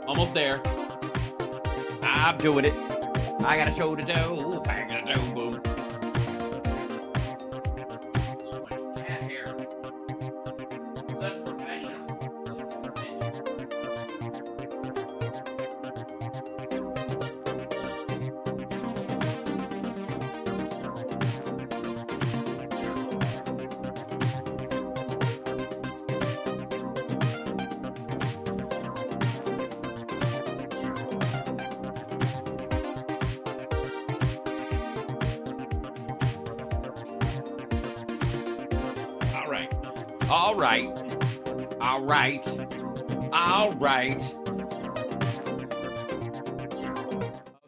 Almost there. I'm doing it. I got a show to do. Boom. My cat hair. It's unprofessional. All right.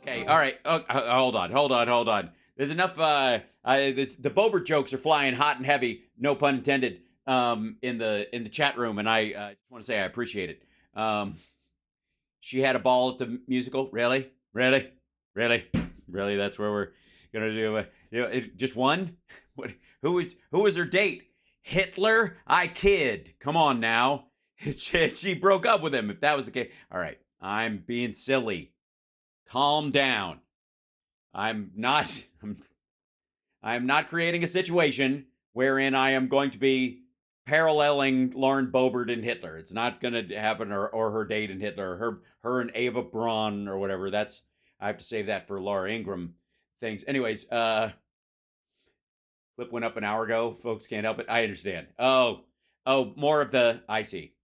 Okay, all right. Oh, hold on. There's enough. The Bober jokes are flying hot and heavy. No pun intended. In the chat room, and I just want to say I appreciate it. She had a ball at the musical. Really. That's where we're gonna do. Just one. Who was her date? Hitler? I kid. Come on now. She broke up with him, if that was the case. All right. I'm being silly. Calm down. I'm not creating a situation wherein I am going to be paralleling Lauren Boebert and Hitler. It's not going to happen, or her date and Hitler, or her and Ava Braun or whatever. I have to save that for Laura Ingram things. Anyways, clip went up an hour ago. Folks can't help it. I understand. Oh, more of the. I see.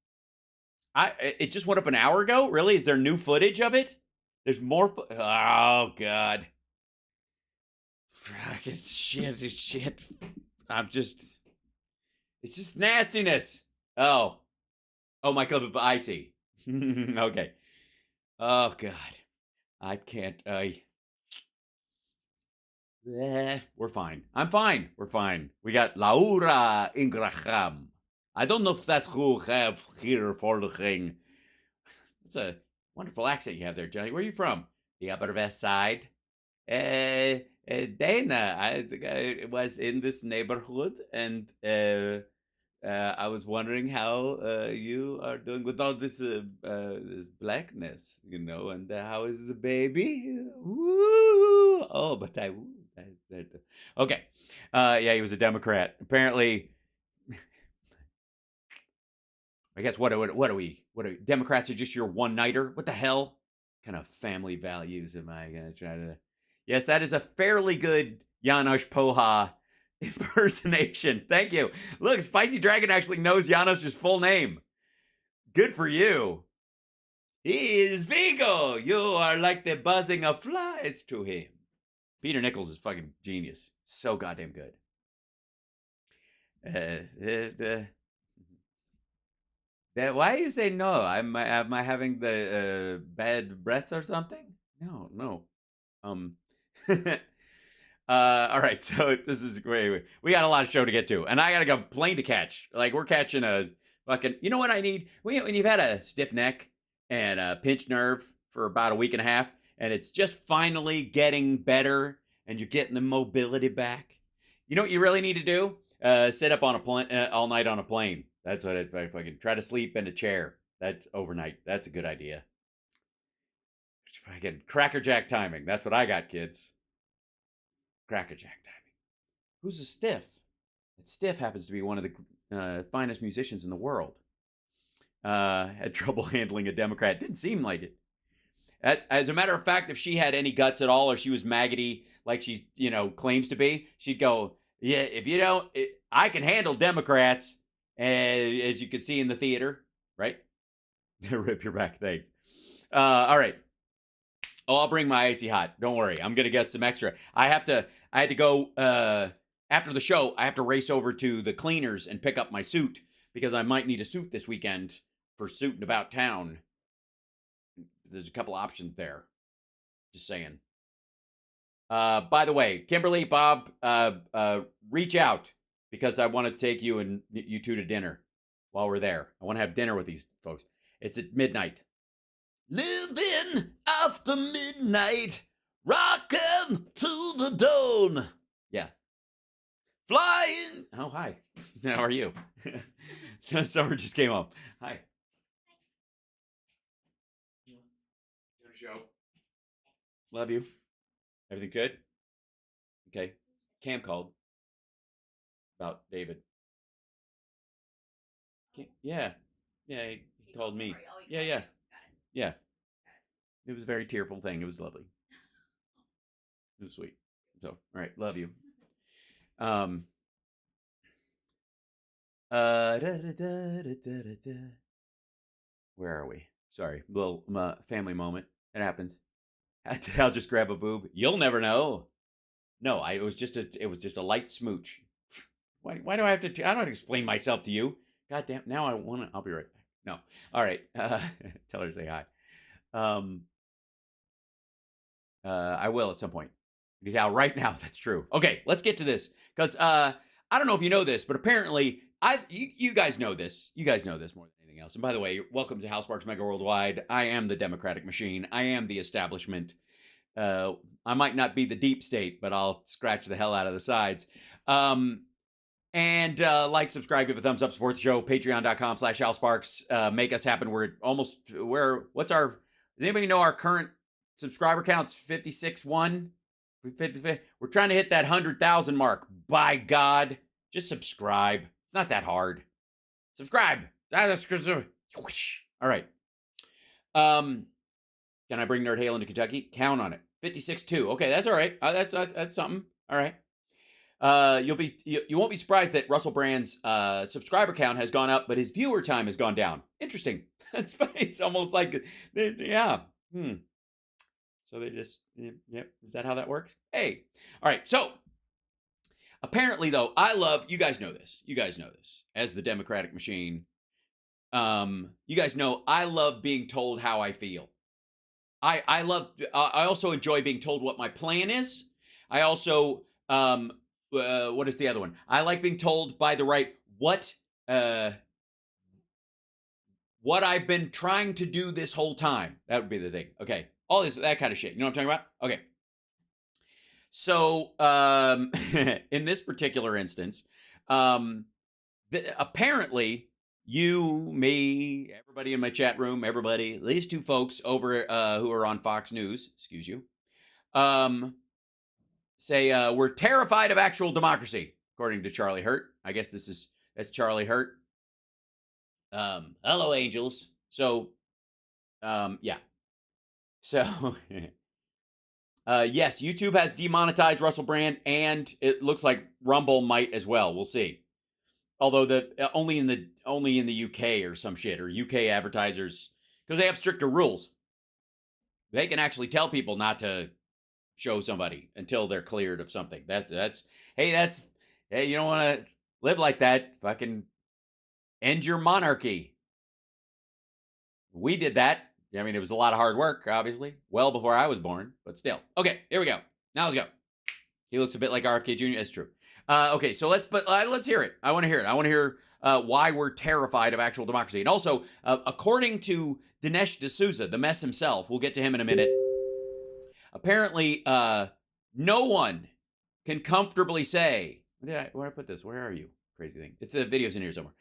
It just went up an hour ago. Really? Is there new footage of it? There's more. Oh God. Fucking shit. It's just nastiness. Oh, my clip. I see. Okay. Oh God. I can't. We're fine. I'm fine. We're fine. We got Laura Ingram. I don't know if that's who we have here for the thing. That's a wonderful accent you have there, Johnny. Where are you from? The Upper West Side. Dana. I was in this neighborhood, and I was wondering how you are doing with all this blackness, and how is the baby? Woo! Oh, but okay. Yeah, he was a Democrat. Apparently, I guess what are we? Democrats are just your one-nighter? What the hell? What kind of family values am I gonna try to? Yes, that is a fairly good Janos Poha impersonation. Thank you. Look, Spicy Dragon actually knows Janos' full name. Good for you. He is Vigo. You are like the buzzing of flies to him. Peter Nichols is fucking genius. So goddamn good. Why you say no? Am I having the bad breath or something? No. All right, so this is great. We got a lot of show to get to, and I got a plane to catch. Like, we're catching a fucking. You know what I need? When you've had a stiff neck and a pinched nerve for about a week and a half, and it's just finally getting better, and you're getting the mobility back. You know what you really need to do? Sit up on a plane all night on a plane. That's what I fucking try to sleep in a chair. That's overnight. That's a good idea. Fucking crackerjack timing. That's what I got, kids. Crackerjack timing. Who's a stiff? That stiff happens to be one of the finest musicians in the world. Had trouble handling a Democrat. Didn't seem like it. As a matter of fact, if she had any guts at all, or she was maggoty like she claims to be, she'd go, yeah, if you don't, I can handle Democrats. As you can see in the theater, right? Rip your back, thanks. All right. Oh, I'll bring my icy hot. Don't worry, I'm gonna get some extra. I had to go after the show. I have to race over to the cleaners and pick up my suit because I might need a suit this weekend for suiting about town. There's a couple options there. Just saying. By the way, Kimberly, Bob, reach out. Because I want to take you and you two to dinner while we're there. I want to have dinner with these folks. It's at midnight. Living after midnight, rocking to the dawn. Yeah. Flying. Oh, hi. How are you? Summer just came up. Hi. Love you. Everything good? Okay. Cam called about David. Yeah. Yeah, he called me. Yeah, yeah. Yeah. It was a very tearful thing. It was lovely. It was sweet. So, all right, love you. Um da, da, da, da, da, da. Where are we? Sorry, little family moment. It happens. Did Al just grab a boob? You'll never know. No, it was just a light smooch. Why do I have to? I don't have to explain myself to you. God damn. Now I want to. I'll be right back. No. All right. Tell her to say hi. Um. I will at some point. Now, right now, that's true. Okay, let's get to this because I don't know if you know this, but apparently you guys know this. You guys know this more than anything else. And by the way, welcome to Hal Sparks Megaworldwide. I am the Democratic machine. I am the establishment. I might not be the deep state, but I'll scratch the hell out of the sides. And like, subscribe, give a thumbs up, support the show. Patreon.com/Hal Sparks. Make us happen. What's our? Does anybody know our current subscriber count's 56.1? We're trying to hit that 100,000 mark. By God, just subscribe. It's not that hard. Subscribe. All right. Can I bring Nerd Hale into Kentucky? Count on it. 56.2. Okay, that's all right. That's something. All right. You won't be surprised that Russell Brand's subscriber count has gone up, but his viewer time has gone down. Interesting. That's funny. It's almost like, yeah. So they just, yep. Is that how that works? Hey. All right. So apparently, though, you guys know this. You guys know this as the Democratic machine. You guys know I love being told how I feel. I also enjoy being told what my plan is. I also, what is the other one? I like being told by the right what I've been trying to do this whole time. That would be the thing. Okay. All this, that kind of shit. You know what I'm talking about? Okay. So, in this particular instance, apparently you, me, everybody in my chat room, everybody, these two folks over who are on Fox News, excuse you, say we're terrified of actual democracy, according to Charlie Hurt. I guess that's Charlie Hurt. Hello, angels. So, yeah. So, yes, YouTube has demonetized Russell Brand, and it looks like Rumble might as well. We'll see. Although only in the UK or some shit, or UK advertisers, because they have stricter rules. They can actually tell people not to show somebody until they're cleared of something. Hey, you don't want to live like that. Fucking end your monarchy. We did that. I mean, it was a lot of hard work, obviously, well before I was born, but still. Okay, here we go. Now let's go. He looks a bit like RFK Jr. That's true. Okay, so let's hear it. I want to hear it. I want to hear why we're terrified of actual democracy. And also, according to Dinesh D'Souza, the mess himself, we'll get to him in a minute. Apparently, no one can comfortably say, where did I put this? Where are you? Crazy thing. It's the video's in here somewhere.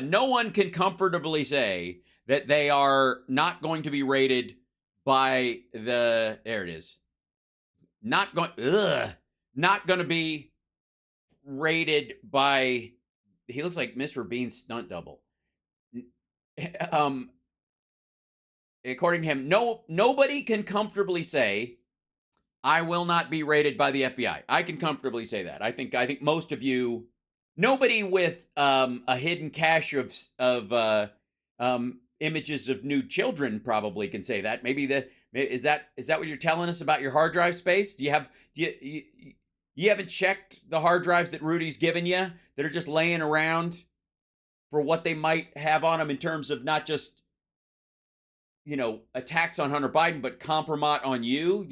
No one can comfortably say that they are not going to be rated by there it is. Not going to be rated by, he looks like Mr. Bean's stunt double. According to him, nobody can comfortably say, I will not be rated by the FBI. I can comfortably say that. I think most of you, nobody with a hidden cache of images of nude children probably can say that. Maybe is that what you're telling us about your hard drive space? You haven't checked the hard drives that Rudy's given you that are just laying around for what they might have on them in terms of not just, attacks on Hunter Biden, but compromise on you?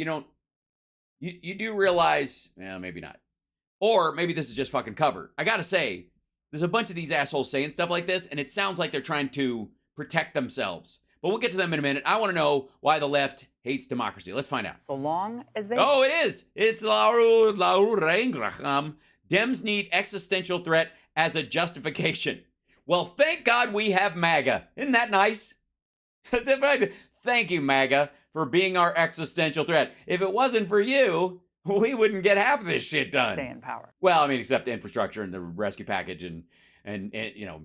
You do realize, maybe not. Or maybe this is just fucking cover. I gotta say, there's a bunch of these assholes saying stuff like this, and it sounds like they're trying to protect themselves. But we'll get to them in a minute. I want to know why the left hates democracy. Let's find out. So long as they... Oh, it is. It's Dems need existential threat as a justification. Well, thank God we have MAGA. Isn't that nice? Thank you, MAGA, for being our existential threat. If it wasn't for you, we wouldn't get half of this shit done. Stay in power. Well, I mean, except the infrastructure and the rescue package and you know,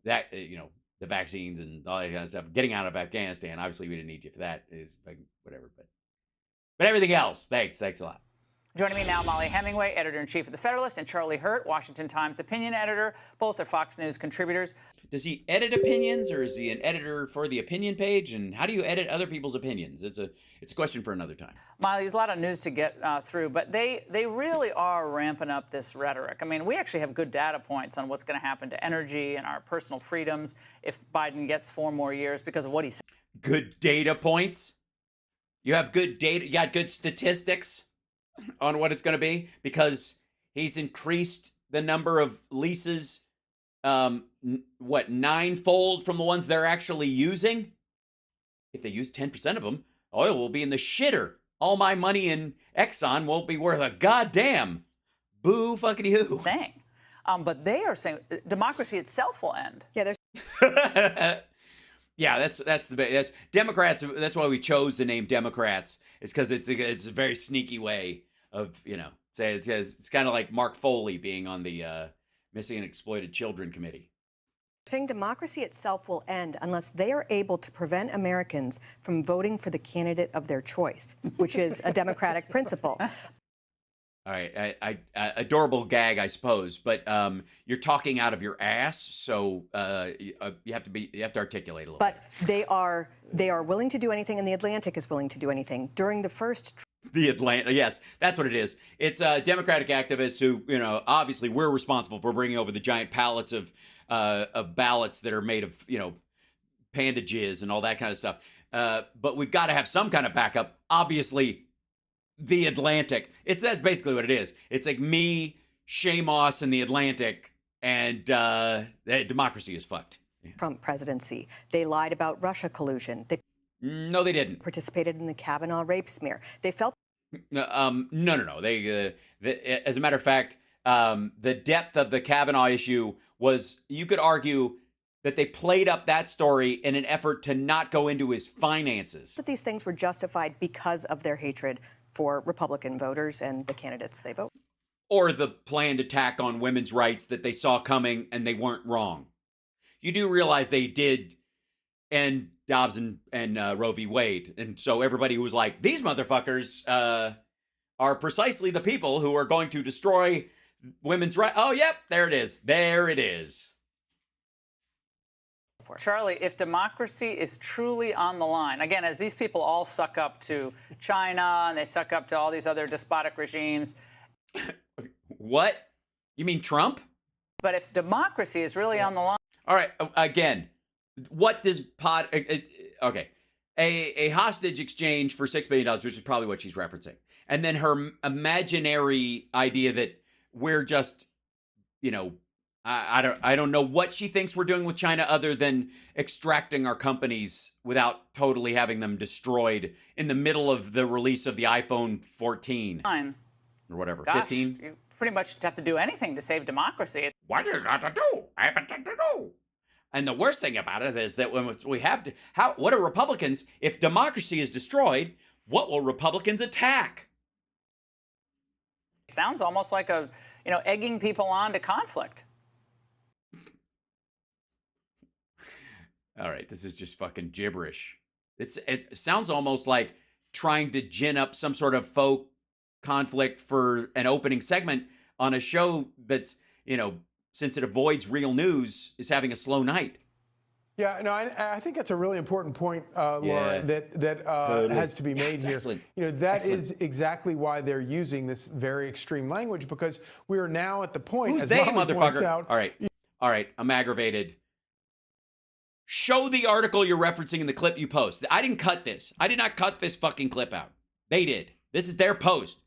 that, you know, the vaccines and all that kind of stuff. Getting out of Afghanistan, obviously we didn't need you for that. It's like, whatever, but everything else, thanks a lot. Joining me now, Molly Hemingway, editor-in-chief of The Federalist, and Charlie Hurt, Washington Times opinion editor. Both are Fox News contributors. Does he edit opinions, or is he an editor for the opinion page? And how do you edit other people's opinions? It's a question for another time. Molly, there's a lot of news to get through, but they really are ramping up this rhetoric. I mean, we actually have good data points on what's going to happen to energy and our personal freedoms if Biden gets 4 more years because of what he said. Good data points? You have good data? You got good statistics on what it's going to be? Because he's increased the number of leases, what, 9-fold from the ones they're actually using? If they use 10% of them, oil will be in the shitter. All my money in Exxon won't be worth a goddamn. Boo fucking you. Thing. But they are saying democracy itself will end. Yeah, there's. Yeah, that's Democrats. That's why we chose the name Democrats. It's because it's a very sneaky way of, you know, say it's kind of like Mark Foley being on the Missing and Exploited Children Committee. Saying democracy itself will end unless they are able to prevent Americans from voting for the candidate of their choice, which is a democratic principle. All right, I adorable gag, I suppose, but you're talking out of your ass, so you have to articulate a little. But they are willing to do anything, and the Atlantic is willing to do anything. During the first. The Atlantic, yes, that's what it is. It's Democratic activists who, you know, obviously we're responsible for bringing over the giant pallets of ballots that are made of, you know, panda jizz and all that kind of stuff. But we've got to have some kind of backup. Obviously, the Atlantic. That's basically what it is. It's like me, Shamos, and the Atlantic, and democracy is fucked. Trump presidency. They lied about Russia collusion. No, they didn't. Participated in the Kavanaugh rape smear. They felt. No. They as a matter of fact, the depth of the Kavanaugh issue was, you could argue that they played up that story in an effort to not go into his finances. But these things were justified because of their hatred for Republican voters and the candidates they vote. Or the planned attack on women's rights that they saw coming and they weren't wrong. You do realize they did end Dobbs and Roe v. Wade. And so everybody who was like, these motherfuckers are precisely the people who are going to destroy women's rights. Oh, yep, there it is. There it is. Charlie, if democracy is truly on the line, again, as these people all suck up to China and they suck up to all these other despotic regimes. What? You mean Trump? But if democracy is really on the line. All right, again, what does okay, a hostage exchange for $6 billion, which is probably what she's referencing. And then her imaginary idea that we're just, you know, I don't know what she thinks we're doing with China other than extracting our companies without totally having them destroyed in the middle of the release of the iPhone 14 or whatever. Gosh, 15. You pretty much have to do anything to save democracy. What you got to do? I have to do. And the worst thing about it is that when we have to, what are Republicans? If democracy is destroyed, what will Republicans attack? It sounds almost like egging people on to conflict. All right, this is just fucking gibberish. It sounds almost like trying to gin up some sort of faux conflict for an opening segment on a show that's, you know, since it avoids real news, is having a slow night. Yeah, no, I think that's a really important point, Laura, that has to be made here. Excellent. You know, that is exactly why they're using this very extreme language, because we are now at the point. Who's as they, Molly motherfucker? points out, All right, I'm aggravated. Show the article you're referencing in the clip you post. I didn't cut this. I did not cut this fucking clip out. They did. This is their post.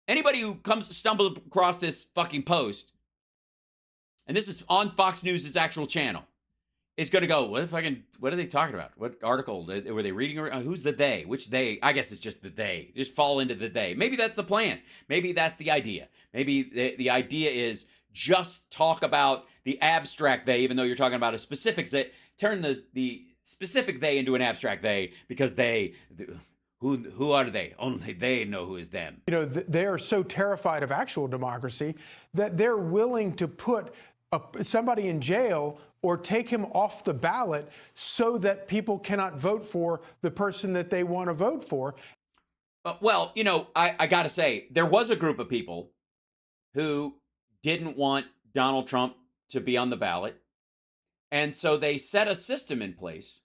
Anybody who stumbled across this fucking post, and this is on Fox News' actual channel, is going to go, what are they talking about? What article? Were they reading? Who's the they? Which they? I guess it's just the they. Just fall into the they. Maybe that's the plan. Maybe that's the idea. Maybe the idea is just talk about the abstract they, even though you're talking about a specific they. Turn the specific they into an abstract they, because who are they? Only they know who is them. You know, they are so terrified of actual democracy that they're willing to put somebody in jail or take him off the ballot so that people cannot vote for the person that they want to vote for. Well, you know, I got to say, there was a group of people who didn't want Donald Trump to be on the ballot. And so they set a system in place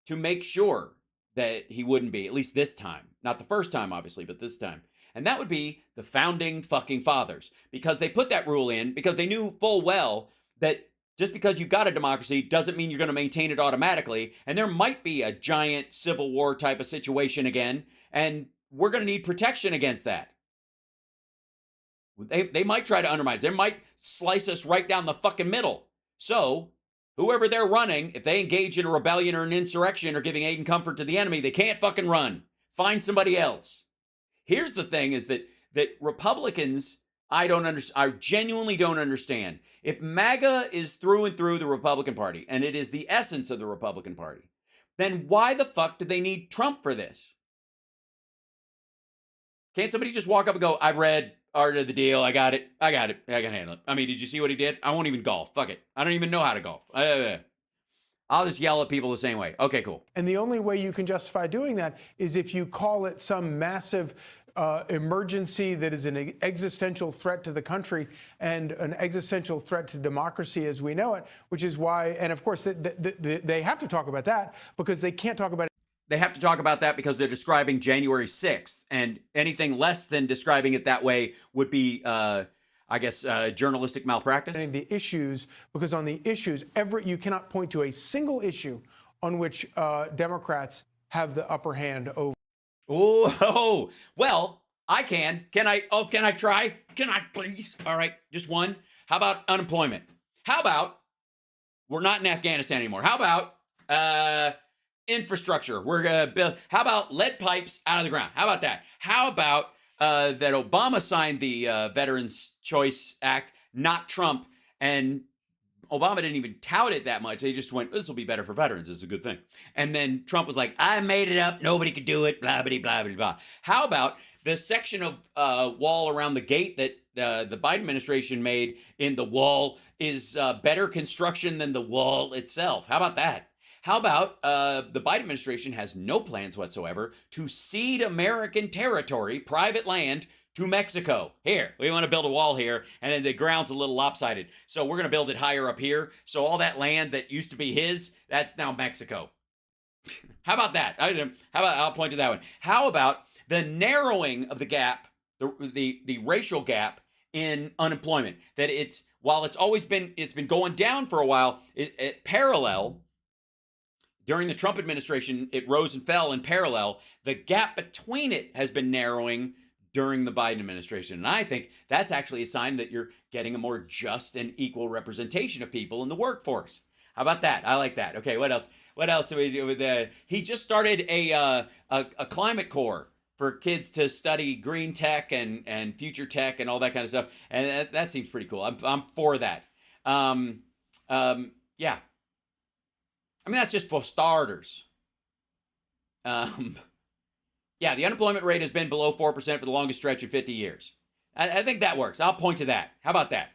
to make sure that he wouldn't be, at least this time. Not the first time, obviously, but this time. And that would be the founding fucking fathers. Because they put that rule in because they knew full well that just because you've got a democracy doesn't mean you're going to maintain it automatically. And there might be a giant civil war type of situation again. And we're going to need protection against that. They might try to undermine us. They might slice us right down the fucking middle. So whoever they're running, if they engage in a rebellion or an insurrection or giving aid and comfort to the enemy, they can't fucking run. Find somebody else. Here's the thing is that Republicans, I genuinely don't understand. If MAGA is through and through the Republican Party, and it is the essence of the Republican Party, then why the fuck do they need Trump for this? Can't somebody just walk up and go, I've read Art of the Deal. I got it. I can handle it. I mean, did you see what he did? I won't even golf. Fuck it. I don't even know how to golf. I'll just yell at people the same way. Okay, cool. And the only way you can justify doing that is if you call it some massive emergency that is an existential threat to the country and an existential threat to democracy as we know it, which is why, and of course, they have to talk about that because they can't talk about it. They have to talk about that because they're describing January 6th, and anything less than describing it that way would be, I guess, journalistic malpractice. The issues, because on the issues, you cannot point to a single issue on which Democrats have the upper hand over. Oh, well, I can. Can I? Oh, can I try? Can I please? All right, just one. How about unemployment? How about we're not in Afghanistan anymore? How about infrastructure? We're gonna build. How about lead pipes out of the ground? How about that? How about that Obama signed the Veterans Choice Act, not Trump, and Obama didn't even tout it that much. They just went, this will be better for veterans. It's a good thing. And then Trump was like, I made it up. Nobody could do it. Blah, blah, blah, blah, blah. How about the section of wall around the gate that the Biden administration made in the wall is better construction than the wall itself? How about that? How about the Biden administration has no plans whatsoever to cede American territory, private land, to Mexico. Here, we want to build a wall here, and then the ground's a little lopsided. So we're going to build it higher up here. So all that land that used to be his, that's now Mexico. How about that? I'll point to that one. How about the narrowing of the gap, the racial gap in unemployment? That while it's been going down for a while, it parallel. During the Trump administration, it rose and fell in parallel. The gap between it has been narrowing during the Biden administration. And I think that's actually a sign that you're getting a more just and equal representation of people in the workforce. How about that? I like that. Okay, what else? What else do we do with he just started a climate corps for kids to study green tech and future tech and all that kind of stuff. And that seems pretty cool. I'm for that. Yeah. I mean, that's just for starters. Yeah, the unemployment rate has been below 4% for the longest stretch in 50 years. I think that works. I'll point to that. How about that?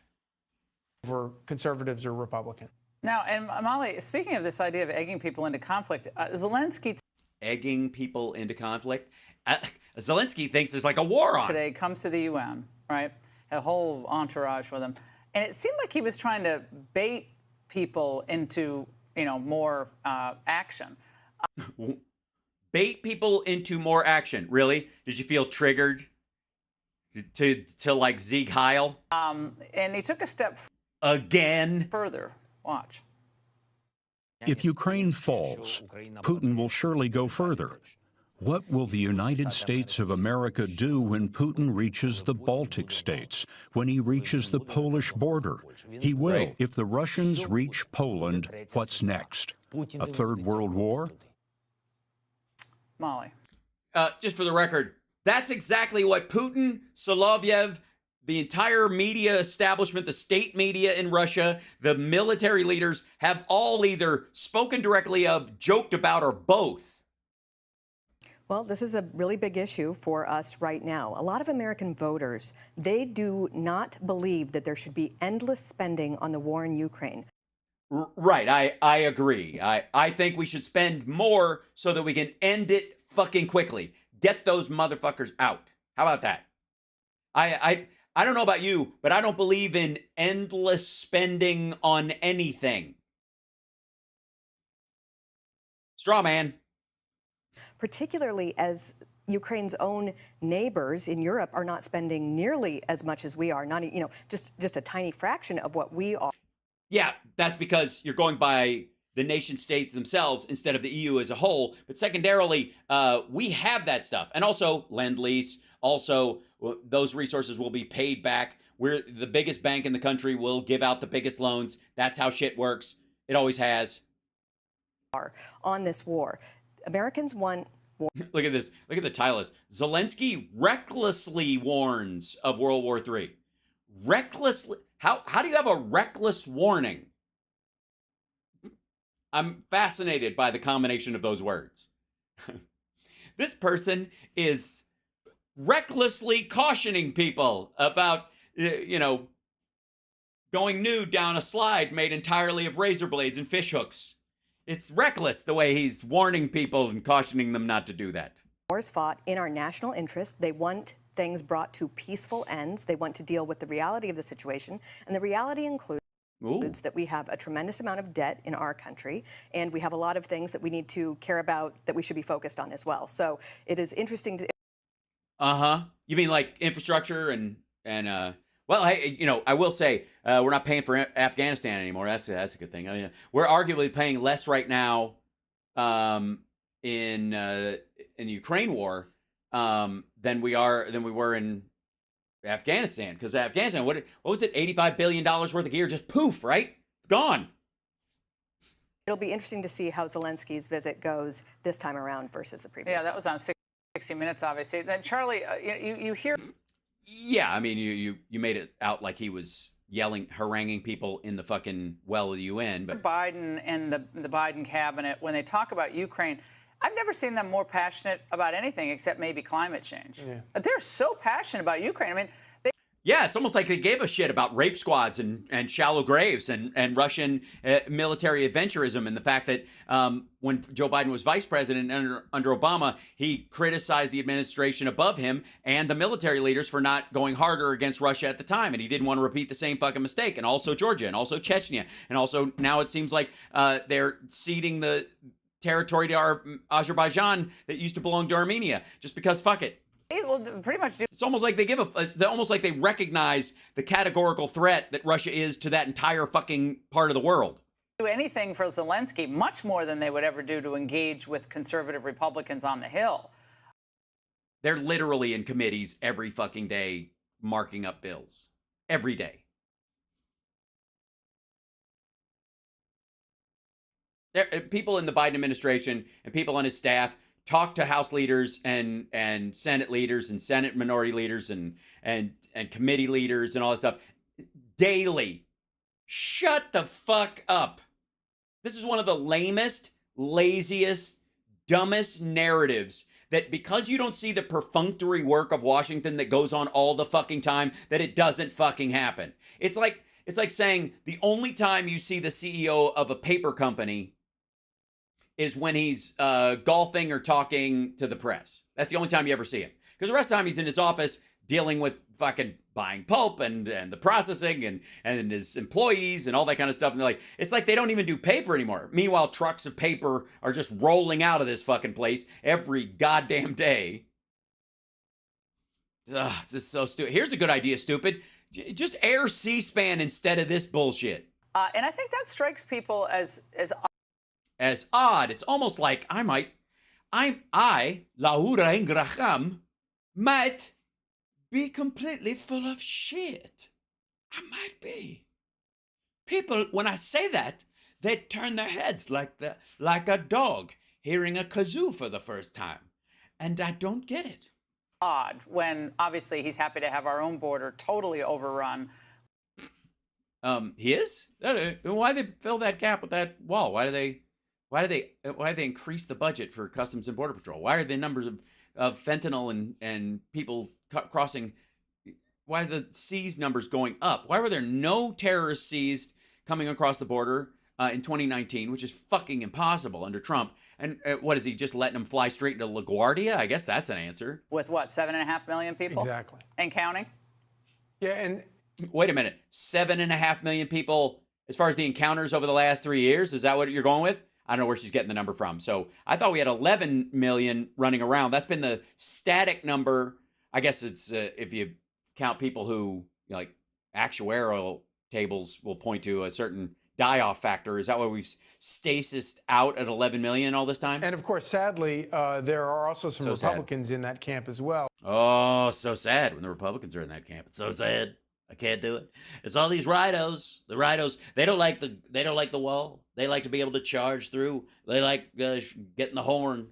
For conservatives or Republicans. Now, and Molly, speaking of this idea of egging people into conflict, Zelensky... Egging people into conflict? Zelensky thinks there's like a war on. Today comes to the UN, right? A whole entourage with him. And it seemed like he was trying to bait people into, more action. Bait people into more action. Really? Did you feel triggered to like Sieg Heil? And he took a step again. Further. Watch. If Ukraine falls, Putin will surely go further. What will the United States of America do when Putin reaches the Baltic states, when he reaches the Polish border? He will. Right. If the Russians reach Poland, what's next? A third world war? Molly. Just for the record, that's exactly what Putin, Solovyev, the entire media establishment, the state media in Russia, the military leaders have all either spoken directly of, joked about, or both. Well, this is a really big issue for us right now. A lot of American voters, they do not believe that there should be endless spending on the war in Ukraine. Right, I agree. I think we should spend more so that we can end it fucking quickly. Get those motherfuckers out. How about that? I don't know about you, but I don't believe in endless spending on anything. Straw man. Particularly as Ukraine's own neighbors in Europe are not spending nearly as much as we are, not, just a tiny fraction of what we are. Yeah, that's because you're going by the nation states themselves instead of the EU as a whole. But secondarily, we have that stuff. And also Lend-Lease. Also, those resources will be paid back. We're the biggest bank in the country, will give out the biggest loans. That's how shit works. It always has. On this war. Americans want war. Look at this. Look at the title list. Zelensky recklessly warns of World War III. Recklessly. How do you have a reckless warning? I'm fascinated by the combination of those words. This person is recklessly cautioning people about, going nude down a slide made entirely of razor blades and fish hooks. It's reckless the way he's warning people and cautioning them not to do that. Wars fought in our national interest. They want things brought to peaceful ends. They want to deal with the reality of the situation. And the reality includes that we have a tremendous amount of debt in our country, and we have a lot of things that we need to care about that we should be focused on as well. So it is interesting to... You mean like infrastructure and well, hey, I will say we're not paying for Afghanistan anymore. That's a good thing. I mean, we're arguably paying less right now in the Ukraine war than we were in Afghanistan, because Afghanistan, what was it, $85 billion worth of gear, just poof, right? It's gone. It'll be interesting to see how Zelensky's visit goes this time around versus the previous. Yeah, that was on 60 Minutes, obviously. Then Charlie, you hear? Yeah, I mean, you made it out like he was yelling, haranguing people in the fucking well of the UN, but Biden and the Biden cabinet, when they talk about Ukraine, I've never seen them more passionate about anything except maybe climate change. Yeah. They're so passionate about Ukraine. I mean, yeah, it's almost like they gave a shit about rape squads and shallow graves and Russian military adventurism, and the fact that when Joe Biden was vice president under Obama, he criticized the administration above him and the military leaders for not going harder against Russia at the time, and he didn't want to repeat the same fucking mistake. And also Georgia, and also Chechnya, and also now it seems like they're ceding the territory to Azerbaijan that used to belong to Armenia, just because fuck it. It will pretty much do. It's almost like they recognize the categorical threat that Russia is to that entire fucking part of the world. Do anything for Zelensky, much more than they would ever do to engage with conservative Republicans on the Hill. They're literally in committees every fucking day marking up bills. Every day. People in the Biden administration and people on his staff talk to House leaders and Senate leaders and Senate minority leaders and committee leaders and all this stuff daily. Shut the fuck up. This is one of the lamest, laziest, dumbest narratives that because you don't see the perfunctory work of Washington that goes on all the fucking time, that it doesn't fucking happen. It's like saying the only time you see the CEO of a paper company is when he's golfing or talking to the press. That's the only time you ever see him. Because the rest of the time he's in his office dealing with fucking buying pulp and the processing and his employees and all that kind of stuff. And they're like, it's like they don't even do paper anymore. Meanwhile, trucks of paper are just rolling out of this fucking place every goddamn day. Ugh, this is so stupid. Here's a good idea, stupid. Just air C-SPAN instead of this bullshit. And I think that strikes people as odd. It's almost like Laura Ingram, might be completely full of shit. I might be. People, when I say that, they turn their heads like a dog hearing a kazoo for the first time. And I don't get it. odd when obviously he's happy to have our own border totally overrun. He is? Why did they fill that gap with that wall? Why do they increase the budget for Customs and Border Patrol? Why are the numbers of fentanyl and people crossing? Why are the seized numbers going up? Why were there no terrorists seized coming across the border in 2019, which is fucking impossible under Trump? And what is he just letting them fly straight into LaGuardia? I guess that's an answer. With what, 7.5 million people? Exactly. And counting? Yeah, and wait a minute, 7.5 million people as far as the encounters over the last 3 years? Is that what you're going with? I don't know where she's getting the number from. So I thought we had 11 million running around. That's been the static number. I guess it's if you count people who, like, actuarial tables will point to a certain die-off factor. Is that why we've stasis out at 11 million all this time? And of course, sadly, there are also some Republicans in that camp as well. Oh, so sad when the Republicans are in that camp. It's so sad. I can't do it. It's all these rhinos. The rhinos, they don't like the wall. They like to be able to charge through. They like getting the horn.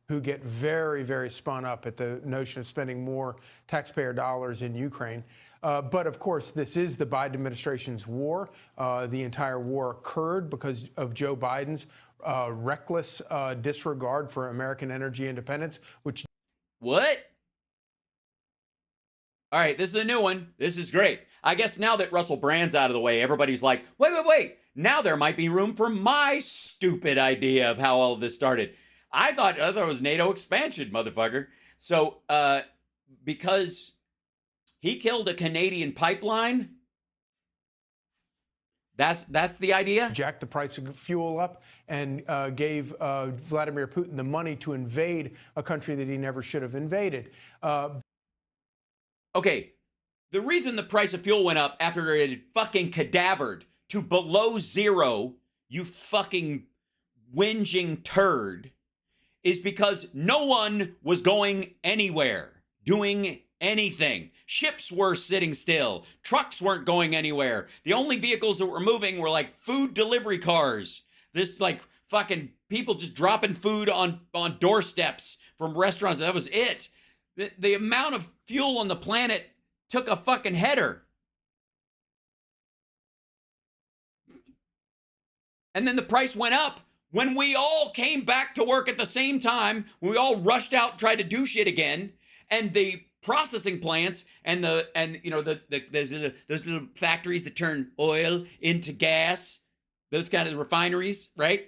Who get very, very spun up at the notion of spending more taxpayer dollars in Ukraine. But of course, this is the Biden administration's war. The entire war occurred because of Joe Biden's reckless disregard for American energy independence, which... What? All right, this is a new one. This is great. I guess now that Russell Brand's out of the way, everybody's like, wait. Now there might be room for my stupid idea of how all of this started. I thought it was NATO expansion, motherfucker. So, because he killed a Canadian pipeline, that's the idea? Jacked the price of fuel up and gave Vladimir Putin the money to invade a country that he never should have invaded. Okay, the reason the price of fuel went up after it had fucking cadavered to below zero, you fucking whinging turd, is because no one was going anywhere, doing anything. Ships were sitting still. Trucks weren't going anywhere. The only vehicles that were moving were like food delivery cars. This like fucking people just dropping food on doorsteps from restaurants. That was it. The amount of fuel on the planet took a fucking header. And then the price went up when we all came back to work at the same time. We all rushed out, tried to do shit again, and the processing plants and those little factories that turn oil into gas, those kind of refineries, right,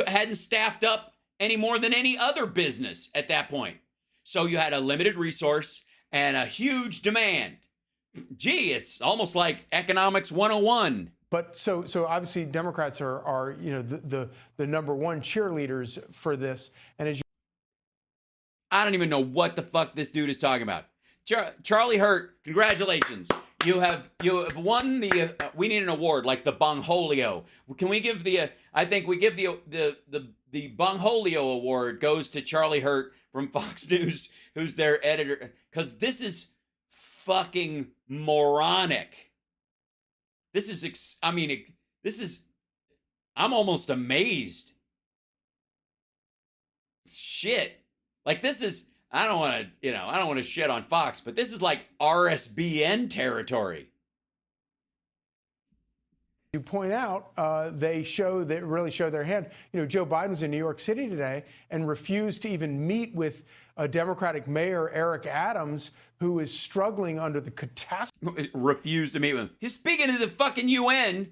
hadn't staffed up any more than any other business at that point. So you had a limited resource and a huge demand. Gee, it's almost like economics 101. But so obviously Democrats are the number one cheerleaders for this. And as I don't even know what the fuck this dude is talking about. Charlie Hurt, congratulations. You have won the we need an award like the Bongholio. Can we give I think we give the Bongholio award goes to Charlie Hurt from Fox News, who's their editor, cuz this is fucking moronic. This is I'm almost amazed. Shit. Like this is I don't want to shit on Fox, but this is like RSBN territory. you point out, they really show their hand. You know, Joe Biden was in New York City today and refused to even meet with a Democratic mayor, Eric Adams, who is struggling under the catastrophe. Refused to meet with him. He's speaking to the fucking UN.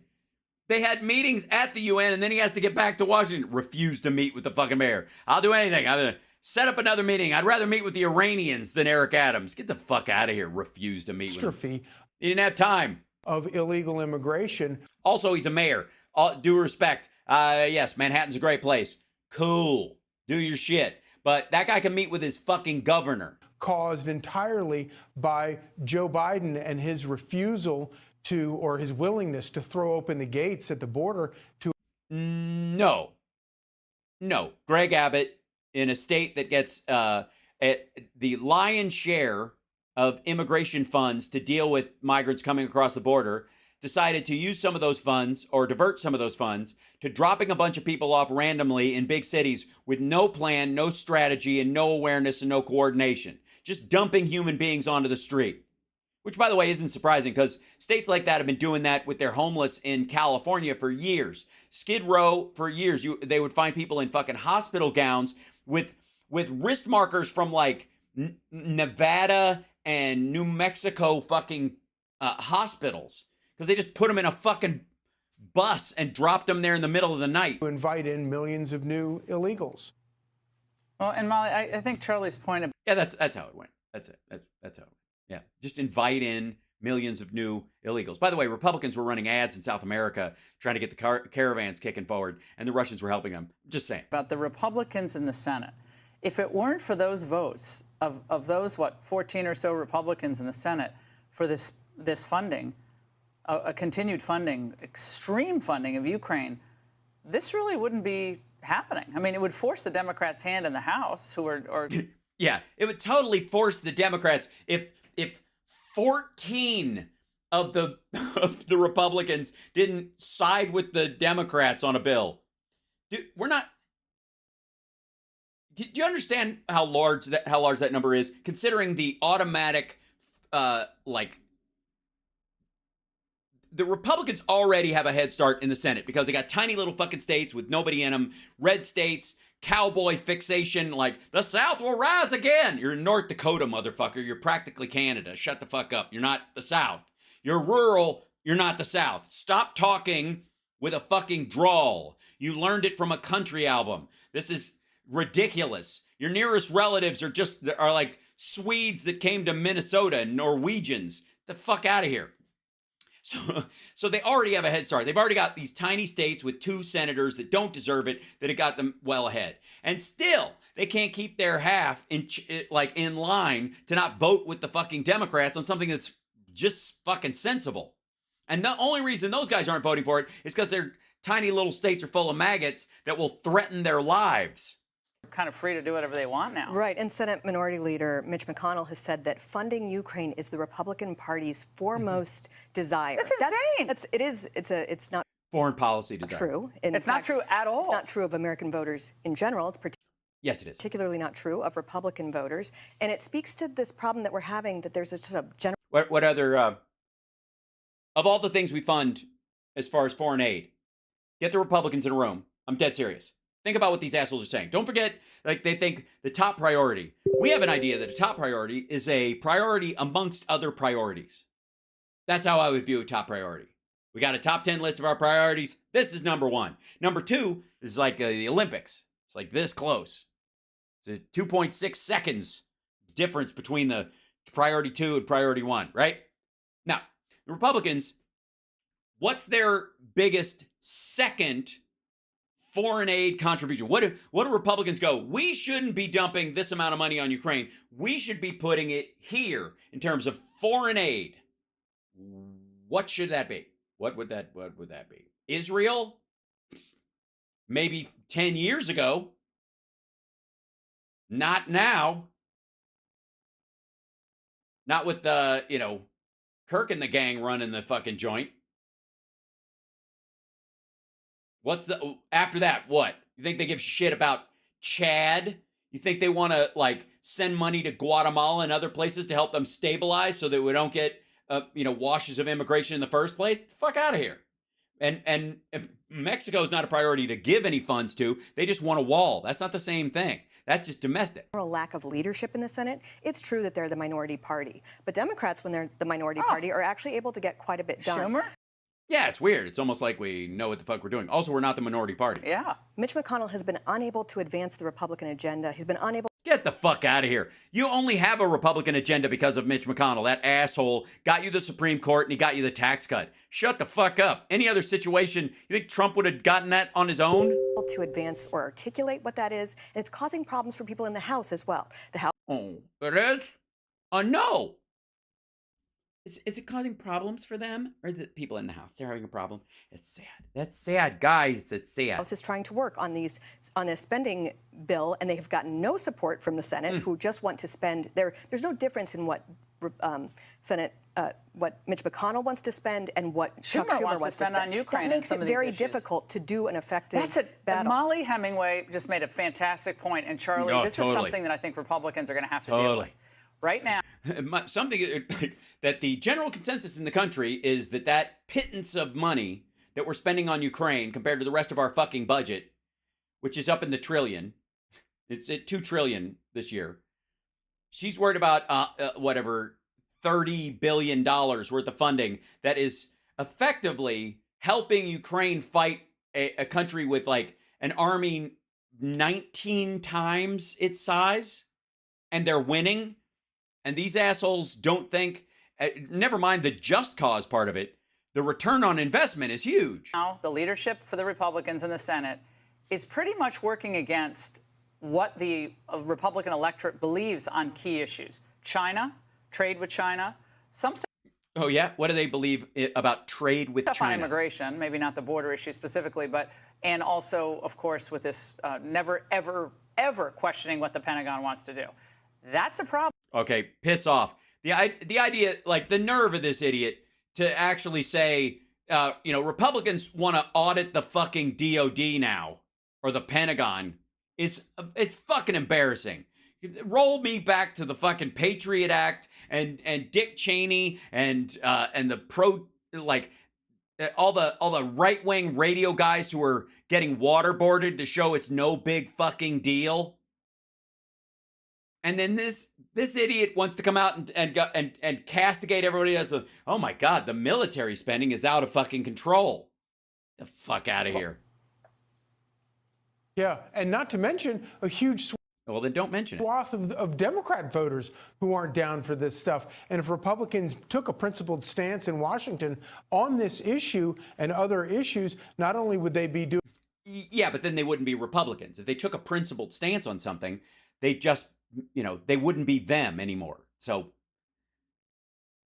They had meetings at the UN, and then he has to get back to Washington. Refused to meet with the fucking mayor. I'll do anything. I'll set up another meeting. I'd rather meet with the Iranians than Eric Adams. Get the fuck out of here. Refused to meet with him. He didn't have time. Of illegal immigration. Also, he's a mayor. Due respect. Yes, Manhattan's a great place. Cool. Do your shit. But that guy can meet with his fucking governor. Caused entirely by Joe Biden and his refusal to, or his willingness to throw open the gates at the border to. No. Greg Abbott, in a state that gets the lion's share of immigration funds to deal with migrants coming across the border, decided to use some of those funds or divert some of those funds to dropping a bunch of people off randomly in big cities with no plan, no strategy, and no awareness and no coordination. Just dumping human beings onto the street. Which, by the way, isn't surprising because states like that have been doing that with their homeless in California for years. Skid Row, for years, they would find people in fucking hospital gowns with wrist markers from like Nevada and New Mexico fucking hospitals. Because they just put them in a fucking bus and dropped them there in the middle of the night. To invite in millions of new illegals. Well, and Molly, I think Charlie's point about... Yeah, that's how it went. That's it. That's how it went. Yeah, just invite in millions of new illegals. By the way, Republicans were running ads in South America trying to get the caravans kicking forward, and the Russians were helping them. Just saying. About the Republicans in the Senate. If it weren't for those votes of those, 14 or so Republicans in the Senate for this funding, a continued funding, extreme funding of Ukraine, this really wouldn't be happening. I mean, it would force the Democrats' hand in the House, who are yeah, it would totally force the Democrats if 14 of the Republicans didn't side with the Democrats on a bill. Dude, we're not. Do you understand how large that number is, considering the automatic, the Republicans already have a head start in the Senate because they got tiny little fucking states with nobody in them, red states, cowboy fixation, like the South will rise again. You're in North Dakota, motherfucker. You're practically Canada. Shut the fuck up. You're not the South. You're rural. You're not the South. Stop talking with a fucking drawl. You learned it from a country album. This is ridiculous. Your nearest relatives are like Swedes that came to Minnesota and Norwegians. The fuck out of here. So they already have a head start. They've already got these tiny states with 2 senators that don't deserve it, that have got them well ahead. And still, they can't keep their half in line to not vote with the fucking Democrats on something that's just fucking sensible. And the only reason those guys aren't voting for it is because their tiny little states are full of maggots that will threaten their lives. kind of free to do whatever they want now. Right, and Senate Minority Leader Mitch McConnell has said that funding Ukraine is the Republican Party's foremost desire. That's insane. It's not Foreign policy desire. true. It's not true at all. It's not true of American voters in general. It's yes, it is. particularly not true of Republican voters, and it speaks to this problem that we're having, that there's just a general. What other of all the things we fund as far as foreign aid, get the Republicans in a room. I'm dead serious. Think about what these assholes are saying. Don't forget, like, they think the top priority. We have an idea that a top priority is a priority amongst other priorities. That's how I would view a top priority. We got a top 10 list of our priorities. This is number 1. Number 2 is like the Olympics. It's like this close. It's a 2.6 seconds difference between the priority 2 and priority 1, right? Now, the Republicans, what's their biggest second foreign aid contribution? What do Republicans go, we shouldn't be dumping this amount of money on Ukraine. We should be putting it here in terms of foreign aid. What should that be? What would that be? Israel? Maybe 10 years ago. Not now. Not with Kirk and the gang running the fucking joint. After that, what? You think they give shit about Chad? You think they want to, send money to Guatemala and other places to help them stabilize so that we don't get, washes of immigration in the first place? Get the fuck out of here. And Mexico is not a priority to give any funds to. They just want a wall. That's not the same thing. That's just domestic. A lack of leadership in the Senate. It's true that they're the minority party, but Democrats, when they're the minority party, are actually able to get quite a bit done. Schumer? Yeah, it's weird. It's almost like we know what the fuck we're doing. Also, we're not the minority party. Yeah. Mitch McConnell has been unable to advance the Republican agenda. He's been unable. Get the fuck out of here. You only have a Republican agenda because of Mitch McConnell. That asshole got you the Supreme Court and he got you the tax cut. Shut the fuck up. Any other situation, you think Trump would have gotten that on his own? To advance or articulate what that is, and it's causing problems for people in the House as well. The House. Oh, it is? No. Is it causing problems for them, or the people in the House? They're having a problem. It's sad. That's sad, guys. It's sad. House is trying to work on a spending bill, and they have gotten no support from the Senate, who just want to spend. There's no difference in what Senate, what Mitch McConnell wants to spend and what Chuck Schumer wants to spend on Ukraine. That makes it very difficult to do an effective battle. Molly Hemingway just made a fantastic point, and Charlie, this is something that I think Republicans are going to have to deal with. Right now. Something that the general consensus in the country is that pittance of money that we're spending on Ukraine compared to the rest of our fucking budget, which is up in the trillion, it's at $2 trillion this year. She's worried about $30 billion worth of funding that is effectively helping Ukraine fight a country with like an army 19 times its size, and they're winning. And these assholes don't think, never mind the just cause part of it, the return on investment is huge. Now, the leadership for the Republicans in the Senate is pretty much working against what the Republican electorate believes on key issues. China, trade with China, some stuff. Oh, yeah? What do they believe about trade with China? On immigration, maybe not the border issue specifically, but, and also, of course, with this never, ever, ever questioning what the Pentagon wants to do. That's a problem. Okay, piss off. The idea, like the nerve of this idiot to actually say, Republicans want to audit the fucking DOD now, or the Pentagon, it's fucking embarrassing. Roll me back to the fucking Patriot Act and Dick Cheney and the all the right-wing radio guys who are getting waterboarded to show it's no big fucking deal. And then this idiot wants to come out and castigate everybody as oh my God, the military spending is out of fucking control. The fuck out of here. Yeah, and not to mention a huge well, then don't mention it. Swath of Democrat voters who aren't down for this stuff. And if Republicans took a principled stance in Washington on this issue and other issues, not only would they be doing... Yeah, but then they wouldn't be Republicans. If they took a principled stance on something, they just, they wouldn't be them anymore. So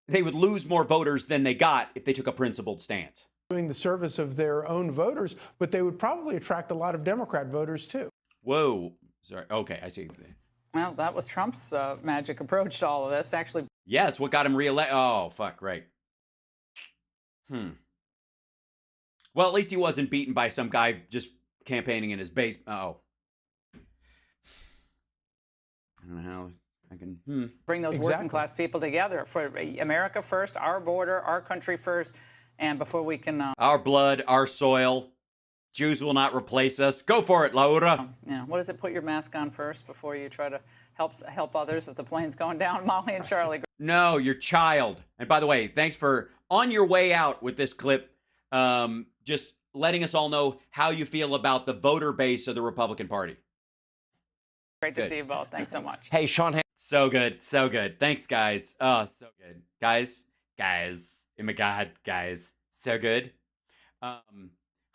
they would lose more voters than they got if they took a principled stance. Doing the service of their own voters, but they would probably attract a lot of Democrat voters too. Whoa. Sorry. Okay, I see. Well, that was Trump's magic approach to all of this, actually. Yeah, it's what got him reelected. Oh, fuck, right. Well, at least he wasn't beaten by some guy just campaigning in his basement. Oh. I don't know how I can... Bring those working class people together for America first, our border, our country first, and before we can... Our blood, our soil. Jews will not replace us. Go for it, Laura. What does it? Put your mask on first before you try to help others if the plane's going down. Molly and Charlie. No, your child. And by the way, thanks for on your way out with this clip, just letting us all know how you feel about the voter base of the Republican Party. Great to see you both. Thanks so much. Hey, Sean. So good. So good. Thanks, guys. Oh, so good. Guys. Oh my God, guys. So good.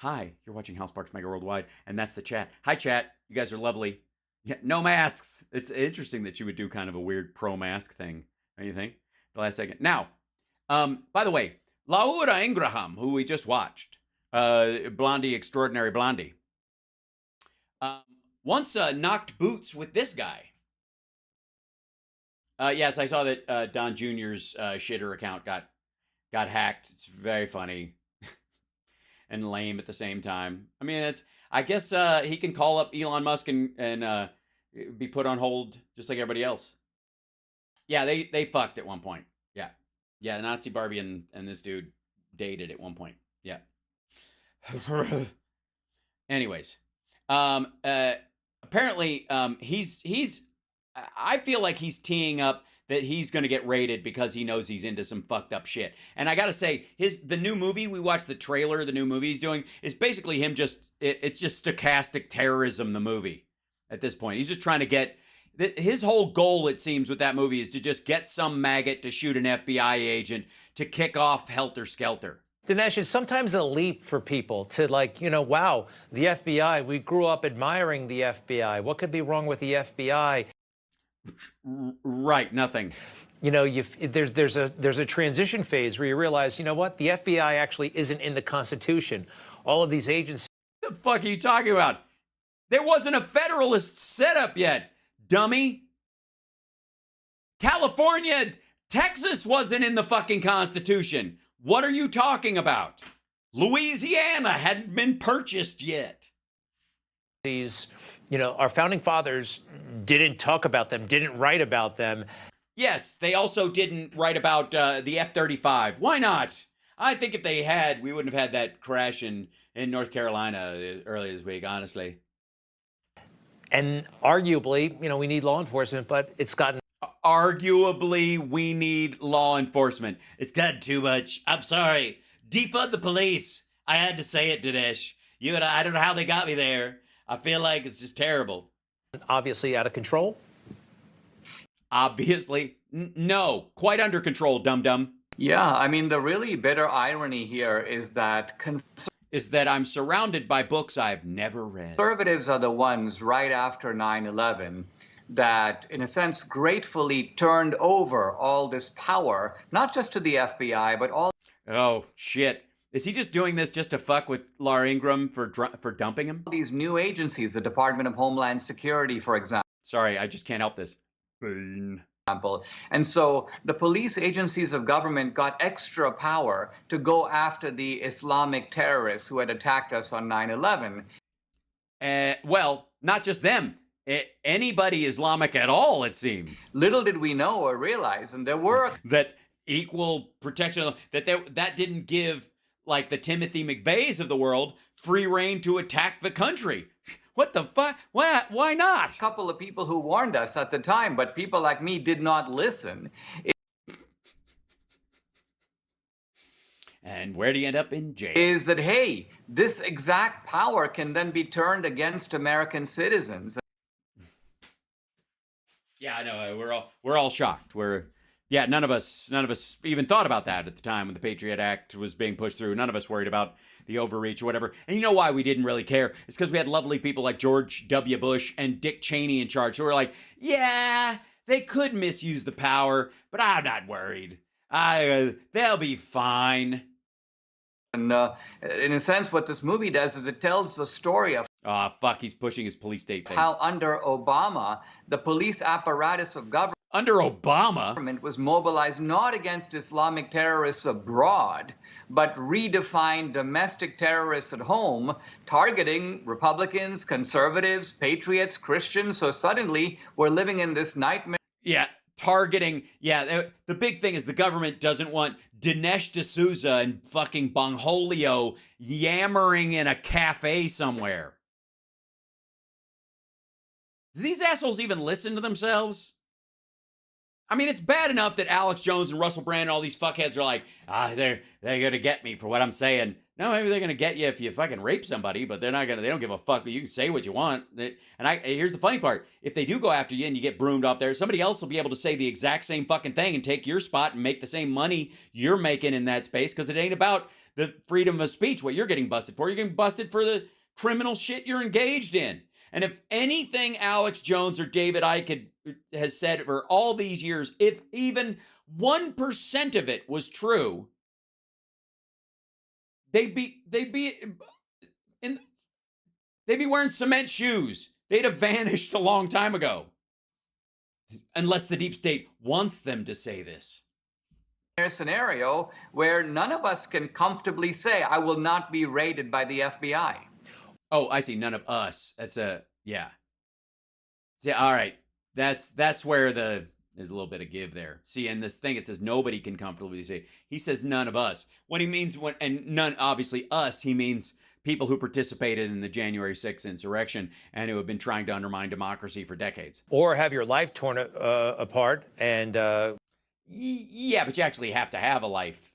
Hi, you're watching Hal Sparks Megaworldwide, and that's the chat. Hi, chat. You guys are lovely. Yeah, no masks. It's interesting that you would do kind of a weird pro-mask thing, don't you think? The last second. Now, by the way, Laura Ingram, who we just watched, Blondie, Extraordinary Blondie, once knocked boots with this guy. Yes, I saw that Don Jr.'s shitter account got hacked. It's very funny. And lame at the same time. I mean, I guess he can call up Elon Musk and be put on hold just like everybody else. Yeah, they fucked at one point. Yeah, Nazi Barbie and this dude dated at one point. Yeah. Anyways, apparently he's I feel like he's teeing up that he's going to get raided because he knows he's into some fucked up shit. And I got to say, the new movie, we watched the trailer, the new movie he's doing, is basically him it's just stochastic terrorism, the movie, at this point. He's just trying to get, his whole goal, it seems, with that movie is to just get some maggot to shoot an FBI agent to kick off Helter Skelter. Dinesh, it's sometimes a leap for people to wow, the FBI, we grew up admiring the FBI. What could be wrong with the FBI? Right, nothing. There's a transition phase where you realize, what? The FBI actually isn't in the Constitution. All of these agencies. What the fuck are you talking about? There wasn't a Federalist setup yet, dummy. California Texas wasn't in the fucking Constitution. What are you talking about? Louisiana hadn't been purchased yet. These, our founding fathers didn't talk about them, didn't write about them. Yes, they also didn't write about the F-35. Why not? I think if they had, we wouldn't have had that crash in North Carolina earlier this week, honestly. And arguably, we need law enforcement, but it's gotten... Arguably, we need law enforcement. It's gotten too much. I'm sorry. Defund the police. I had to say it, Dinesh. I don't know how they got me there. I feel like it's just terrible. Obviously out of control? Obviously. No. Quite under control, dum-dum. Yeah, I mean, the really bitter irony here is that I'm surrounded by books I've never read. Conservatives are the ones right after 9/11 that, in a sense, gratefully turned over all this power, not just to the FBI, but all... Oh, shit. Is he just doing this just to fuck with Laura Ingram for dumping him? These new agencies, the Department of Homeland Security, for example. Sorry, I just can't help this. And so the police agencies of government got extra power to go after the Islamic terrorists who had attacked us on 9/11. Well, not just them. Anybody Islamic at all, it seems. Little did we know or realize, and there were... that equal protection, that didn't give, like, the Timothy McVeighs of the world free reign to attack the country. What the fuck? Why not? A couple of people who warned us at the time, but people like me did not listen. And where do you end up? In jail? Is that, hey, this exact power can then be turned against American citizens. Yeah, I know. We're all shocked. None of us even thought about that at the time when the Patriot Act was being pushed through. None of us worried about the overreach or whatever. And you know why we didn't really care? It's because we had lovely people like George W. Bush and Dick Cheney in charge who were like, yeah, they could misuse the power, but I'm not worried. They'll be fine. And in a sense, what this movie does is it tells the story of fuck, he's pushing his police state thing. How under Obama, the police apparatus of government was mobilized not against Islamic terrorists abroad, but redefined domestic terrorists at home, targeting Republicans, conservatives, patriots, Christians. So suddenly we're living in this nightmare. Yeah, targeting. Yeah, the big thing is the government doesn't want Dinesh D'Souza and fucking Bongholio yammering in a cafe somewhere. Do these assholes even listen to themselves? I mean, it's bad enough that Alex Jones and Russell Brand and all these fuckheads are like, they're gonna get me for what I'm saying. No, maybe they're gonna get you if you fucking rape somebody, but they don't give a fuck. You can say what you want. Here's the funny part. If they do go after you and you get broomed off there, somebody else will be able to say the exact same fucking thing and take your spot and make the same money you're making in that space, because it ain't about the freedom of speech, what you're getting busted for. You're getting busted for the criminal shit you're engaged in. And if anything Alex Jones or David Icke has said for all these years, if even 1% of it was true, they'd be wearing cement shoes. They'd have vanished a long time ago. Unless the deep state wants them to say this. Scenario where none of us can comfortably say, I will not be raided by the FBI. Oh, I see. None of us. Yeah. See, all right. That's where there's a little bit of give there. See, in this thing, it says nobody can comfortably say. He says none of us. What he means and none, obviously us, he means people who participated in the January 6th insurrection and who have been trying to undermine democracy for decades. Or have your life torn apart and... Yeah, but you actually have to have a life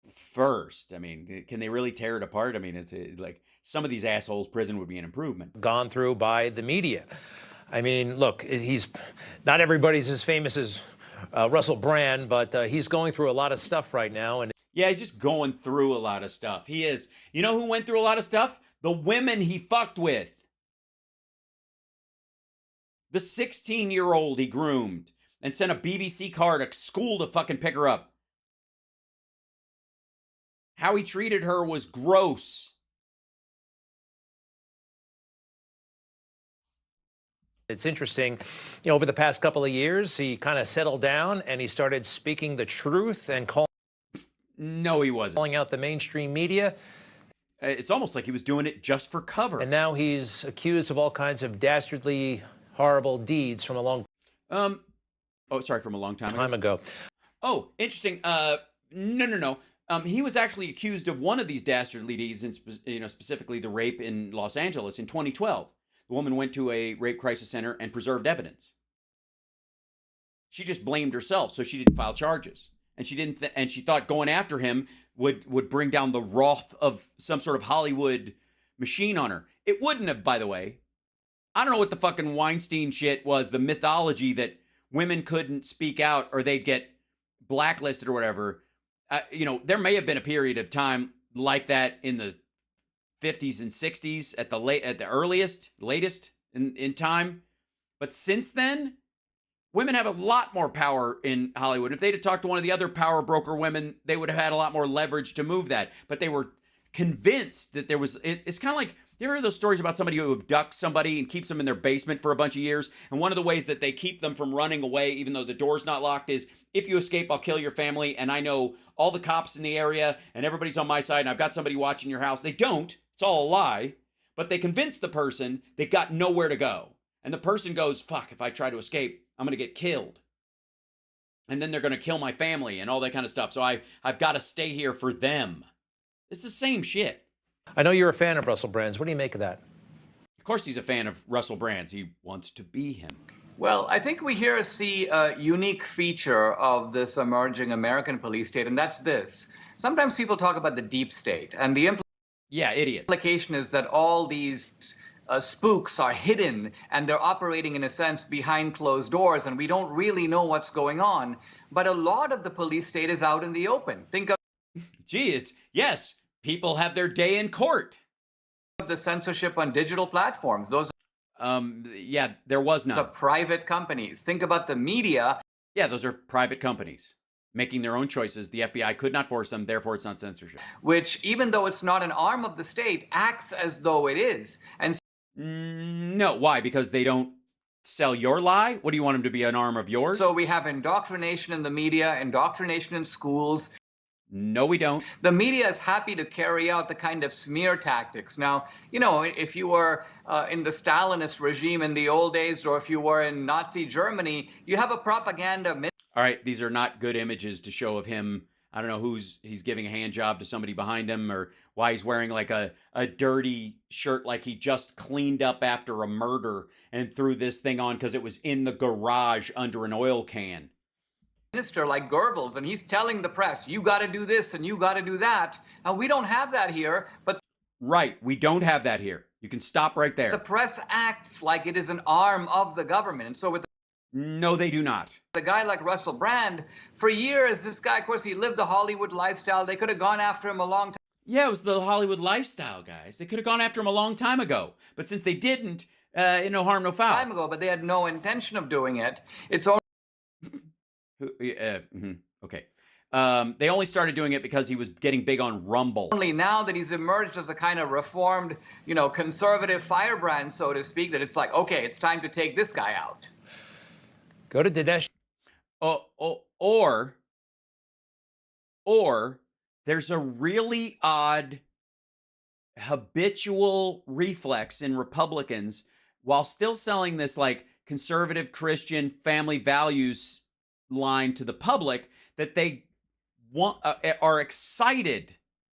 first. I mean, can they really tear it apart? I mean, it's like some of these assholes, prison would be an improvement. Gone through by the media. I mean, look, not everybody's as famous as Russell Brand, but he's going through a lot of stuff right now. And yeah, he's just going through a lot of stuff. He is. You know who went through a lot of stuff? The women he fucked with. The 16-year-old he groomed and sent a BBC car to school to fucking pick her up. How he treated her was gross. It's interesting, over the past couple of years, he kind of settled down and he started speaking the truth and No, he wasn't. calling out the mainstream media. It's almost like he was doing it just for cover. And now he's accused of all kinds of dastardly, horrible deeds from a long from a long time ago. Oh, interesting. No. He was actually accused of one of these dastardly deeds, and specifically the rape in Los Angeles in 2012. The woman went to a rape crisis center and preserved evidence. She just blamed herself, so she didn't file charges, and she didn't. And she thought going after him would bring down the wrath of some sort of Hollywood machine on her. It wouldn't have, by the way. I don't know what the fucking Weinstein shit was. The mythology that women couldn't speak out or they'd get blacklisted or whatever. There may have been a period of time like that in the 50s and 60s at the latest in time. But since then, women have a lot more power in Hollywood. If they'd have talked to one of the other power broker women, they would have had a lot more leverage to move that. But they were convinced that there was, it's kind of like, you ever hear those stories about somebody who abducts somebody and keeps them in their basement for a bunch of years? And one of the ways that they keep them from running away, even though the door's not locked, is if you escape, I'll kill your family. And I know all the cops in the area and everybody's on my side and I've got somebody watching your house. They don't. It's all a lie. But they convince the person they got nowhere to go. And the person goes, fuck, if I try to escape, I'm going to get killed. And then they're going to kill my family and all that kind of stuff. So I've got to stay here for them. It's the same shit. I know you're a fan of Russell Brand's. What do you make of that? Of course he's a fan of Russell Brand's. He wants to be him. Well, I think we here see a unique feature of this emerging American police state, and that's this. Sometimes people talk about the deep state, and the idiots. implication is that all these spooks are hidden, and they're operating, in a sense, behind closed doors, and we don't really know what's going on. But a lot of the police state is out in the open. Think of... Yes. People have their day in court. The censorship on digital platforms. Those there was none. The private companies. Think about the media. Yeah, those are private companies making their own choices. The FBI could not force them, therefore it's not censorship. Which, even though it's not an arm of the state, acts as though it is. And no, why? Because they don't sell your lie? What do you want them to be, an arm of yours? So we have indoctrination in the media, indoctrination in schools. No, we don't. The media is happy to carry out the kind of smear tactics. Now, if you were in the Stalinist regime in the old days, or if you were in Nazi Germany, you have a propaganda. All right, these are not good images to show of him. I don't know he's giving a hand job to somebody behind him, or why he's wearing like a dirty shirt, like he just cleaned up after a murder and threw this thing on because it was in the garage under an oil can. Minister like Goebbels, and he's telling the press, you got to do this and you got to do that. Now, we don't have that here, but... Right, we don't have that here. You can stop right there. The press acts like it is an arm of the government, and so with... No, they do not. A guy like Russell Brand, for years, this guy, of course, he lived the Hollywood lifestyle. They could have gone after him a long time. Yeah, it was the Hollywood lifestyle, guys. They could have gone after him a long time ago. But since they didn't, no harm, no foul. Time ago, but they had no intention of doing it. It's only... Okay. They only started doing it because he was getting big on Rumble. Only now that he's emerged as a kind of reformed, conservative firebrand, so to speak, that it's like, okay, it's time to take this guy out. Go to Dinesh. Or there's a really odd habitual reflex in Republicans while still selling this like conservative Christian family values line to the public, that they are excited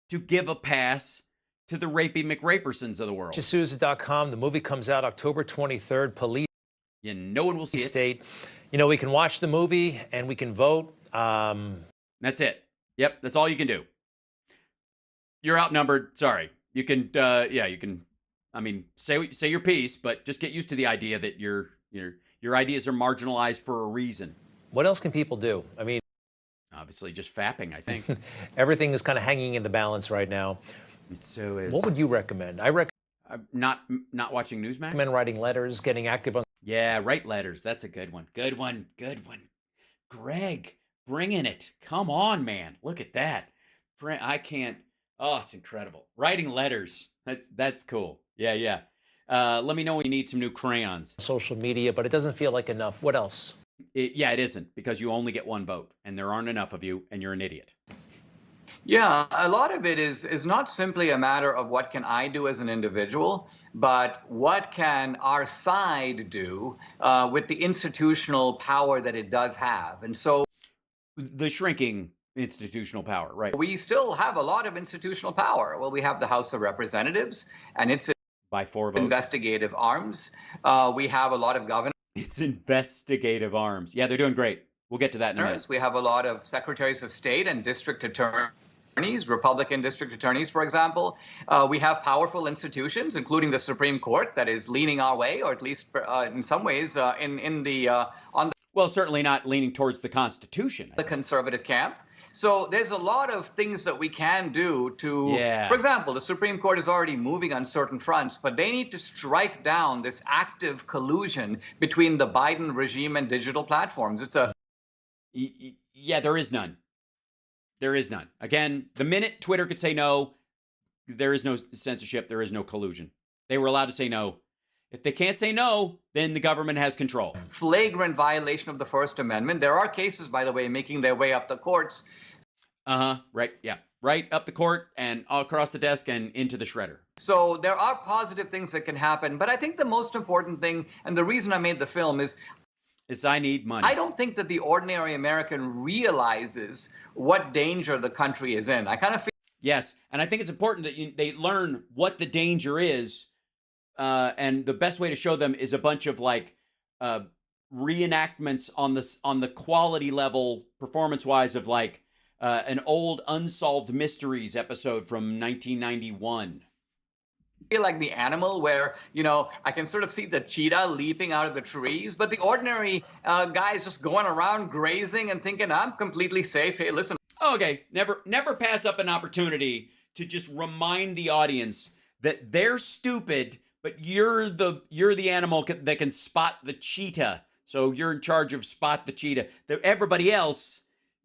to give a pass to the rapey McRapersons of the world. D'Souza.com. The movie comes out October 23rd. Police. Yeah, no one will see it. We can watch the movie and we can vote. That's it. Yep, that's all you can do. You're outnumbered. Sorry. You can. You can. I mean, say your piece, but just get used to the idea that your ideas are marginalized for a reason. What else can people do? I mean, obviously just fapping, I think. Everything is kind of hanging in the balance right now. So is. What would you recommend? I recommend not watching Newsmax. Recommend writing letters, getting active on. Yeah, write letters. That's a good one. Good one. Greg, bringing it. Come on, man. Look at that. I can't. Oh, it's incredible. Writing letters. That's cool. Yeah. Let me know when you need some new crayons. Social media, but it doesn't feel like enough. What else? Yeah, it isn't, because you only get one vote, and there aren't enough of you, and you're an idiot. Yeah, a lot of it is not simply a matter of what can I do as an individual, but what can our side do with the institutional power that it does have. And so the shrinking institutional power, right? We still have a lot of institutional power. Well, we have the House of Representatives, and it's by 4 votes. Investigative arms. We have a lot of governors. It's investigative arms. Yeah, they're doing great. We'll get to that in a minute. We have a lot of secretaries of state and district attorneys, Republican district attorneys, for example. We have powerful institutions, including the Supreme Court, that is leaning our way, or at least in some ways on the well, certainly not leaning towards the Constitution. The conservative camp. So there's a lot of things that we can do to, for example, the Supreme Court is already moving on certain fronts, but they need to strike down this active collusion between the Biden regime and digital platforms. It's a... Yeah, there is none. There is none. Again, the minute Twitter could say no, there is no censorship, there is no collusion. They were allowed to say no. If they can't say no, then the government has control. Flagrant violation of the First Amendment. There are cases, by the way, making their way up the courts. Right, yeah. Right up the court and all across the desk and into the shredder. So there are positive things that can happen. But I think the most important thing, and the reason I made the film is I need money. I don't think that the ordinary American realizes what danger the country is in. I kind of feel... Yes, and I think it's important that they learn what the danger is. And the best way to show them is a bunch of like reenactments on the quality level, performance-wise, of like an old Unsolved Mysteries episode from 1991. I feel like the animal where, you know, I can sort of see the cheetah leaping out of the trees, but the ordinary guy is just going around grazing and thinking, I'm completely safe. Hey, listen. Okay, never pass up an opportunity to just remind the audience that they're stupid, but you're the animal that can spot the cheetah. So you're in charge of spot the cheetah. Everybody else,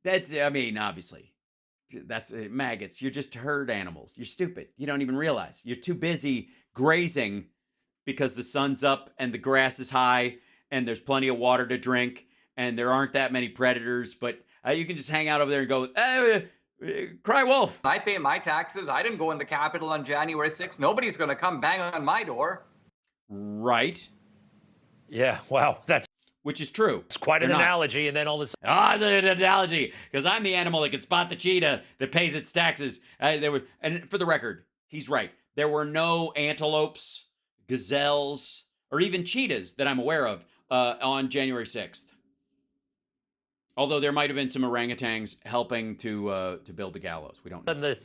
obviously, that's maggots. You're just herd animals. You're stupid. You don't even realize. You're too busy grazing because the sun's up and the grass is high and there's plenty of water to drink and there aren't that many predators. But you can just hang out over there and go, cry wolf. I pay my taxes. I didn't go in the Capitol on January 6th. Nobody's going to come bang on my door. Right. Yeah, wow. Which is true. It's quite an analogy, and then all this... the analogy, because I'm the animal that can spot the cheetah that pays its taxes. And for the record, he's right. There were no antelopes, gazelles, or even cheetahs that I'm aware of on January 6th. Although there might have been some orangutans helping to build the gallows. We don't know. And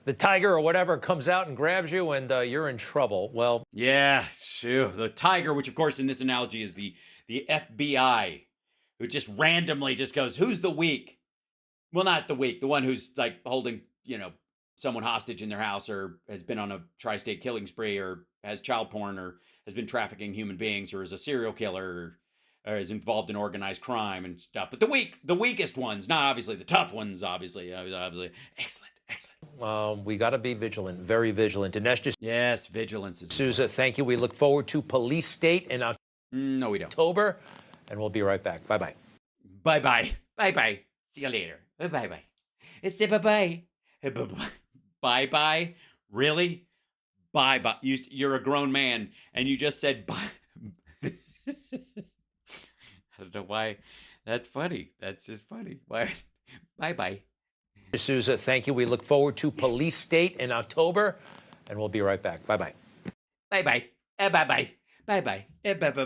the tiger or whatever comes out and grabs you, and you're in trouble. Well... Yeah, sure. The tiger, which of course in this analogy is the FBI, who just randomly just goes, who's the weak? Well, not the weak, the one who's like holding, someone hostage in their house, or has been on a tri-state killing spree, or has child porn, or has been trafficking human beings, or is a serial killer, or is involved in organized crime and stuff. But the weakest ones, not obviously the tough ones, obviously. Excellent. We got to be vigilant, very vigilant. Dinesh, yes, vigilance is Sousa, thank you. We look forward to Police State in no, we don't. October, and we'll be right back. Bye-bye. Bye-bye. Bye-bye. See you later. Bye-bye. It's bye-bye. Bye-bye. Bye-bye? Really? Bye-bye. You're a grown man, and you just said bye. I don't know why. That's funny. That's just funny. Why? Bye-bye. Sousa, thank you. We look forward to Police State in October, and we'll be right back. Bye-bye. Bye-bye. Bye-bye. Bye-bye. Bye-bye. Bye-bye.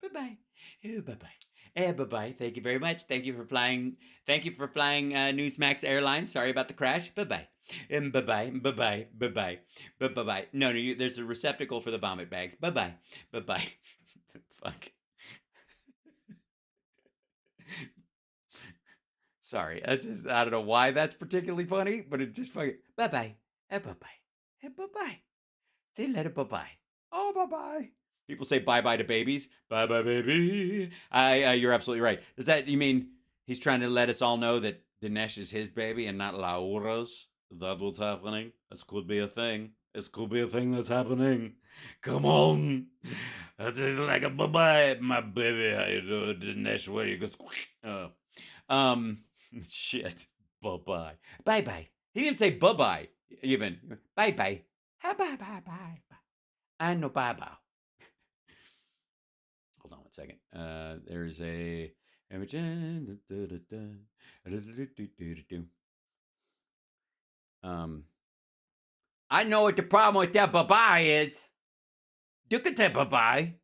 Bye-bye. Bye-bye. Thank you very much. Thank you for flying Newsmax Airlines. Sorry about the crash. Bye-bye. Bye-bye. Bye-bye. Bye-bye. Bye-bye. No, there's a receptacle for the vomit bags. Bye-bye. Bye-bye. Fuck. Sorry. That's just, I don't know why that's particularly funny, but it just fucking... Bye-bye. Bye-bye. Bye-bye. Say later. Bye-bye. Oh, bye-bye. People say bye-bye to babies. Bye-bye, baby. You're absolutely right. You mean he's trying to let us all know that Dinesh is his baby and not Laura's? Is that what's happening? This could be a thing. This could be a thing that's happening. Come on. This is like a bye-bye, my baby. How you doing? The next way you go. Shit. Bye-bye. Bye-bye. He didn't say bye-bye even. Bye-bye. Bye-bye. I know bye-bye. Hold on one second. There's a... I know what the problem with that bye-bye is. You can say bye-bye.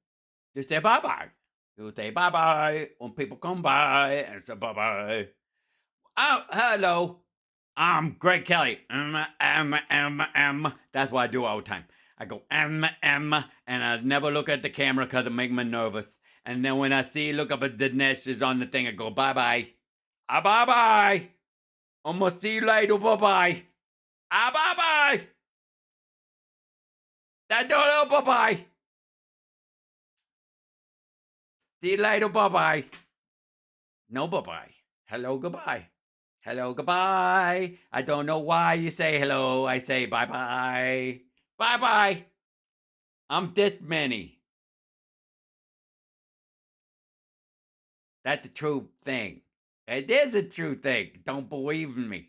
Just say bye-bye. You say bye-bye when people come by and say bye-bye. Oh, hello. I'm Greg Kelly. That's what I do all the time. I go, and I never look at the camera because it makes me nervous. And then when I see, look up at the nest is on the thing, I go, bye-bye. Bye-bye. Almost see you later, bye-bye. Bye-bye. That don't know, bye-bye. See you later, bye-bye. No, bye-bye. Hello, goodbye. Hello, goodbye. I don't know why you say hello. I say bye-bye. Bye-bye. I'm this many. That's the true thing. It is a true thing. Don't believe in me.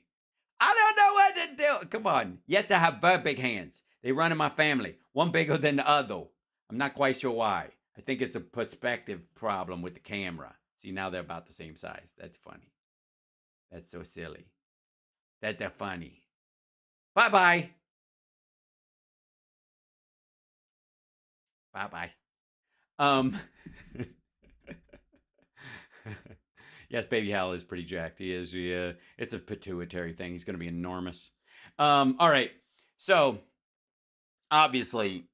I don't know what to do. Come on. You have to have very big hands. They run in my family. One bigger than the other. I'm not quite sure why. I think it's a perspective problem with the camera. See, now they're about the same size. That's funny. That's so silly. That they're funny. Bye-bye. Bye-bye. Yes, baby Hal is pretty jacked. He is. It's a pituitary thing. He's going to be enormous. All right. So, obviously,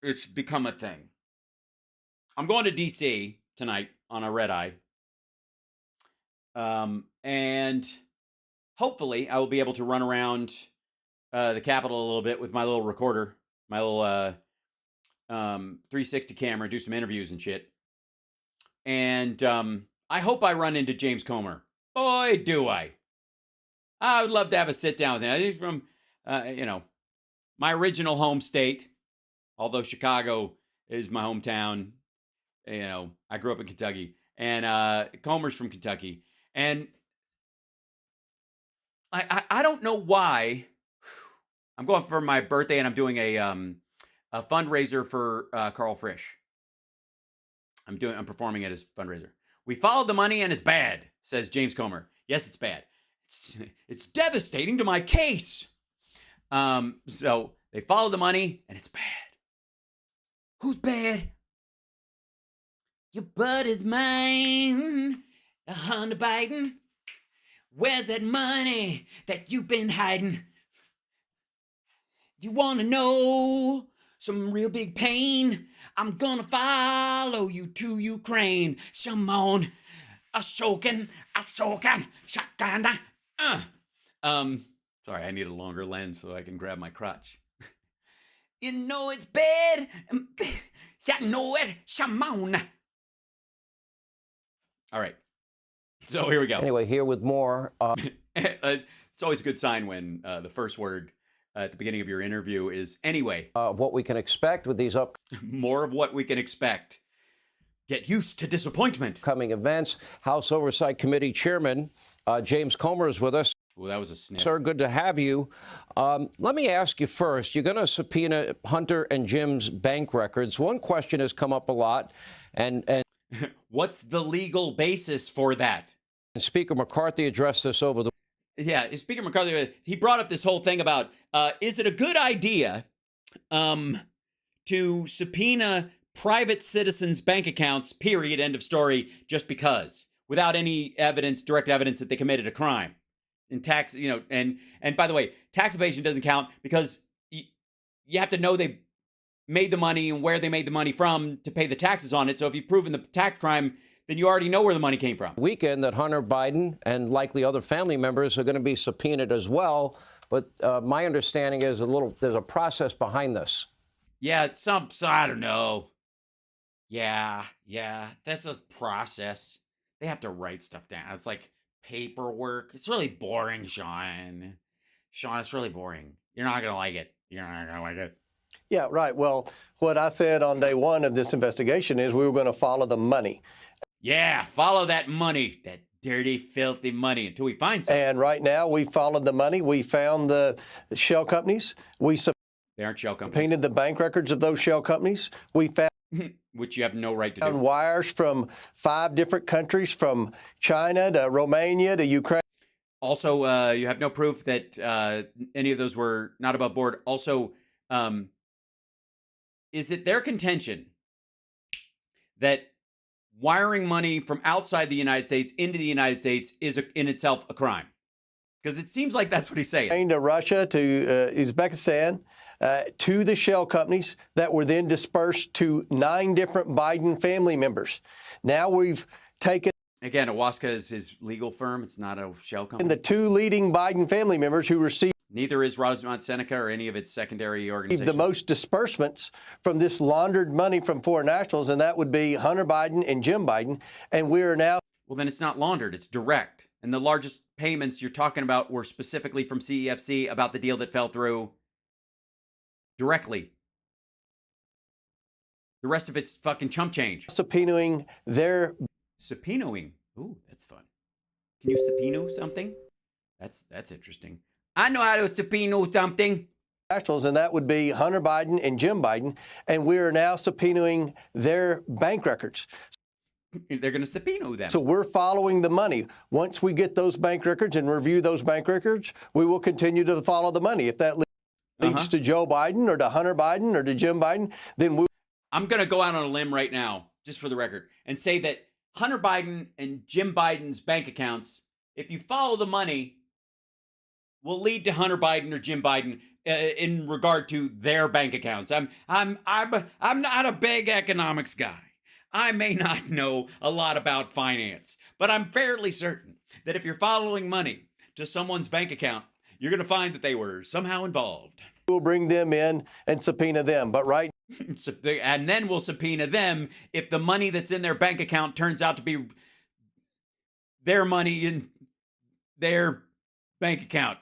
it's become a thing. I'm going to D.C. tonight on a red eye. And hopefully I will be able to run around the Capitol a little bit with my little recorder, my little 360 camera, do some interviews and shit. And I hope I run into James Comer. Boy, do I. I would love to have a sit down with him. He's from, my original home state, although Chicago is my hometown. I grew up in Kentucky. And Comer's from Kentucky. And I don't know why. I'm going for my birthday and I'm doing a fundraiser for Carl Frisch. I'm performing at his fundraiser. We followed the money and it's bad, says James Comer. Yes, it's bad. It's devastating to my case. So they followed the money and it's bad. Who's bad? Your butt is mine, Hunter Biden. Where's that money that you've been hiding? You want to know some real big pain? I'm gonna follow you to Ukraine. Shimon, Ashokan, Shakana. Sorry, I need a longer lens so I can grab my crotch. You know it's bad. You know it, Shimon. All right. So here we go. Anyway, here with more. It's always a good sign when the first word at the beginning of your interview is anyway. Of what we can expect with these More of what we can expect. Get used to disappointment. Upcoming events. House Oversight Committee Chairman James Comer is with us. Well, that was a sniff. Sir, good to have you. Let me ask you first. You're going to subpoena Hunter and Jim's bank records. One question has come up a lot, and what's the legal basis for that? Speaker McCarthy addressed this over the. Yeah, Speaker McCarthy, he brought up this whole thing about, is it a good idea to subpoena private citizens' bank accounts, period, end of story, just because, without any evidence, direct evidence that they committed a crime? And tax, and by the way, tax evasion doesn't count because you have to know they made the money and where they made the money from to pay the taxes on it. So if you've proven the tax crime, then you already know where the money came from. Weekend that Hunter Biden and likely other family members are going to be subpoenaed as well. But my understanding is there's a process behind this. Yeah, I don't know. Yeah, that's a process. They have to write stuff down. It's like paperwork. It's really boring, Sean. Sean, it's really boring. You're not going to like it. You're not gonna like it. Yeah, right. Well, what I said on day one of this investigation is we were going to follow the money. Yeah, follow that money, that dirty, filthy money, until we find something. And right now, we followed the money. We found the shell companies. We They aren't shell companies. subpoenaed the bank records of those shell companies. We found which you have no right to do. wires from 5 different countries, from China to Romania to Ukraine. Also, you have no proof that any of those were not above board. Also, is it their contention that wiring money from outside the United States into the United States is in itself a crime? Because it seems like that's what he's saying. To Russia, to Uzbekistan, to the shell companies that were then dispersed to 9 different Biden family members. Now we've taken... Again, Awaska is his legal firm. It's not a shell company. the 2 leading Biden family members who received... Neither is Rosemont Seneca or any of its secondary organizations. the most disbursements from this laundered money from foreign nationals, and that would be Hunter Biden and Jim Biden. And we are now... Well, then it's not laundered. It's direct. And the largest payments you're talking about were specifically from CEFC about the deal that fell through directly. The rest of it's fucking chump change. subpoenaing their... Subpoenaing. Ooh, that's fun. Can you subpoena something? That's interesting. I know how to subpoena something. nationals, and that would be Hunter Biden and Jim Biden. And we are now subpoenaing their bank records. They're going to subpoena them. So we're following the money. Once we get those bank records and review those bank records, we will continue to follow the money. If that leads to Joe Biden or to Hunter Biden or to Jim Biden, then we... I'm going to go out on a limb right now, just for the record, and say that Hunter Biden and Jim Biden's bank accounts, if you follow the money, will lead to Hunter Biden or Jim Biden in regard to their bank accounts. I'm not a big economics guy. I may not know a lot about finance, but I'm fairly certain that if you're following money to someone's bank account, you're going to find that they were somehow involved. We'll bring them in and subpoena them. But right... and then we'll subpoena them if the money that's in their bank account turns out to be their money in their bank account.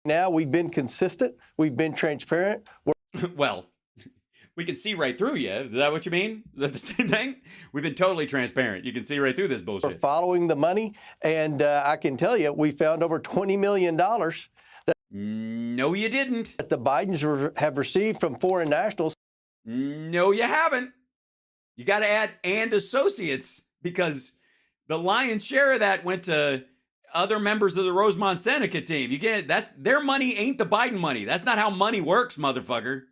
Now we've been consistent. We've been transparent. Well, we can see right through you. Is that what you mean? Is that the same thing? We've been totally transparent. You can see right through this bullshit. We're following the money. And I can tell you, we found over $20 million no, you didn't. that the Bidens have received from foreign nationals. No, you haven't. You got to add and associates, because the lion's share of that went to other members of the Rosemont Seneca team. You can't, that's their money, ain't the Biden money. That's not how money works, motherfucker.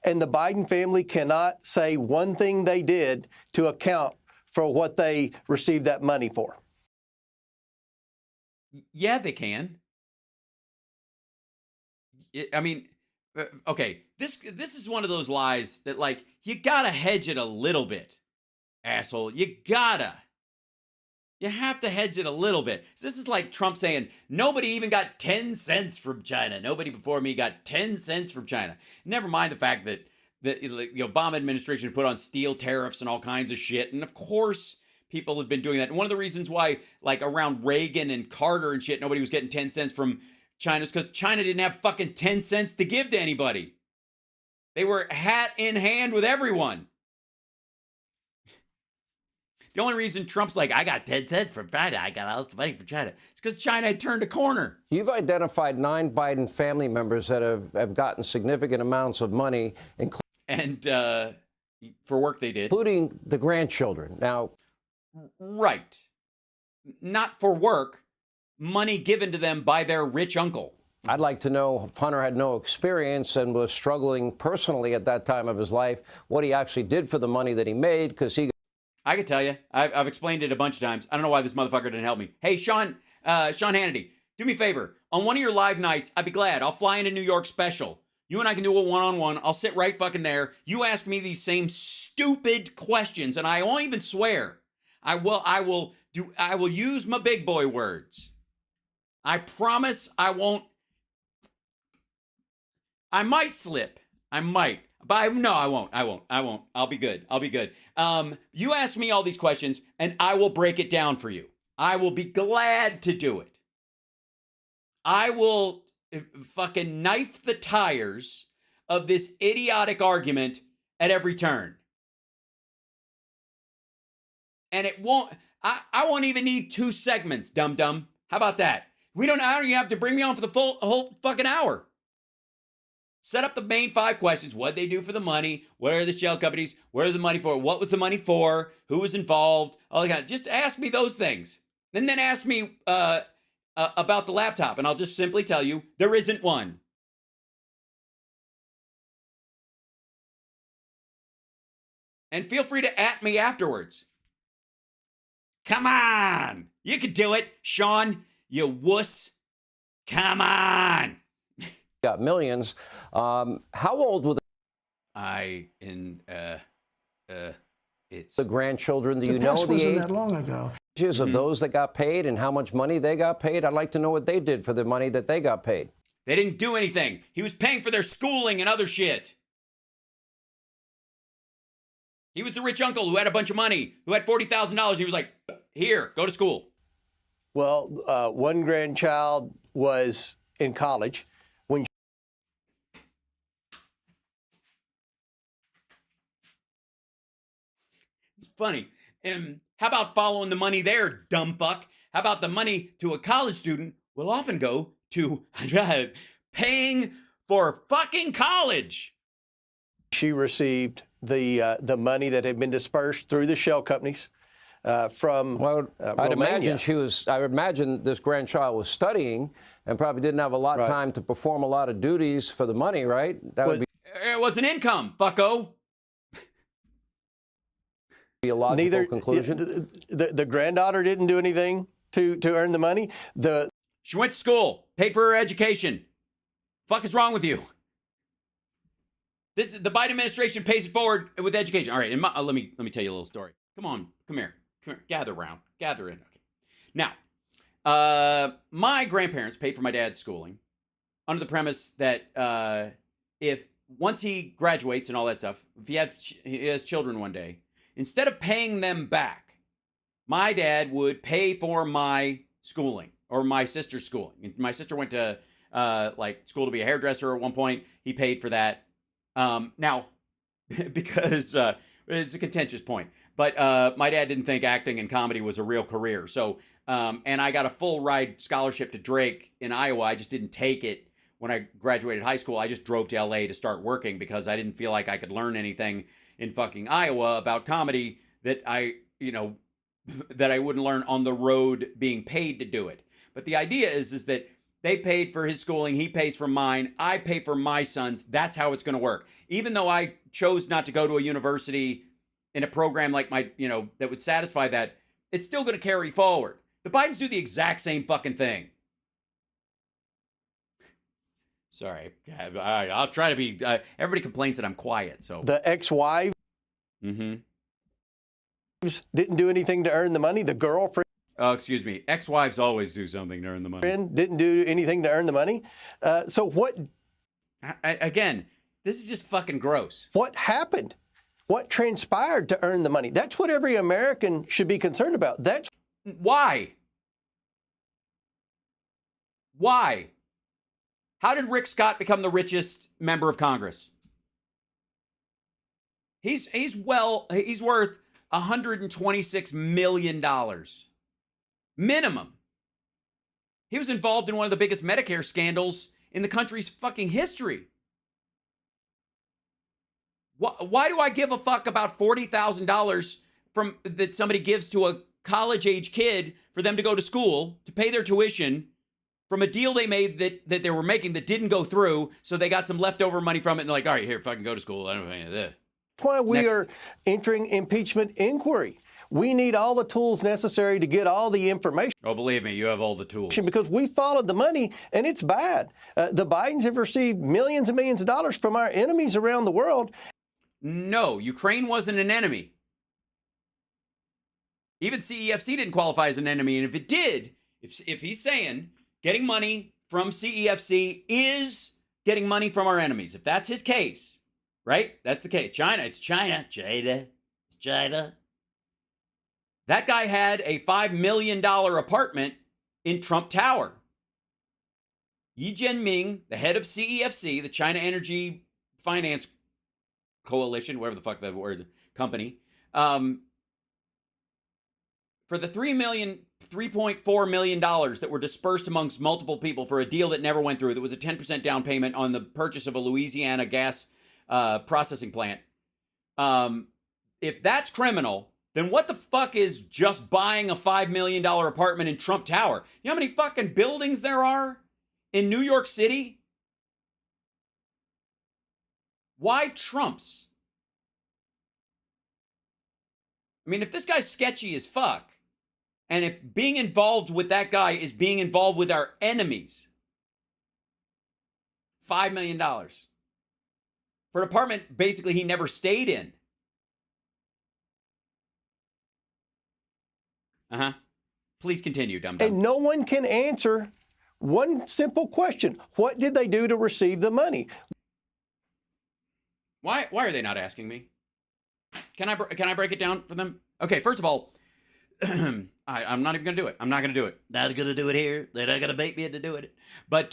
And the Biden family cannot say one thing they did to account for what they received that money for. Yeah, they can. I mean, okay, this is one of those lies that, like, you gotta hedge it a little bit, asshole. You have to hedge it a little bit. So this is like Trump saying, nobody even got 10 cents from China. Nobody before me got 10 cents from China. Never mind the fact that the Obama administration put on steel tariffs and all kinds of shit. And of course, people have been doing that. And one of the reasons why, like, around Reagan and Carter and shit, nobody was getting 10 cents from China is because China didn't have fucking 10 cents to give to anybody. They were hat in hand with everyone. The only reason Trump's like, I got 10 cents from China, I got all the money from China, it's because China had turned a corner. You've identified 9 Biden family members that have gotten significant amounts of money, and for work they did. Including the grandchildren. Now, right. Not for work, money given to them by their rich uncle. I'd like to know if Hunter had no experience and was struggling personally at that time of his life, what he actually did for the money that he made, because he... I can tell you. I've explained it a bunch of times. I don't know why this motherfucker didn't help me. Hey, Sean Hannity, do me a favor. On one of your live nights, I'd be glad. I'll fly into New York special. You and I can do a one-on-one. I'll sit right fucking there. You ask me these same stupid questions, and I won't even swear. I will use my big boy words. I promise I won't. I might slip. I might. But no, I won't. I'll be good. You ask me all these questions, and I will break it down for you. I will be glad to do it. I will fucking knife the tires of this idiotic argument at every turn. And it won't, I won't even need 2 segments, dum-dum. How about that? I don't even have to bring me on for the whole fucking hour. Set up the main 5 questions. What they do for the money? What are the shell companies? Where is the money for? What was the money for? Who was involved? All that. Just ask me those things. And then ask me about the laptop. And I'll just simply tell you, there isn't one. And feel free to @ me afterwards. Come on. You can do it, Sean, you wuss. Come on. Got millions. How old were it's the grandchildren? Do you The know past the wasn't age that long ago. of those that got paid and how much money they got paid? I'd like to know what they did for the money that they got paid. They didn't do anything. He was paying for their schooling and other shit. He was the rich uncle who had a bunch of money, who had $40,000. He was like, here, go to school. Well, one grandchild was in college. When It's funny. How about following the money there, dumb fuck? How about the money to a college student will often go to paying for fucking college? she received the money that had been dispersed through the shell companies from I'd Romania. I would imagine this grandchild was studying and probably didn't have a lot of time to perform a lot of duties for the money, right? That would It was an income, fucko. be a logical conclusion. The granddaughter didn't do anything to earn the money. She went to school, paid for her education. Fuck is wrong with you? The Biden administration pays it forward with education. All right, and let me tell you a little story. Come here, gather around, gather in. Okay. Now, my grandparents paid for my dad's schooling under the premise that if once he graduates and all that stuff, if he has children one day, instead of paying them back, my dad would pay for my schooling or my sister's schooling. My sister went to school to be a hairdresser at one point. He paid for that. Now, because it's a contentious point, but my dad didn't think acting and comedy was a real career. So, and I got a full ride scholarship to Drake in Iowa. I just didn't take it when I graduated high school. I just drove to LA to start working because I didn't feel like I could learn anything in fucking Iowa about comedy that I wouldn't learn on the road being paid to do it. But the idea is that they paid for his schooling. He pays for mine. I pay for my son's. That's how it's going to work. Even though I chose not to go to a university in a program like that would satisfy that, it's still going to carry forward. The Bidens do the exact same fucking thing. Sorry. All right, I'll try to be. Everybody complains that I'm quiet. So The ex-wives didn't do anything to earn the money. The girlfriend. Oh, excuse me. Ex-wives always do something to earn the money. Didn't do anything to earn the money. So what? Again, this is just fucking gross. What happened? What transpired to earn the money? That's what every American should be concerned about. That's why. Why? How did Rick Scott become the richest member of Congress? He's worth $126 million. Minimum. He was involved in one of the biggest Medicare scandals in the country's fucking history. Why do I give a fuck about $40,000 that somebody gives to a college-age kid for them to go to school, to pay their tuition, from a deal they made that they were making that didn't go through, so they got some leftover money from it and they're like, all right, here, fucking go to school. I don't know any of this. That's why we are entering impeachment inquiry. We need all the tools necessary to get all the information. Oh, believe me, you have all the tools. Because we followed the money, and it's bad. The Bidens have received millions and millions of dollars from our enemies around the world. No, Ukraine wasn't an enemy. Even CEFC didn't qualify as an enemy. And if it did, if he's saying getting money from CEFC is getting money from our enemies, if that's his case, right? That's the case. China, it's China. China. That guy had a $5 million apartment in Trump Tower. Yi Jianming, the head of CEFC, the China Energy Finance Coalition, whatever the fuck that word, company, for the $3.4 million that were dispersed amongst multiple people for a deal that never went through, that was a 10% down payment on the purchase of a Louisiana gas processing plant. If that's criminal, then what the fuck is just buying a $5 million apartment in Trump Tower? You know how many fucking buildings there are in New York City? Why Trump's? I mean, if this guy's sketchy as fuck, and if being involved with that guy is being involved with our enemies, $5 million for an apartment basically he never stayed in. Please continue, dum-dum. And no one can answer one simple question. What did they do to receive the money? Why are they not asking me? Can I break it down for them? Okay, first of all, I'm not even going to do it. I'm not going to do it. Not going to do it here. They're not going to bait me into doing it. But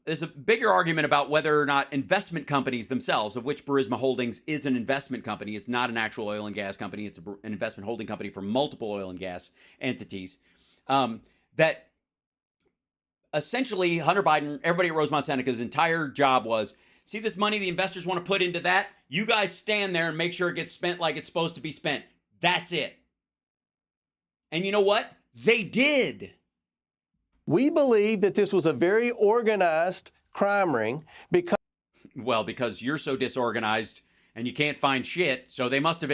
there's a bigger argument about whether or not investment companies themselves, of which Burisma Holdings is an investment company. It's not an actual oil and gas company. It's an investment holding company for multiple oil and gas entities. That essentially Hunter Biden, everybody at Rosemont Seneca's entire job was, see this money the investors want to put into that? You guys stand there and make sure it gets spent like it's supposed to be spent. That's it. And you know what? They did. We believe that this was a very organized crime ring because you're so disorganized and you can't find shit. So they must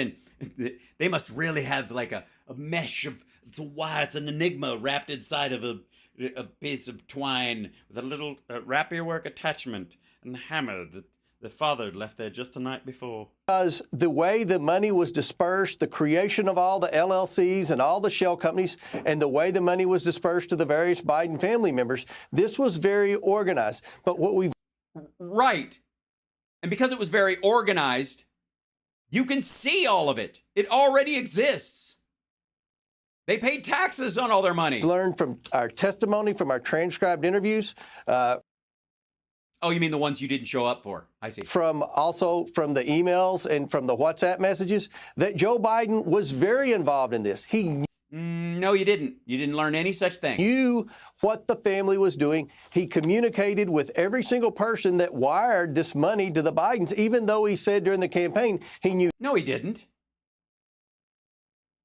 really have like a mesh of, it's an enigma wrapped inside of a piece of twine with a little rapier work attachment and a hammer that the father left there just the night before. Because the way the money was dispersed, the creation of all the LLCs and all the shell companies, and the way the money was dispersed to the various Biden family members, this was very organized. But what we've... Right. And because it was very organized, you can see all of it. It already exists. They paid taxes on all their money. Learned from our testimony, from our transcribed interviews, oh, you mean the ones you didn't show up for? I see. Also from the emails and from the WhatsApp messages, that Joe Biden was very involved in this. He no, you didn't. You didn't learn any such thing. Knew what the family was doing. He communicated with every single person that wired this money to the Bidens, even though he said during the campaign he knew. No, he didn't.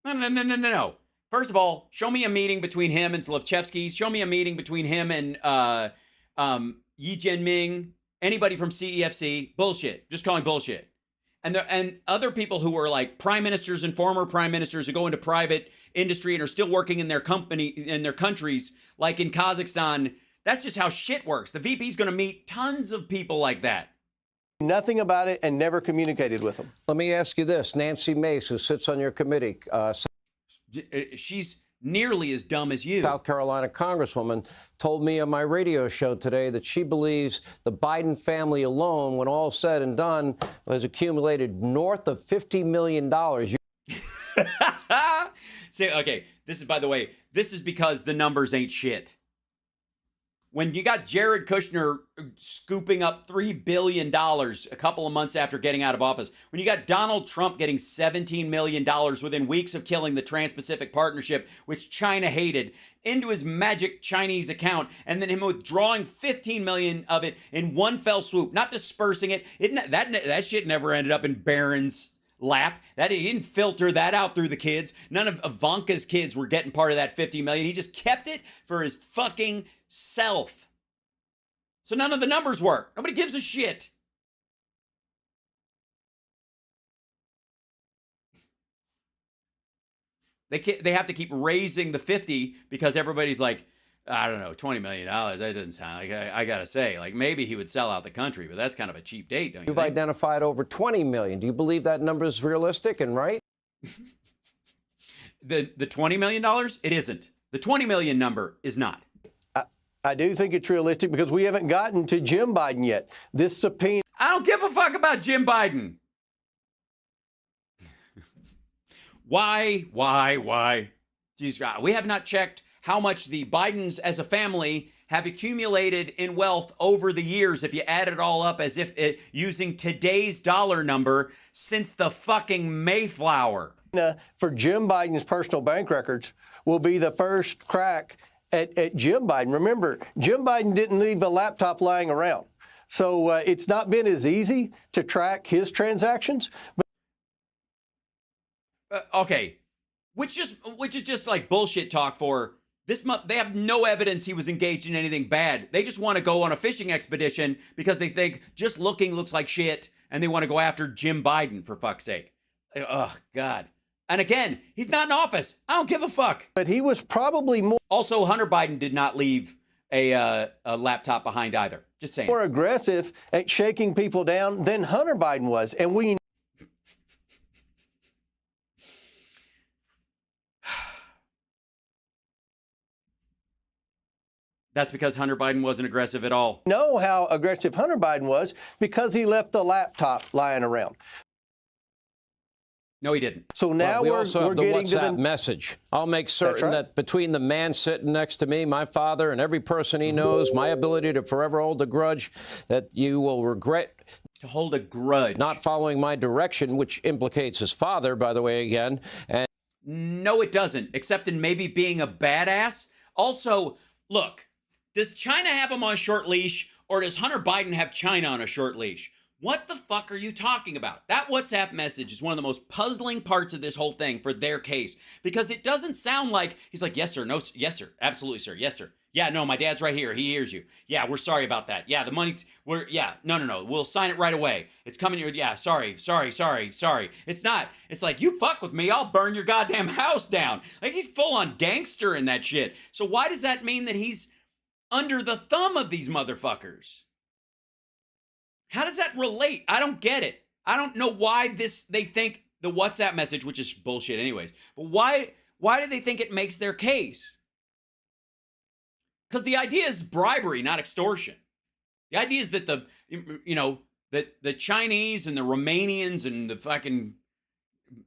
No. First of all, show me a meeting between him and Zlochevsky. Show me a meeting between him and Yi Jianming, anybody from CEFC. Bullshit. Just calling bullshit. And other people who were like prime ministers and former prime ministers who go into private industry and are still working in their countries, like in Kazakhstan. That's just how shit works. The VP is going to meet tons of people like that. Nothing about it and never communicated with them. Let me ask you this. Nancy Mace, who sits on your committee, she's nearly as dumb as you. South Carolina Congresswoman told me on my radio show today that she believes the Biden family alone, when all said and done, has accumulated north of $50 million. Say, okay, this is, by the way, this is because the numbers ain't shit. When you got Jared Kushner scooping up $3 billion a couple of months after getting out of office, when you got Donald Trump getting $17 million within weeks of killing the Trans-Pacific Partnership, which China hated, into his magic Chinese account, and then him withdrawing $15 million of it in one fell swoop, not dispersing it, that shit never ended up in Barron's lap. He didn't filter that out through the kids. None of Ivanka's kids were getting part of that $50 million. He just kept it for his fucking self. So none of the numbers work. Nobody gives a shit. They have to keep raising the 50 because everybody's like, I don't know, $20 million. That doesn't sound like, I gotta say, like maybe he would sell out the country, but that's kind of a cheap date, don't you You've think? identified over 20 million. Do you believe that number is realistic and right? The $20 million? It isn't. The 20 million number is not. I do think it's realistic because we haven't gotten to Jim Biden yet. This subpoena. I don't give a fuck about Jim Biden. Why? Jesus God. We have not checked how much the Bidens as a family have accumulated in wealth over the years, if you add it all up as if using today's dollar number, since the fucking Mayflower. For Jim Biden's personal bank records will be the first crack at Jim Biden. Remember, Jim Biden didn't leave a laptop lying around. So it's not been as easy to track his transactions. Okay, which is just like bullshit talk for this month. They have no evidence he was engaged in anything bad. They just want to go on a fishing expedition because they think just looking looks like shit, and they want to go after Jim Biden, for fuck's sake. Ugh, God. And again, he's not in office. I don't give a fuck. But he was probably more... Also, Hunter Biden did not leave a laptop behind either. Just saying. More aggressive at shaking people down than Hunter Biden was. And we... That's because Hunter Biden wasn't aggressive at all. know how aggressive Hunter Biden was because he left the laptop lying around. No, he didn't. So now we're getting to the message. I'll make certain that between the man sitting next to me, my father, and every person he knows, my ability to forever hold a grudge, that you will regret. To hold a grudge. Not following my direction, which implicates his father, by the way, again. And no, it doesn't, except in maybe being a badass. Also, look, does China have him on a short leash, or does Hunter Biden have China on a short leash? What the fuck are you talking about? That WhatsApp message is one of the most puzzling parts of this whole thing for their case, because it doesn't sound like he's like, yes, sir, no, yes, sir, absolutely, sir, yes, sir. Yeah, no, my dad's right here. He hears you. Yeah, we're sorry about that. Yeah, the money's, no, we'll sign it right away. It's coming here. Yeah, sorry. It's not. It's like, you fuck with me, I'll burn your goddamn house down. Like, he's full on gangster in that shit. So why does that mean that he's under the thumb of these motherfuckers? How does that relate? I don't get it. I don't know why they think the WhatsApp message, which is bullshit anyways, but why do they think it makes their case? Because the idea is bribery, not extortion. The idea is that the Chinese and the Romanians and the fucking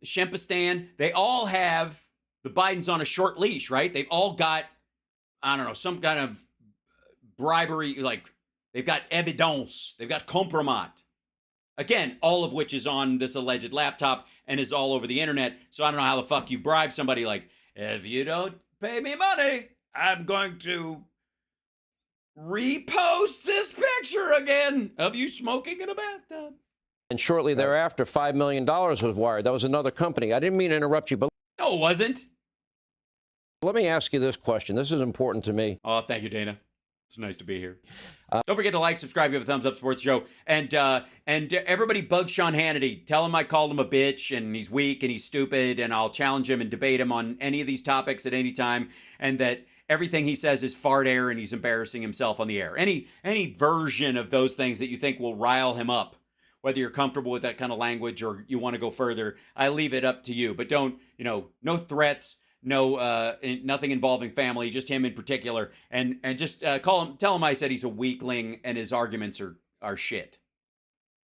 Shempistan, they all have the Bidens on a short leash, right? They've all got, I don't know, some kind of bribery, like they've got evidence, they've got compromat. Again, all of which is on this alleged laptop and is all over the internet. So I don't know how the fuck you bribe somebody like, if you don't pay me money, I'm going to repost this picture again of you smoking in a bathtub. And shortly thereafter, $5 million was wired. That was another company. I didn't mean to interrupt you, but... No, it wasn't. Let me ask you this question. This is important to me. Oh, thank you, Dana. It's nice to be here. Don't forget to like, subscribe, give a thumbs up, support the show. And everybody bug Sean Hannity. Tell him I called him a bitch and he's weak and he's stupid, and I'll challenge him and debate him on any of these topics at any time, and that everything he says is fart air and he's embarrassing himself on the air. Any version of those things that you think will rile him up, whether you're comfortable with that kind of language or you want to go further, I leave it up to you. But don't, no threats, no, nothing involving family, just him in particular. And just tell him I said he's a weakling and his arguments are shit.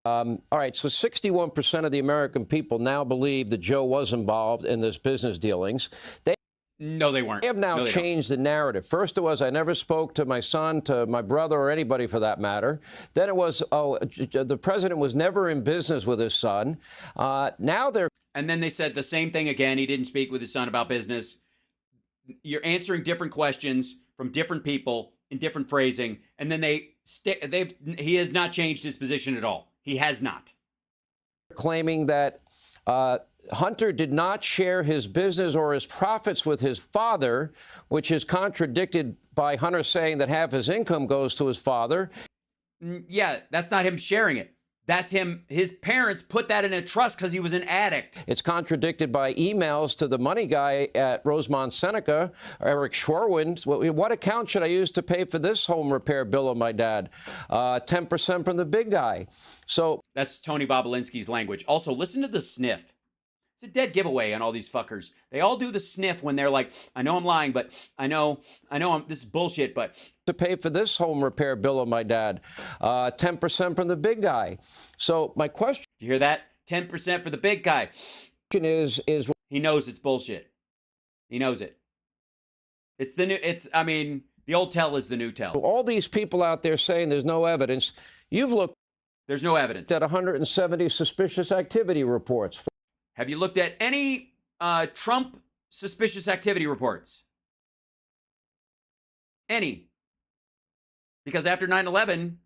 All right, so 61% of the American people now believe that Joe was involved in this business dealings. No, they weren't. They have now changed the narrative. First it was, I never spoke to my son, to my brother, or anybody for that matter. Then it was, the president was never in business with his son. Now they're... And then they said the same thing again. He didn't speak with his son about business. You're answering different questions from different people in different phrasing. And then he has not changed his position at all. He has not. Claiming that Hunter did not share his business or his profits with his father, which is contradicted by Hunter saying that half his income goes to his father. Yeah, that's not him sharing it. That's him. His parents put that in a trust because he was an addict. It's contradicted by emails to the money guy at Rosemont Seneca, Eric Schwerwin. What account should I use to pay for this home repair bill of my dad? 10% from the big guy. So that's Tony Bobolinsky's language. Also, listen to the sniff. It's a dead giveaway on all these fuckers. They all do the sniff when they're like, I know I'm lying, but I know this is bullshit, but... To pay for this home repair bill of my dad, 10% from the big guy. So my question... You hear that? 10% for the big guy. Is he knows it's bullshit. He knows it. I mean, The old tell is the new tell. All these people out there saying there's no evidence. You've looked. There's no evidence. At 170 suspicious activity reports. Have you looked at any Trump suspicious activity reports? Any? Because after 9/11,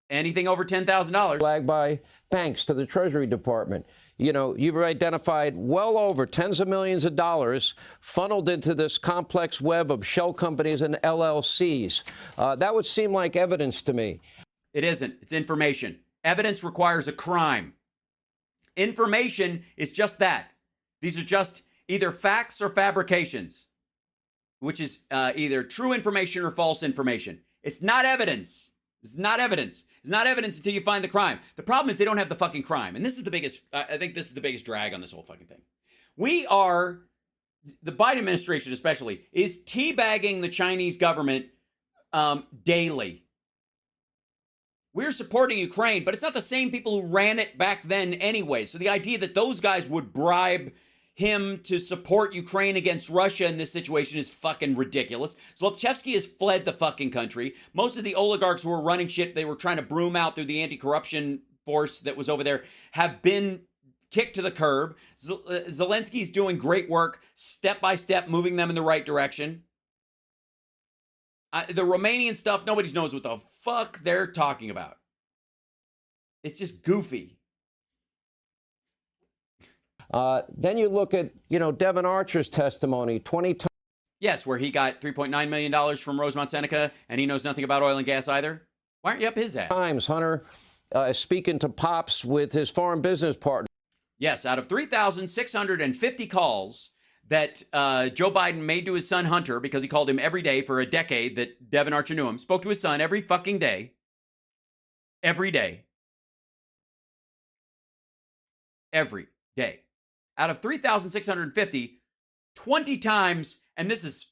anything over $10,000 flagged by banks to the Treasury Department. You know, you've identified well over tens of millions of dollars funneled into this complex web of shell companies and LLCs. That would seem like evidence to me. It isn't. It's information. Evidence requires a crime. Information is just that. These are just either facts or fabrications, which is either true information or false information. It's not evidence. It's not evidence. It's not evidence until you find the crime. The problem is they don't have the fucking crime. And this is the biggest, I think this is the biggest drag on this whole fucking thing. The Biden administration especially, is teabagging the Chinese government daily. We're supporting Ukraine, but it's not the same people who ran it back then anyway. So the idea that those guys would bribe him to support Ukraine against Russia in this situation is fucking ridiculous. Zlochevsky has fled the fucking country. Most of the oligarchs who were running shit, they were trying to broom out through the anti-corruption force that was over there, have been kicked to the curb. Zelensky's doing great work, step by step, moving them in the right direction. The Romanian stuff, nobody knows what the fuck they're talking about. It's just goofy. Then you look at, Devin Archer's testimony, 20 times. Yes, where he got $3.9 million from Rosemont Seneca, and he knows nothing about oil and gas either. Why aren't you up his ass? Times, Hunter, speaking to Pops with his foreign business partner. Yes, out of 3,650 calls that Joe Biden made to his son Hunter, because he called him every day for a decade that Devin Archer knew him, spoke to his son every fucking day. Every day. Every day. Out of 3,650, 20 times, and this is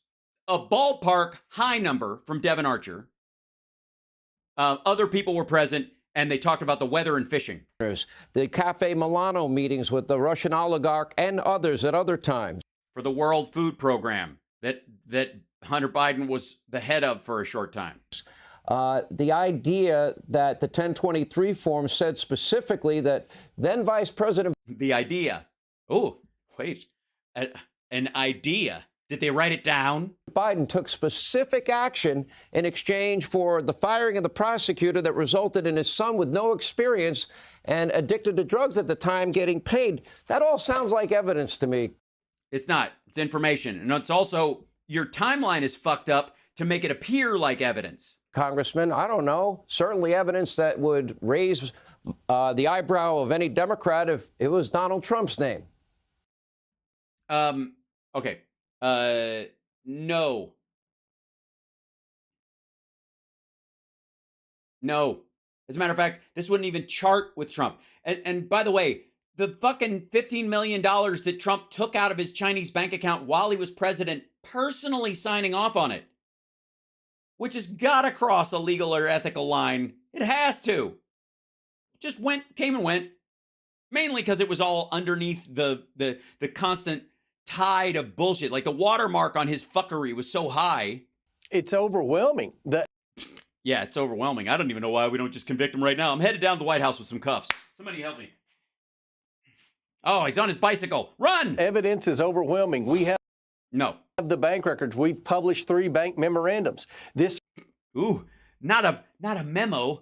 a ballpark high number from Devin Archer, other people were present, and they talked about the weather and fishing. The Cafe Milano meetings with the Russian oligarch and others at other times. For the World Food Program that Hunter Biden was the head of for a short time. The idea that the 1023 form said specifically that then Vice President... The idea. Oh, wait. An idea. Did they write it down? Biden took specific action in exchange for the firing of the prosecutor that resulted in his son with no experience and addicted to drugs at the time getting paid. That all sounds like evidence to me. It's not. It's information. And it's also, your timeline is fucked up to make it appear like evidence. Congressman, I don't know. Certainly evidence that would raise the eyebrow of any Democrat if it was Donald Trump's name. Okay. No. No. As a matter of fact, this wouldn't even chart with Trump. And by the way, the fucking $15 million that Trump took out of his Chinese bank account while he was president, personally signing off on it, which has got to cross a legal or ethical line. It has to. It just came and went, mainly because it was all underneath the constant tide of bullshit. Like the watermark on his fuckery was so high. It's overwhelming. Yeah, it's overwhelming. I don't even know why we don't just convict him right now. I'm headed down to the White House with some cuffs. Somebody help me. Oh, he's on his bicycle. Run! Evidence is overwhelming. We have the bank records. We've published 3 bank memorandums. This not a memo.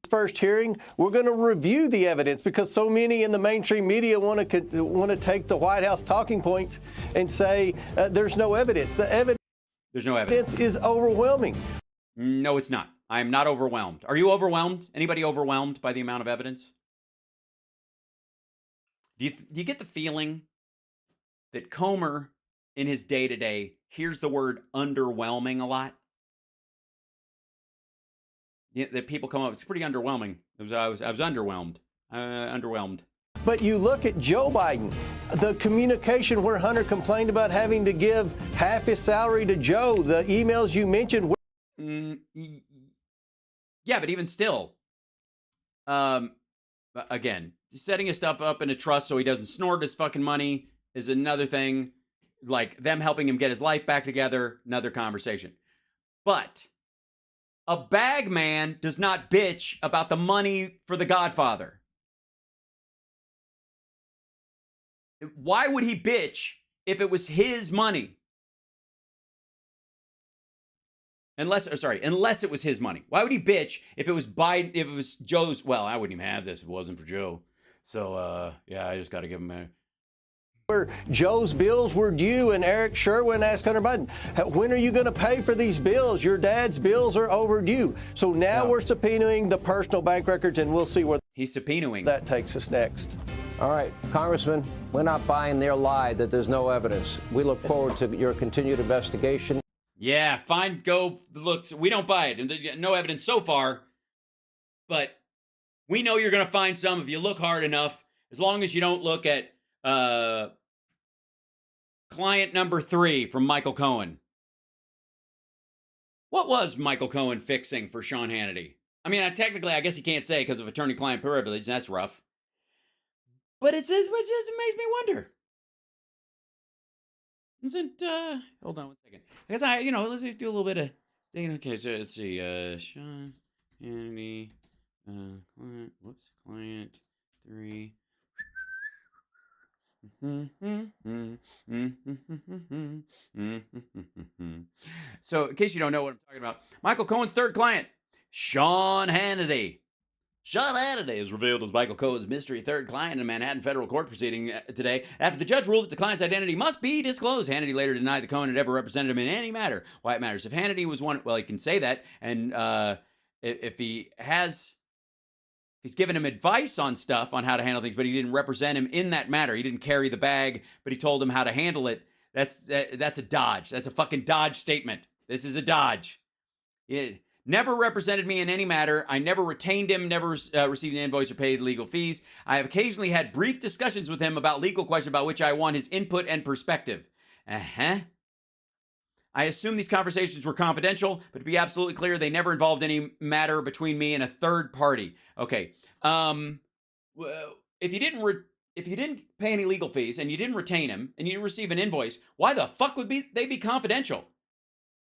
First hearing, we're going to review the evidence because so many in the mainstream media want to take the White House talking points and say there's no evidence. There's no evidence. Is overwhelming. No, it's not. I am not overwhelmed. Are you overwhelmed? Anybody overwhelmed by the amount of evidence? Do you get the feeling that Comer, in his day-to-day, hears the word underwhelming a lot? Yeah, that people come up, it's pretty underwhelming. I was underwhelmed. Underwhelmed. But you look at Joe Biden, the communication where Hunter complained about having to give half his salary to Joe, the emails you mentioned. Yeah, but even still, again, setting his stuff up in a trust so he doesn't snort his fucking money is another thing. like them helping him get his life back together, another conversation. But a bag man does not bitch about the money for The Godfather. Why would he bitch if it was his money? Unless it was his money. Why would he bitch if it was Biden, if it was Joe's? Well, I wouldn't even have this if it wasn't for Joe. So, yeah, I just got to give him a... Where Joe's bills were due, and Eric Sherwin asked Hunter Biden, when are you going to pay for these bills? Your dad's bills are overdue. So now we're subpoenaing the personal bank records, and we'll see where he's subpoenaing. That takes us next. All right, Congressman, we're not buying their lie that there's no evidence. We look forward to your continued investigation. Yeah, fine, go look. We don't buy it. No evidence so far, but we know you're going to find some if you look hard enough, as long as you don't look at client number 3 from Michael Cohen. What was Michael Cohen fixing for Sean Hannity? I mean, technically, I guess he can't say because of attorney-client privilege. That's rough. But it makes me wonder. Isn't, hold on one second. Because let's do a little bit of thinking. Okay, so let's see, Sean Hannity, client 3. So, in case you don't know what I'm talking about, Michael Cohen's third client, Sean Hannity. Sean Hannity is revealed as Michael Cohen's mystery third client in a Manhattan federal court proceeding today after the judge ruled that the client's identity must be disclosed. Hannity later denied that Cohen had ever represented him in any matter. Why it matters. If Hannity was one, well, he can say that, and if he's given him advice on stuff on how to handle things, but he didn't represent him in that matter. He didn't carry the bag, but he told him how to handle it. That's a dodge. That's a fucking dodge statement. This is a dodge. It never represented me in any matter. I never retained him, never received an invoice or paid legal fees. I have occasionally had brief discussions with him about legal questions about which I want his input and perspective. I assume these conversations were confidential, but to be absolutely clear, they never involved any matter between me and a third party. Okay. If you didn't pay any legal fees and you didn't retain him and you didn't receive an invoice, why the fuck would they be confidential?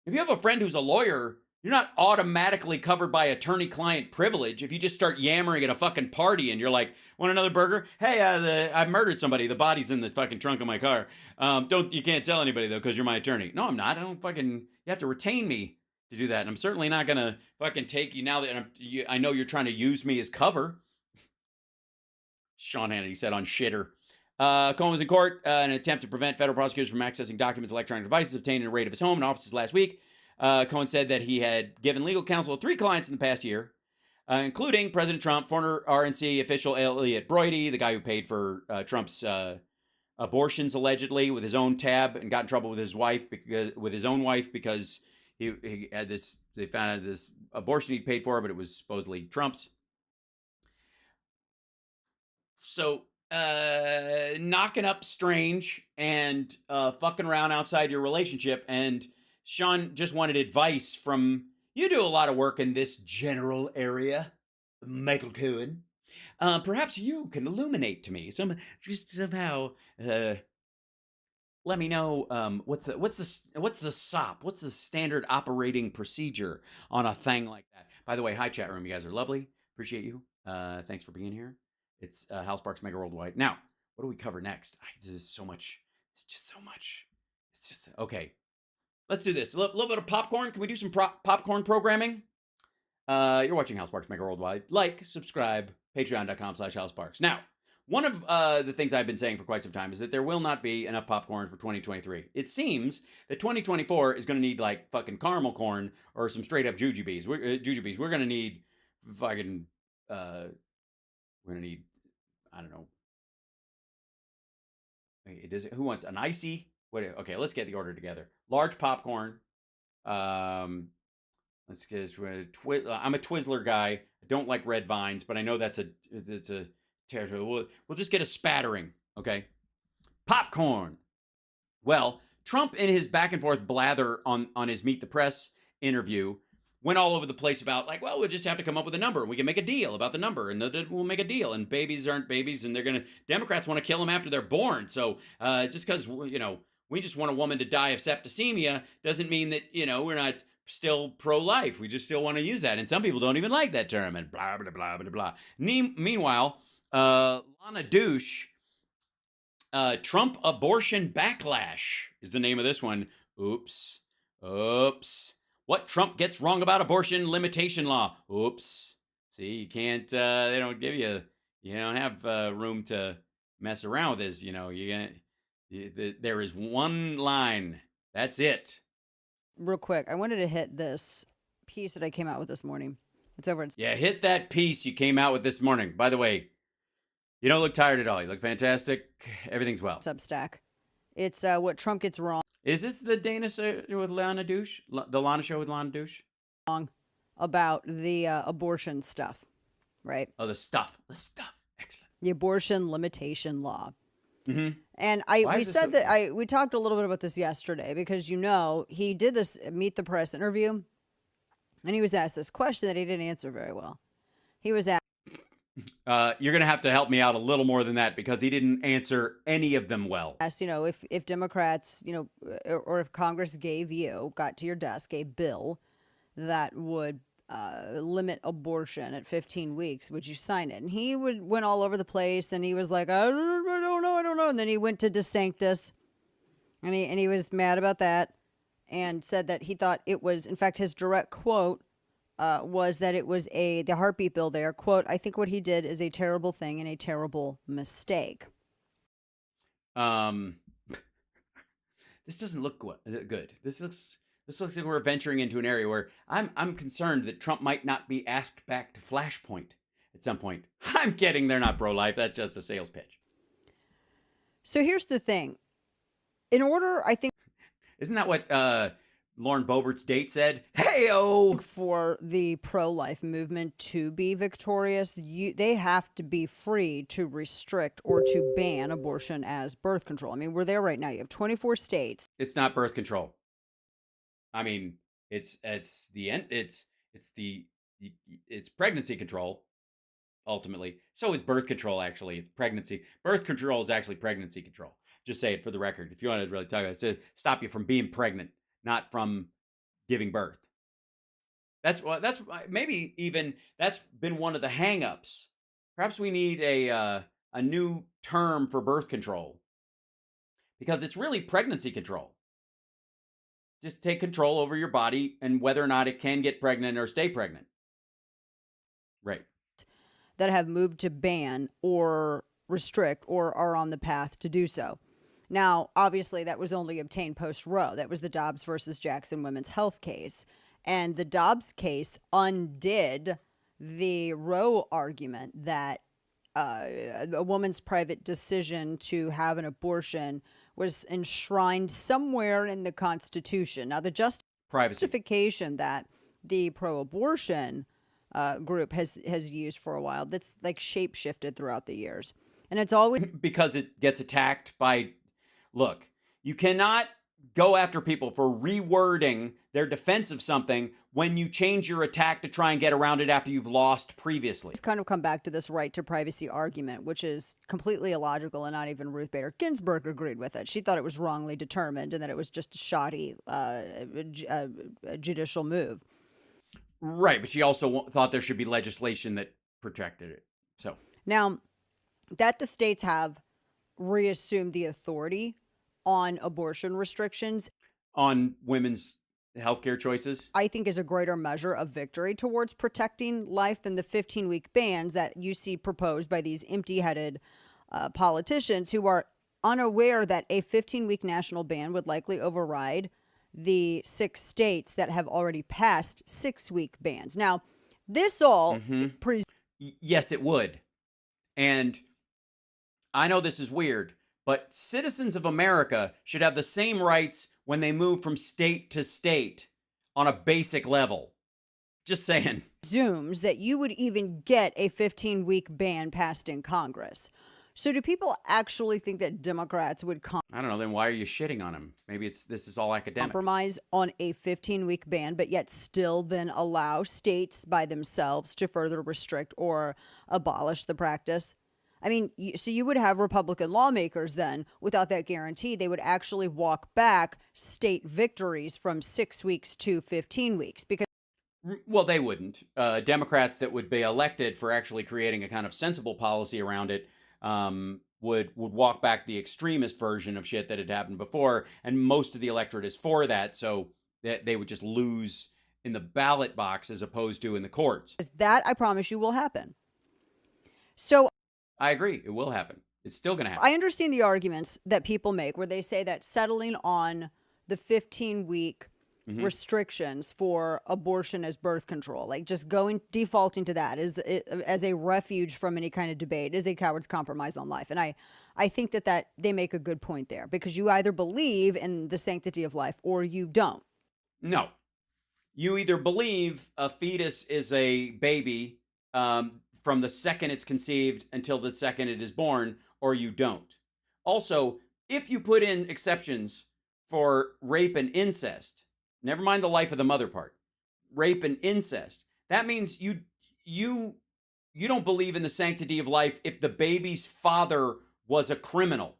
If you have a friend who's a lawyer, you're not automatically covered by attorney-client privilege if you just start yammering at a fucking party and you're like, want another burger? Hey, I murdered somebody. The body's in the fucking trunk of my car. You can't tell anybody, though, because you're my attorney. No, I'm not. You have to retain me to do that. And I'm certainly not going to fucking take you now that I know you're trying to use me as cover. Sean Hannity said on Shitter. Cohen was in court in an attempt to prevent federal prosecutors from accessing documents, electronic devices obtained in a raid of his home and offices last week. Cohen said that he had given legal counsel to 3 clients in the past year, including President Trump, former RNC official Elliot Broidy, the guy who paid for Trump's abortions allegedly with his own tab and got in trouble with his own wife because he had this. They found out this abortion he paid for, but it was supposedly Trump's. So knocking up strange and fucking around outside your relationship. And Sean just wanted advice from, you do a lot of work in this general area, Michael Cohen. Perhaps you can illuminate to me somehow. Let me know what's the SOP? What's the standard operating procedure on a thing like that? By the way, hi chat room, you guys are lovely. Appreciate you. Thanks for being here. It's Hal Sparks, Megaworldwide. Now, what do we cover next? This is so much. It's just so much. It's just okay. Let's do this. A little bit of popcorn. Can we do some popcorn programming? You're watching Hal Sparks, Megaworldwide. Like, subscribe, patreon.com/Hal Sparks. Now, one of the things I've been saying for quite some time is that there will not be enough popcorn for 2023. It seems that 2024 is going to need like fucking caramel corn or some straight up jujubes. We're going to need fucking. We're going to need. I don't know. Who wants an icy? Okay, let's get the order together. Large popcorn. Let's get this. I'm a Twizzler guy. I don't like red vines, but I know it's a territory. We'll just get a spattering. Okay. Popcorn. Well, Trump in his back and forth blather on his Meet the Press interview went all over the place about like, well, we'll just have to come up with a number. We can make a deal about the number, and we'll make a deal. And babies aren't babies, and Democrats want to kill them after they're born. So just because we just want a woman to die of septicemia doesn't mean that, we're not still pro-life. We just still want to use that. And some people don't even like that term and blah, blah, blah, blah, blah. Meanwhile, Lana Douche, Trump abortion backlash is the name of this one. Oops. What Trump gets wrong about abortion limitation law. Oops. See, you can't, they don't give you, you don't have room to mess around with this. There is one line. That's it. Real quick, I wanted to hit this piece that I came out with this morning. It's over at Yeah, hit that piece you came out with this morning. By the way, you don't look tired at all. You look fantastic. Everything's well. Substack. It's what Trump gets wrong. Is this the Dana show with Lana Douche? The Lana show with Lana Douche? About the abortion stuff, right? Oh, the stuff. Excellent. The abortion limitation law. Mm-hmm. And we talked a little bit about this yesterday because, he did this Meet the Press interview and he was asked this question that he didn't answer very well. He was asked, you're going to have to help me out a little more than that because he didn't answer any of them well. If Democrats, or if Congress got to your desk a bill that would limit abortion at 15 weeks, would you sign it? And he went all over the place and he was like, I don't know. And then he went to DeSantis and he was mad about that and said that he thought it was, in fact, his direct quote was that it was the heartbeat bill there. Quote, I think what he did is a terrible thing and a terrible mistake. This doesn't look good. This looks like we're venturing into an area where I'm concerned that Trump might not be asked back to Flashpoint at some point. I'm kidding. They're not pro-life. That's just a sales pitch. So here's the thing. In order, I think... Isn't that what Lauren Boebert's date said? Hey-o! For the pro-life movement to be victorious, they have to be free to restrict or to ban abortion as birth control. I mean, we're there right now. You have 24 states. It's not birth control. I mean, it's pregnancy control, ultimately. So is birth control, actually. It's pregnancy. Birth control is actually pregnancy control. Just say it for the record. If you want to really talk about it, it's to stop you from being pregnant, not from giving birth. That's maybe even that's been one of the hang-ups. Perhaps we need a new term for birth control because it's really pregnancy control. Just take control over your body and whether or not it can get pregnant or stay pregnant. Right. That have moved to ban or restrict or are on the path to do so. Now, obviously, that was only obtained post-Roe. That was the Dobbs versus Jackson women's health case. And the Dobbs case undid the Roe argument that a woman's private decision to have an abortion was enshrined somewhere in the Constitution. Now, the justification that the pro-abortion group has used for a while, that's like shape-shifted throughout the years. And it's always... because it gets attacked by... Look, you cannot go after people for rewording their defense of something when you change your attack to try and get around it after you've lost previously. It's kind of come back to this right to privacy argument, which is completely illogical, and not even Ruth Bader Ginsburg agreed with it. She thought it was wrongly determined and that it was just a shoddy judicial move. Right, but she also thought there should be legislation that protected it. So now that the states have reassumed the authority on abortion restrictions on women's healthcare choices, I think is a greater measure of victory towards protecting life than the 15-week bans that you see proposed by these empty-headed politicians who are unaware that a 15-week national ban would likely override the 6 states that have already passed 6-week bans. Now, this all... Yes, it would. And I know this is weird, but citizens of America should have the same rights when they move from state to state on a basic level. Just saying. Presumes that you would even get a 15-week ban passed in Congress. So do people actually think that Democrats would I don't know, then why are you shitting on them? Maybe this is all academic. Compromise on a 15-week ban, but yet still then allow states by themselves to further restrict or abolish the practice? I mean, so you would have Republican lawmakers then, without that guarantee, they would actually walk back state victories from 6 weeks to 15 weeks because. Well, they wouldn't. Democrats that would be elected for actually creating a kind of sensible policy around it would walk back the extremist version of shit that had happened before, and most of the electorate is for that, so they would just lose in the ballot box as opposed to in the courts. That, I promise you, will happen. So I agree. It will happen. It's still going to happen. I understand the arguments that people make where they say that settling on the 15-week restrictions for abortion as birth control, like just defaulting to that as a refuge from any kind of debate, is a coward's compromise on life. And I think that they make a good point there, because you either believe in the sanctity of life or you don't. No. You either believe a fetus is a baby from the second it's conceived until the second it is born, or you don't. Also, if you put in exceptions for rape and incest, never mind the life of the mother part, rape and incest, that means you don't believe in the sanctity of life if the baby's father was a criminal.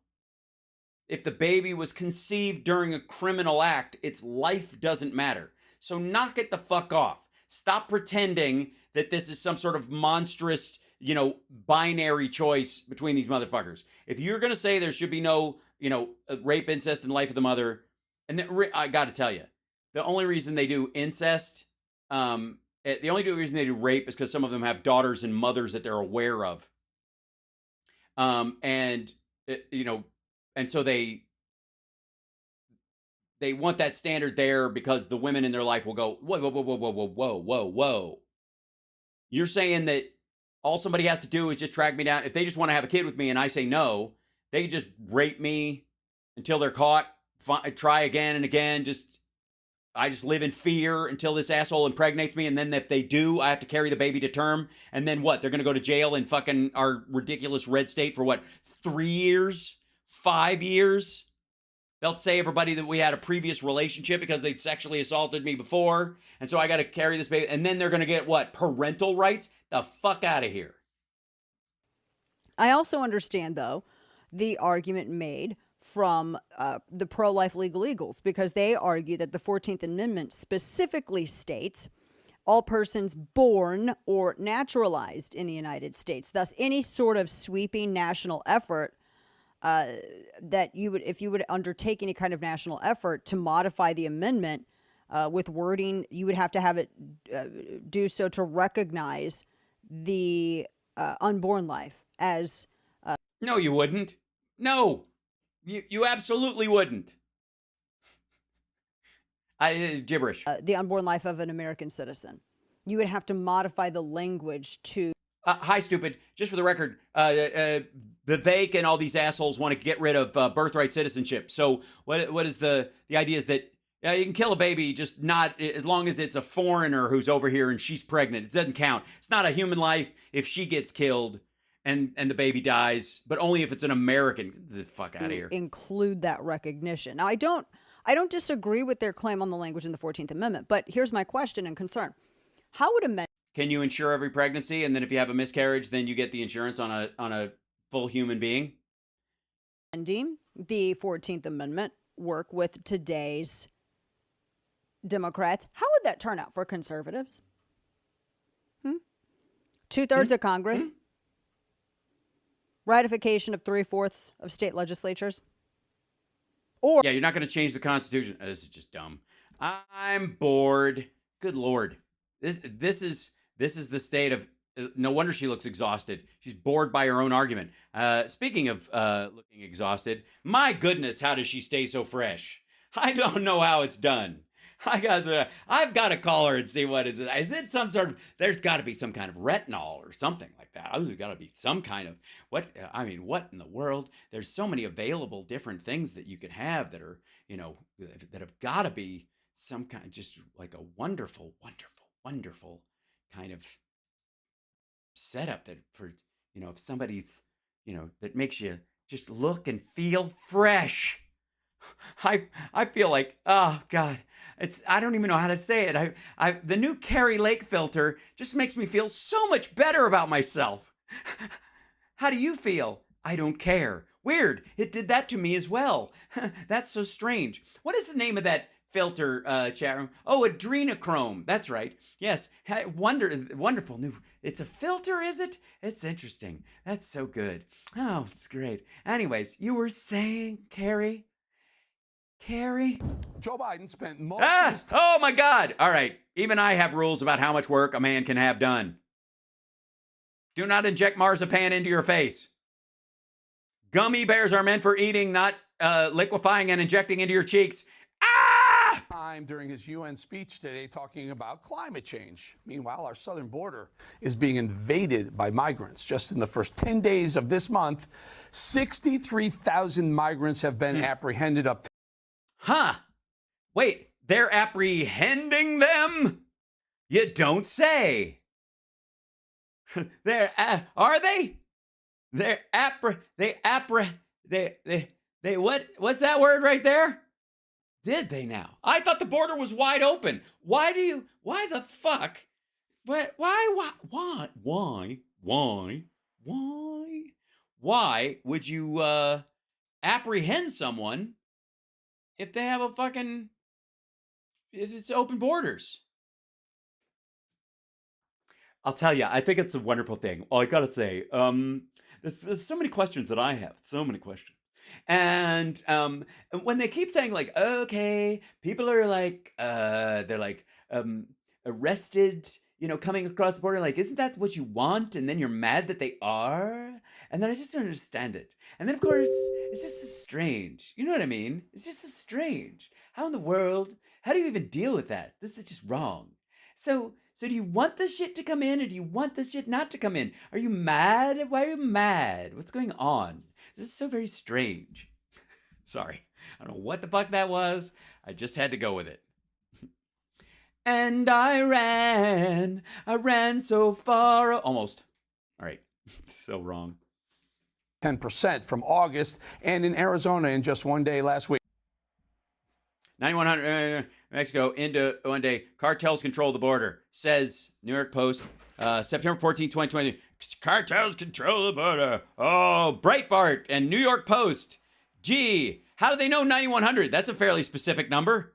If the baby was conceived during a criminal act, its life doesn't matter. So knock it the fuck off. Stop pretending that this is some sort of monstrous, binary choice between these motherfuckers. If you're going to say there should be no, rape, incest, and life of the mother, and I got to tell you, the only reason they do incest, the only reason they do rape is because some of them have daughters and mothers that they're aware of. And so they want that standard there because the women in their life will go, whoa, whoa, whoa, whoa, whoa, whoa, whoa, whoa, whoa. You're saying that all somebody has to do is just track me down. If they just want to have a kid with me and I say no, they just rape me until they're caught, try again and again. I just live in fear until this asshole impregnates me. And then if they do, I have to carry the baby to term. And then what? They're going to go to jail in fucking our ridiculous red state for what? 3 years? 5 years? They'll say everybody that we had a previous relationship because they'd sexually assaulted me before. And so I got to carry this baby. And then they're going to get what? Parental rights? The fuck out of here. I also understand, though, the argument made from the pro-life legal eagles, because they argue that the 14th Amendment specifically states all persons born or naturalized in the United States. Thus, any sort of sweeping national effort that if you would undertake any kind of national effort to modify the amendment with wording, you would have to have it do so to recognize the unborn life as. No, you wouldn't. No, you absolutely wouldn't. Gibberish. The unborn life of an American citizen. You would have to modify the language to. Hi, stupid. Just for the record, Vivek and all these assholes want to get rid of birthright citizenship. So what is the idea is that you can kill a baby, just not as long as it's a foreigner who's over here and she's pregnant. It doesn't count. It's not a human life if she gets killed and the baby dies, but only if it's an American. Get the fuck out of here. Include that recognition. Now, I don't disagree with their claim on the language in the 14th Amendment, but here's my question and concern. How would amend? Can you insure every pregnancy, and then if you have a miscarriage, then you get the insurance on a full human being? Ending the 14th Amendment work with today's Democrats? How would that turn out for conservatives? 2/3 of Congress? Ratification of 3/4 of state legislatures? Or yeah, you're not going to change the Constitution. This is just dumb. I'm bored. Good Lord. This is the state of. No wonder she looks exhausted. She's bored by her own argument. Speaking of looking exhausted, my goodness, how does she stay so fresh? I don't know how it's done. I've got to call her and see what is it. Is it some sort of? There's got to be some kind of retinol or something like that. There's got to be some kind of what? I mean, what in the world? There's so many available different things that you could have that are that have got to be some kind, just like a wonderful, wonderful, wonderful kind of setup that for if somebody's that makes you just look and feel fresh. I feel like, oh God, I don't even know how to say it. The new Carrie Lake filter just makes me feel so much better about myself. How do you feel? I don't care. Weird. It did that to me as well. That's so strange. What is the name of that filter, chat room? Oh, adrenochrome. That's right. Yes. Wonderful new. It's a filter, is it? It's interesting. That's so good. Oh, it's great. Anyways, you were saying, Carrie? Joe Biden spent most of his time. Oh my God. All right. Even I have rules about how much work a man can have done. Do not inject marzipan into your face. Gummy bears are meant for eating, not liquefying and injecting into your cheeks. Ah! Time during his UN speech today talking about climate change. Meanwhile, our southern border is being invaded by migrants. Just in the first 10 days of this month, 63,000 migrants have been apprehended up to. Huh. Wait, they're apprehending them? You don't say. Are they? What's that word right there? Did they now? I thought the border was wide open. Why the fuck? Why would you apprehend someone if they have if it's open borders? I'll tell you, I think it's a wonderful thing. I gotta say, there's so many questions that I have. So many questions. And when they keep saying like, okay, people are like, they're like arrested, coming across the border. Like, isn't that what you want? And then you're mad that they are. And then I just don't understand it. And then of course, it's just so strange. You know what I mean? It's just so strange. How in the world? How do you even deal with that? This is just wrong. So do you want this shit to come in or do you want this shit not to come in? Are you mad? Why are you mad? What's going on? This is so very strange. Sorry. I don't know what the fuck that was. I just had to go with it. And I ran so far. Almost. All right. So wrong. 10% from August, and in Arizona in just one day last week. 9,100 Mexico into one day. Cartels control the border, says New York Post, September 14, 2020. Cartels control the border. Oh, Breitbart and New York Post. Gee, how do they know 9,100? That's a fairly specific number.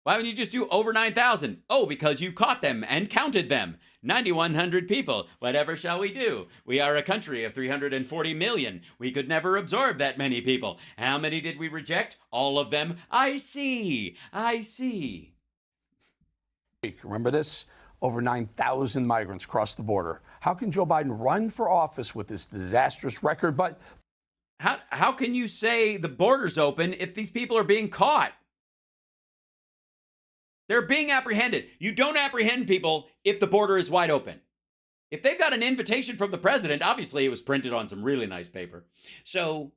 Why wouldn't you just do over 9,000? Oh, because you caught them and counted them. 9,100 people. Whatever shall we do? We are a country of 340 million. We could never absorb that many people. How many did we reject? All of them. I see. Remember this? Over 9,000 migrants crossed the border. How can Joe Biden run for office with this disastrous record? But how can you say the border's open if these people are being caught? They're being apprehended. You don't apprehend people if the border is wide open. If they've got an invitation from the president, obviously it was printed on some really nice paper. So,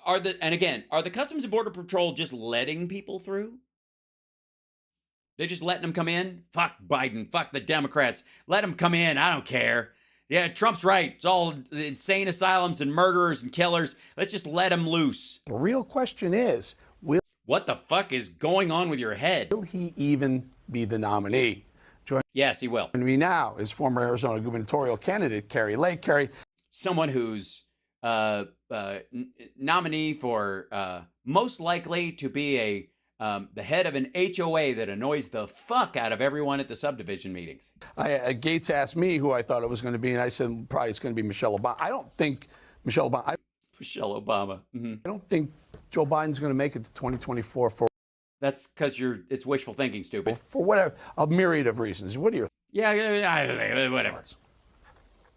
are the Customs and Border Patrol just letting people through? They're just letting them come in? Fuck Biden. Fuck the Democrats. Let them come in. I don't care. Yeah, Trump's right. It's all insane asylums and murderers and killers. Let's just let them loose. The real question is, what the fuck is going on with your head? will he even be the nominee? Yes, he will. Joining me now is former Arizona gubernatorial candidate Carrie Lake. Carrie, someone who's nominee for most likely to be the head of an HOA that annoys the fuck out of everyone at the subdivision meetings. Gates asked me who I thought it was going to be, and I said probably it's going to be Michelle Obama. I don't think Michelle Obama. Michelle Obama. Mm-hmm. I don't think Joe Biden's going to make it to 2024 for. That's because it's wishful thinking, stupid. For whatever, a myriad of reasons. What are your? Yeah, whatever.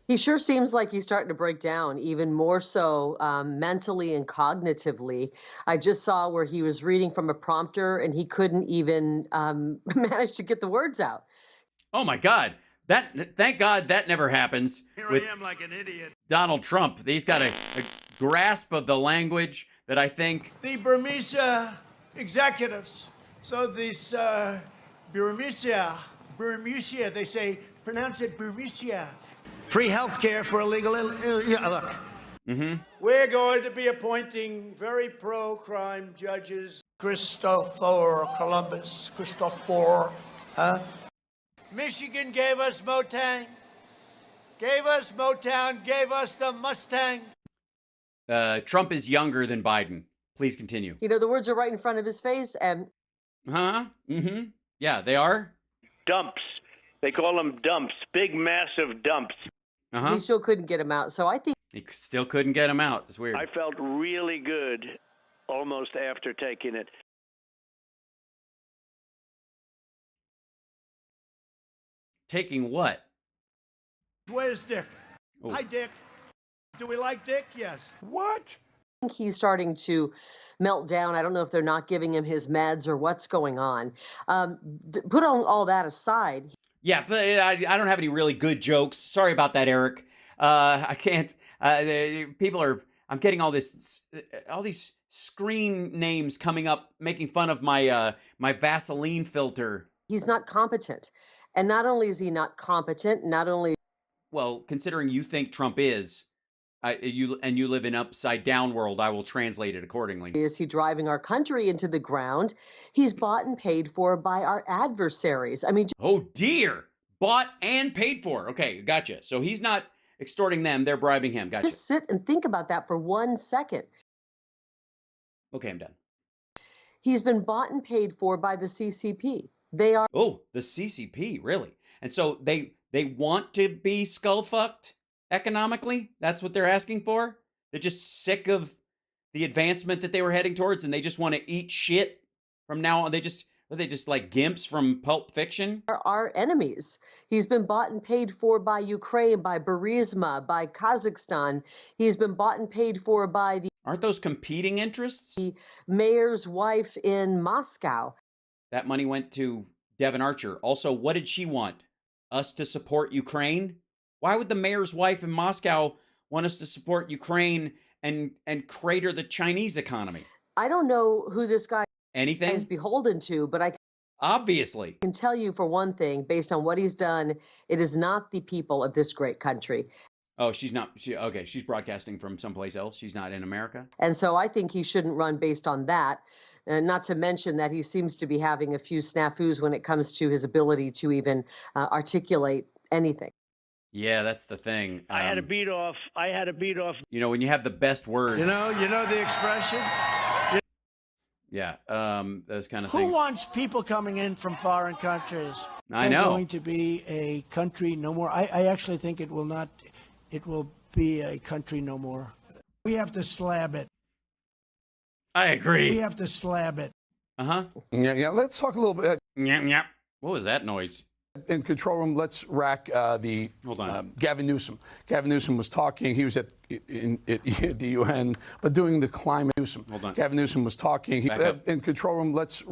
He sure seems like he's starting to break down, even more so mentally and cognitively. I just saw where he was reading from a prompter and he couldn't even manage to get the words out. Oh my God. Thank God that never happens. Here I am like an idiot. Donald Trump. He's got a grasp of the language that I think. The Burmese executives. So this Burmese, they say, pronounce it Burmese. Free health care for illegal. Look. Mm-hmm. We're going to be appointing very pro-crime judges. Christopher Columbus. Christopher. Michigan gave us Motang. gave us Motown, gave us the Mustang. Trump is younger than Biden. Please continue. You know, the words are right in front of his face. And Yeah, they are. Dumps. They call them dumps. Big, massive dumps. he still couldn't get him out. So I think He still couldn't get him out. It's weird. I felt really good almost after taking it. Taking what? Where's Dick? Oh. Hi, Dick. Do we like Dick? Yes. What? he's starting to melt down. I don't know if they're not giving him his meds or what's going on. Put on all that aside. Yeah, but I don't have any really good jokes. Sorry about that, Eric. I can't. People are. I'm getting all these screen names coming up, making fun of my my Vaseline filter. He's not competent, and not only is he not competent, not only. Well, considering you think Trump is, you live in upside down world, I will translate it accordingly. Is he driving our country into the ground? He's bought and paid for by our adversaries. I mean, oh dear, bought and paid for. Okay, gotcha. So he's not extorting them; they're bribing him. Gotcha. Just sit and think about that for 1 second. Okay, I'm done. He's been bought and paid for by the CCP. They are. Oh, the CCP, really? And so they want to be skull-fucked economically? That's what they're asking for? They're just sick of the advancement that they were heading towards, and they just want to eat shit from now on. Are they just like gimps from Pulp Fiction? Are our enemies. He's been bought and paid for by Ukraine, by Burisma, by Kazakhstan. He's been bought and paid for by the... Aren't those competing interests? The mayor's wife in Moscow. That money went to Devin Archer. Also, what did she want? Us to support Ukraine? Why would the mayor's wife in Moscow want us to support Ukraine and crater the Chinese economy? I don't know who this guy is beholden to, but I obviously can tell you for one thing, based on what he's done, it is not the people of this great country. Oh, she's not. Okay, she's broadcasting from someplace else. She's not in America. And so I think he shouldn't run based on that. Not to mention that he seems to be having a few snafus when it comes to his ability to even articulate anything. Yeah, that's the thing. I had a beat off. You know, when you have the best words. You know the expression? Yeah, those kind of Who things. Who wants people coming in from foreign countries? I know. There's going to be a country no more. I actually think it will not. It will be a country no more. We have to slab it. I agree. We have to slab it. Yeah. Let's talk a little bit. Yeah. What was that noise? In control room, let's rack the. Hold on. Gavin Newsom. Gavin Newsom was talking. He was at the UN, but doing the climate. Hold on. Gavin Newsom was talking. In control room, let's.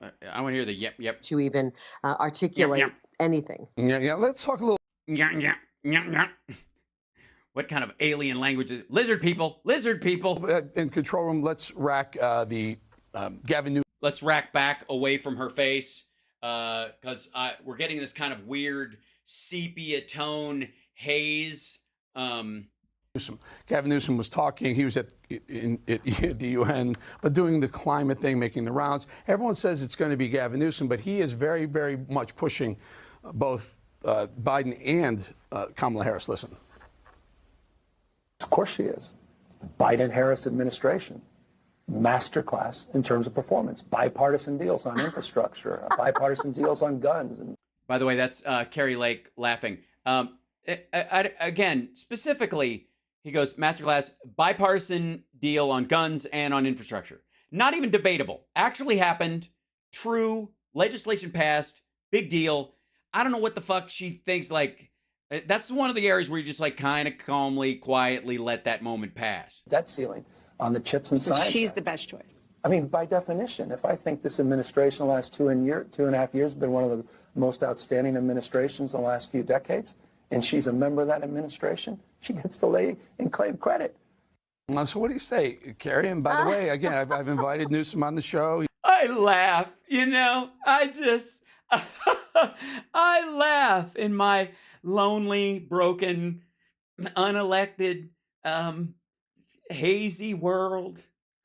I want to hear the yep. To even articulate anything. Yeah. Let's talk a little. Yeah. What kind of alien language is it? Lizard people. In control room, let's rack the Gavin Newsom. Let's rack back away from her face because we're getting this kind of weird sepia tone haze. Gavin Newsom was talking. He was at the UN, but doing the climate thing, making the rounds. Everyone says it's going to be Gavin Newsom, but he is very, very much pushing both Biden and Kamala Harris. Listen. Of course she is. The Biden-Harris administration, masterclass in terms of performance. Bipartisan deals on infrastructure, bipartisan deals on guns. By the way, that's Carrie Lake laughing. Again, specifically, he goes, masterclass, bipartisan deal on guns and on infrastructure. Not even debatable. Actually happened. True. Legislation passed. Big deal. I don't know what the fuck she thinks, like... That's one of the areas where you just like kind of calmly, quietly let that moment pass. Debt ceiling on the chips and science. She's the best choice. I mean, by definition, if I think this administration the last 2.5 years has been one of the most outstanding administrations in the last few decades, and she's a member of that administration, she gets to lay and claim credit. So what do you say, Carrie? And by the way, again, I've invited Newsom on the show. I laugh, I laugh in my lonely, broken, unelected, hazy world.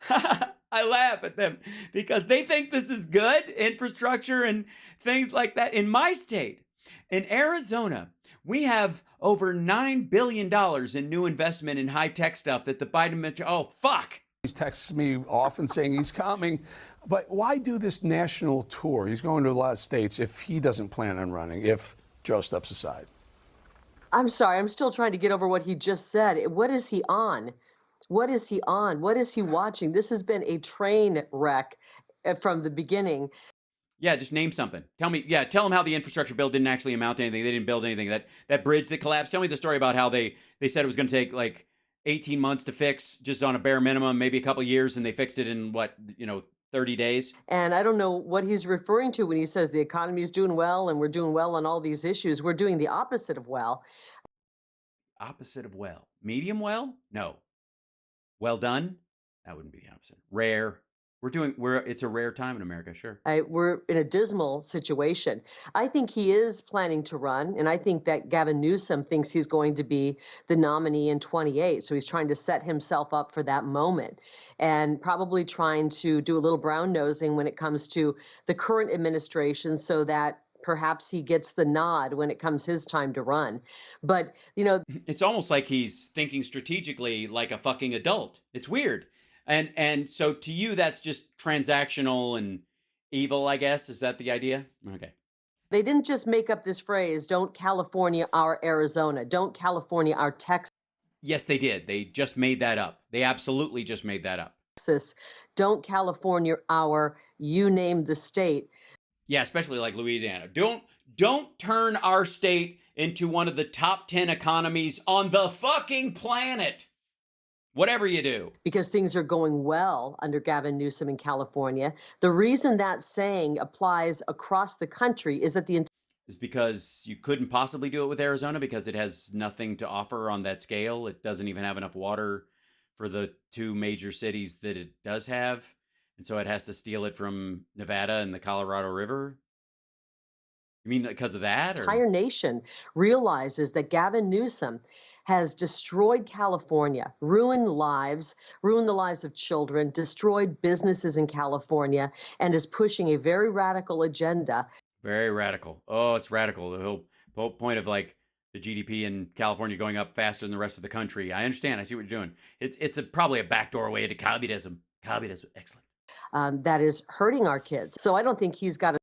I laugh at them because they think this is good, infrastructure and things like that. In my state, In Arizona, we have over $9 billion in new investment in high-tech stuff that the Biden administration, oh, fuck. He's texting me often saying he's coming. But why do this national tour? He's going to a lot of states if he doesn't plan on running, if Joe steps aside. I'm sorry, I'm still trying to get over what he just said. What is he on? What is he on? What is he watching? This has been a train wreck from the beginning. Yeah, just name something. Tell him how the infrastructure bill didn't actually amount to anything. They didn't build anything. That bridge that collapsed. Tell me the story about how they said it was going to take like 18 months to fix, just on a bare minimum, maybe a couple of years, and they fixed it in 30 days. And I don't know what he's referring to when he says the economy is doing well and we're doing well on all these issues. We're doing the opposite of well. Opposite of well. Medium well? No. Well done? That wouldn't be the opposite. Rare. It's a rare time in America, sure. We're in a dismal situation. I think he is planning to run, and I think that Gavin Newsom thinks he's going to be the nominee in 28. So he's trying to set himself up for that moment and probably trying to do a little brown nosing when it comes to the current administration so that perhaps he gets the nod when it comes his time to run. But, it's almost like he's thinking strategically like a fucking adult. It's weird. And so to you, that's just transactional and evil, I guess. Is that the idea? Okay. They didn't just make up this phrase, don't California our Arizona, don't California our Texas. Yes, they did. They just made that up. They absolutely just made that up. Don't California our, you name the state. Yeah, especially like Louisiana. Don't turn our state into one of the top 10 economies on the fucking planet. Whatever you do. Because things are going well under Gavin Newsom in California. The reason that saying applies across the country is that is because you couldn't possibly do it with Arizona because it has nothing to offer on that scale. It doesn't even have enough water for the two major cities that it does have. And so it has to steal it from Nevada and the Colorado River. You mean because of that? The entire nation realizes that Gavin Newsom has destroyed California, ruined the lives of children, destroyed businesses in California, and is pushing a very radical agenda. Very radical. Oh, it's radical. The whole point of like the GDP in California going up faster than the rest of the country. I understand. I see what you're doing. It's probably a backdoor way to communism. Communism, excellent. That is hurting our kids. So I don't think he's got a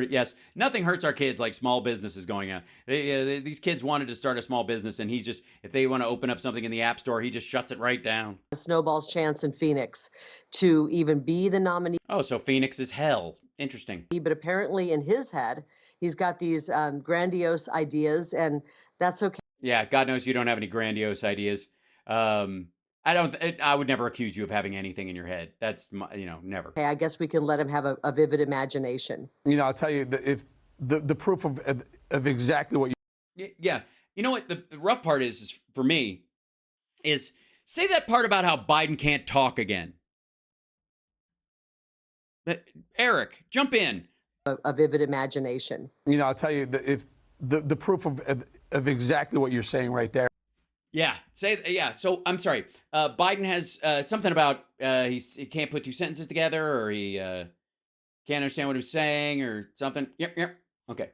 Yes, nothing hurts our kids like small businesses going out. These kids wanted to start a small business, and he's just, if they want to open up something in the App Store, he just shuts it right down. Snowball's chance in Phoenix to even be the nominee. Oh, so Phoenix is hell. Interesting. But apparently in his head, he's got these grandiose ideas, and that's okay. Yeah, God knows you don't have any grandiose ideas. I would never accuse you of having anything in your head. That's, never. Okay, I guess we can let him have a vivid imagination. I'll tell you, if the proof of exactly what you... Yeah. You know what the rough part is for me, is say that part about how Biden can't talk again. But Eric, jump in. A vivid imagination. I'll tell you, if the proof of exactly what you're saying right there. Yeah. So I'm sorry. Biden has something about he can't put two sentences together, or he can't understand what he was saying, or something. Yep. Okay.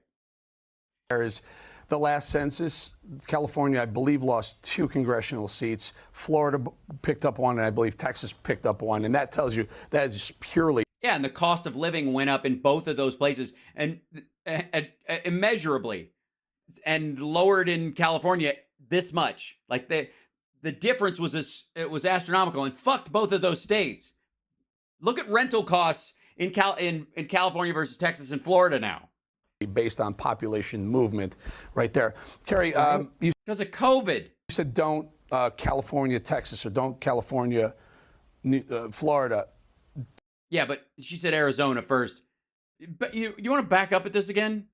There is the last census. California, I believe, lost 2 congressional seats. Florida picked up 1, and I believe Texas picked up 1. And that tells you that is purely. Yeah, and the cost of living went up in both of those places, and immeasurably, and lowered in California this much. Like the difference was astronomical, and fucked both of those states. Look at rental costs in California versus Texas and Florida now. Based on population movement, right there, Terry. Because of COVID. You said don't California, Texas, or don't California, Florida. Yeah, but she said Arizona first. But you want to back up at this again?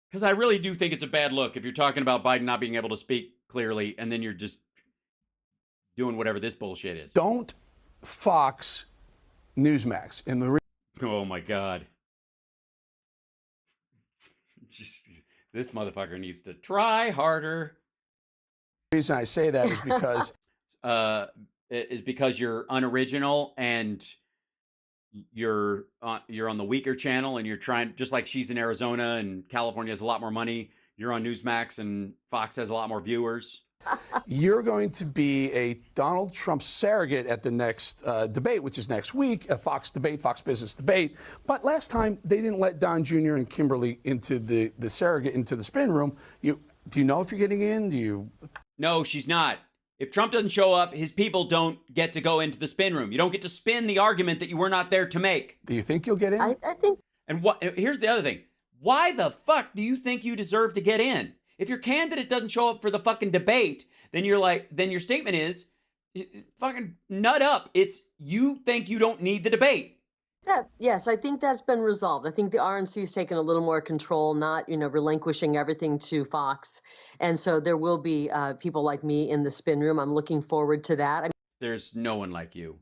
Because I really do think it's a bad look if you're talking about Biden not being able to speak clearly, and then you're just doing whatever this bullshit is. Don't Fox Newsmax in the. Oh my God. This motherfucker needs to try harder. The reason I say that is because you're unoriginal and you're on the weaker channel and you're trying, just like she's in Arizona and California has a lot more money. You're on Newsmax and Fox has a lot more viewers. You're going to be a Donald Trump surrogate at the next debate, which is next week, a Fox debate, Fox Business debate. But last time, they didn't let Don Jr. and Kimberly into the surrogate, into the spin room. Do you know if you're getting in? No, she's not. If Trump doesn't show up, his people don't get to go into the spin room. You don't get to spin the argument that you were not there to make. Do you think you'll get in? I think. And here's the other thing. Why the fuck do you think you deserve to get in? If your candidate doesn't show up for the fucking debate, then your statement is fucking nut up. It's you think you don't need the debate. Yes, I think that's been resolved. I think the RNC's taken a little more control, not, relinquishing everything to Fox. And so there will be people like me in the spin room. I'm looking forward to that. There's no one like you.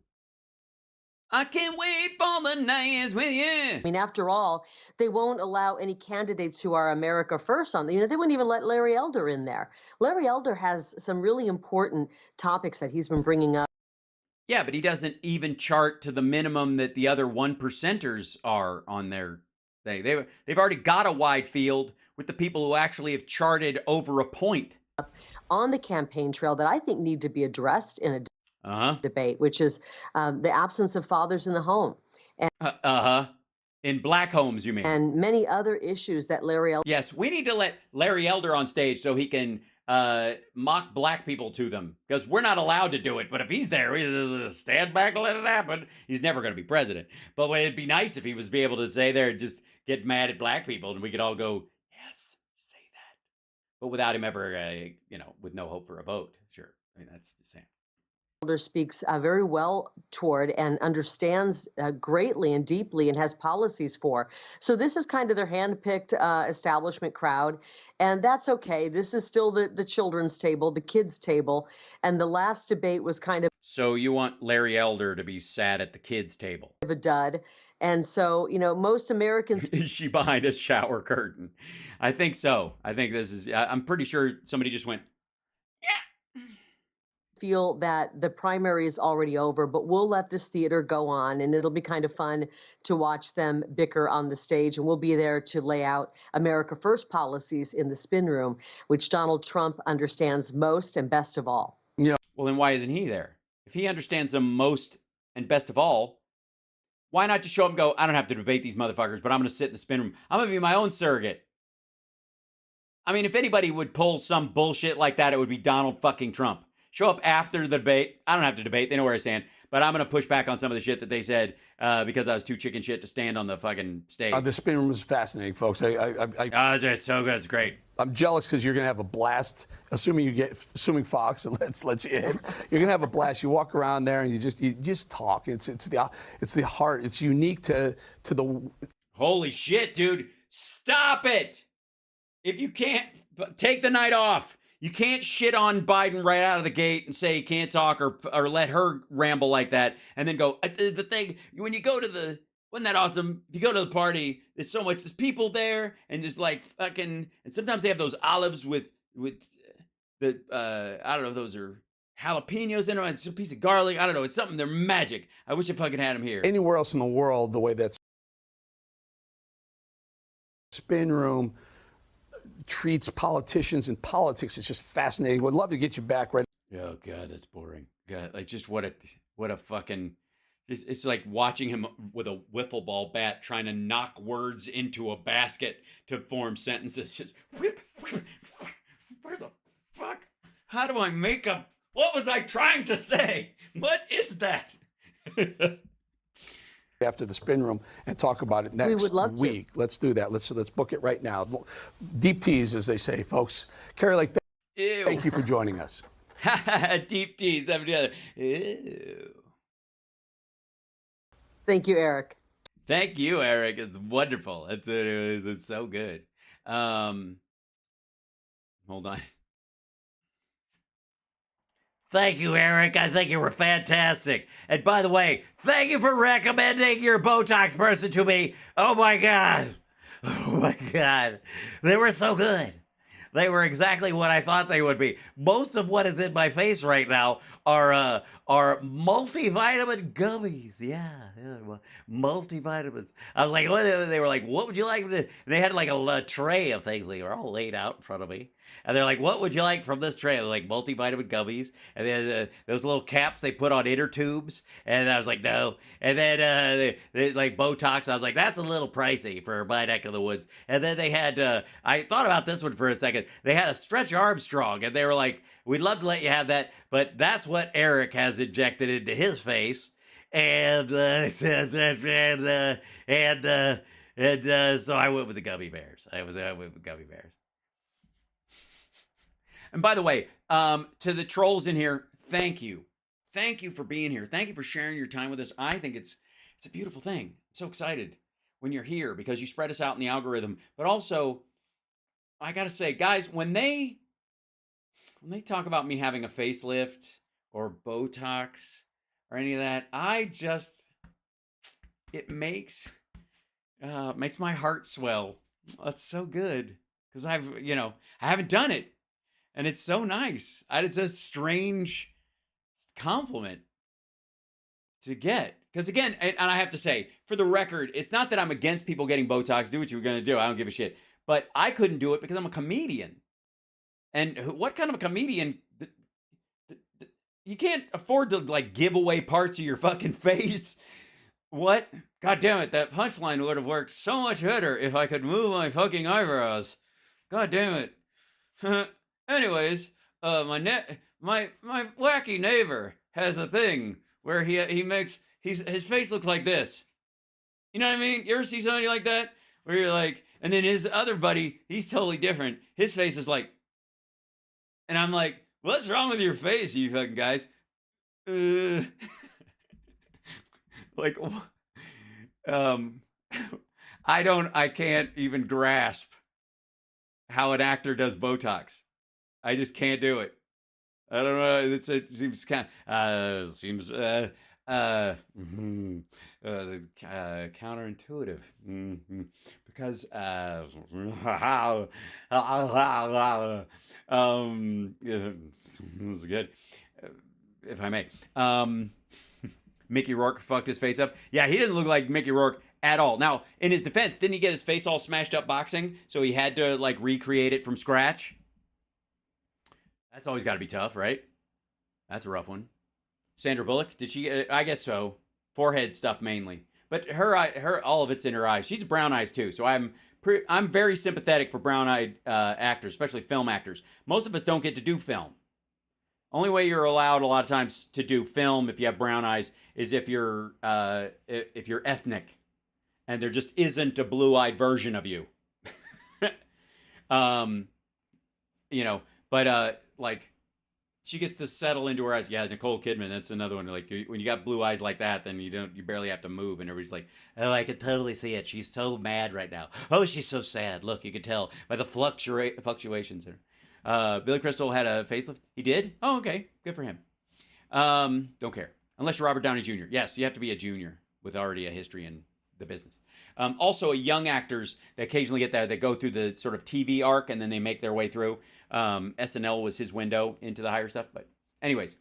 I can't wait for the nights with you. After all, they won't allow any candidates who are America First on. They wouldn't even let Larry Elder in there. Larry Elder has some really important topics that he's been bringing up. Yeah, but he doesn't even chart to the minimum that the other 1%ers are on their thing. They've already got a wide field with the people who actually have charted over a point on the campaign trail that I think need to be addressed in a debate, which is the absence of fathers in the home. And, in black homes, you mean? And many other issues that Larry Elder. Yes, we need to let Larry Elder on stage so he can mock black people to them, because we're not allowed to do it. But if he's there, we stand back and let it happen. He's never going to be president. But it'd be nice if he was be able to say there, just get mad at black people, and we could all go, yes, say that. But without him ever, with no hope for a vote. Sure, that's the same. Elder speaks very well toward and understands greatly and deeply and has policies for. So this is kind of their hand-picked establishment crowd, and that's okay. This is still the children's table, the kids' table, and the last debate was kind of. So you want Larry Elder to be sat at the kids' table? Of a dud. And so, most Americans. Is she behind a shower curtain? I think so. I think this is, I'm pretty sure somebody just went, feel that the primary is already over, but we'll let this theater go on, and it'll be kind of fun to watch them bicker on the stage, and we'll be there to lay out America First policies in the spin room, which Donald Trump understands most and best of all. Yeah. Well, then why isn't he there? If he understands them most and best of all, why not just show up and go, I don't have to debate these motherfuckers, but I'm going to sit in the spin room. I'm going to be my own surrogate. I mean, if anybody would pull some bullshit like that, it would be Donald fucking Trump. Show up after the debate. I don't have to debate. They know where I stand. But I'm going to push back on some of the shit that they said because I was too chicken shit to stand on the fucking stage. The spin room is fascinating, folks. It's so good. It's great. I'm jealous because you're going to have a blast. Assuming Fox lets you in, you're going to have a blast. You walk around there and you just talk. It's the heart. It's unique to the. Holy shit, dude! Stop it! If you can't take the night off. You can't shit on Biden right out of the gate and say he can't talk or let her ramble like that and then go, the thing, when you go to wasn't that awesome? If you go to the party, there's people there and there's like fucking, and sometimes they have those olives with the, I don't know if those are jalapenos in them, it's a piece of garlic, I don't know, it's something, they're magic. I wish I fucking had them here. Anywhere else in the world, the way that spin room treats politicians and politics is just fascinating. Would love to get you back right. Oh God, that's boring. God, like just what a fucking. It's like watching him with a wiffle ball bat trying to knock words into a basket to form sentences. Just whip. Where the fuck? How do I make a? What was I trying to say? What is that? After the spin room and talk about it next week. Let's do that. Let's book it right now. Deep tease, as they say, folks. Carrie Lake, thank you for joining us. Deep tease. Ew. Thank you, Eric. Thank you, Eric. It's wonderful. It's so good. Hold on. Thank you, Eric. I think you were fantastic. And by the way, thank you for recommending your Botox person to me. Oh my God. Oh my God. They were so good. They were exactly what I thought they would be. Most of what is in my face right now are multivitamin gummies. Yeah, multivitamins. I was like, what? They were like, what would you like? And they had like a tray of things. They were all laid out in front of me. And they're like, what would you like from this tray? They're like, multivitamin gummies. And then those little caps they put on inner tubes. And I was like, no. And then they like Botox. I was like, that's a little pricey for my neck of the woods. And then they had, I thought about this one for a second. They had a Stretch Armstrong. And they were like, we'd love to let you have that. But that's what Eric has injected into his face. And so I went with the gummy bears. I went with gummy bears. And by the way, to the trolls in here, thank you. Thank you for being here. Thank you for sharing your time with us. I think it's a beautiful thing. I'm so excited when you're here because you spread us out in the algorithm. But also, I got to say, guys, when they talk about me having a facelift or Botox or any of that, it makes my heart swell. That's so good because I haven't done it. And it's so nice. It's a strange compliment to get. Because again, and I have to say, for the record, it's not that I'm against people getting Botox. Do what you're going to do. I don't give a shit. But I couldn't do it because I'm a comedian. And what kind of a comedian? You can't afford to like give away parts of your fucking face. What? God damn it. That punchline would have worked so much better if I could move my fucking eyebrows. God damn it. Anyways, my wacky neighbor has a thing where he makes his face looks like this. You know what I mean? You ever see somebody like that? Where you're like, and then his other buddy, he's totally different. His face is like, and I'm like, what's wrong with your face, you fucking guys? Like, I can't even grasp how an actor does Botox. I just can't do it. I don't know. It seems kind of, counterintuitive. Because, it was good, if I may. Mickey Rourke fucked his face up. Yeah, he didn't look like Mickey Rourke at all. Now, in his defense, didn't he get his face all smashed up boxing? So he had to like recreate it from scratch. That's always got to be tough, right? That's a rough one. Sandra Bullock, did she? I guess so. Forehead stuff mainly, but her all of it's in her eyes. She's brown eyes too, so I'm very sympathetic for brown-eyed actors, especially film actors. Most of us don't get to do film. Only way you're allowed a lot of times to do film if you have brown eyes is if you're ethnic, and there just isn't a blue-eyed version of you. Like she gets to settle into her eyes. Yeah, Nicole Kidman, that's another one. Like when you got blue eyes like that, then you barely have to move, and everybody's like, oh, I can totally see it. She's so mad right now. Oh, she's so sad. Look, you can tell by the fluctuations. Billy Crystal had a facelift. He did? Oh, okay, good for him. Don't care unless you're Robert Downey Jr. Yes, you have to be a junior with already a history in the business. Also, young actors that occasionally get that, they go through the sort of TV arc and then they make their way through. SNL was his window into the higher stuff. But anyways,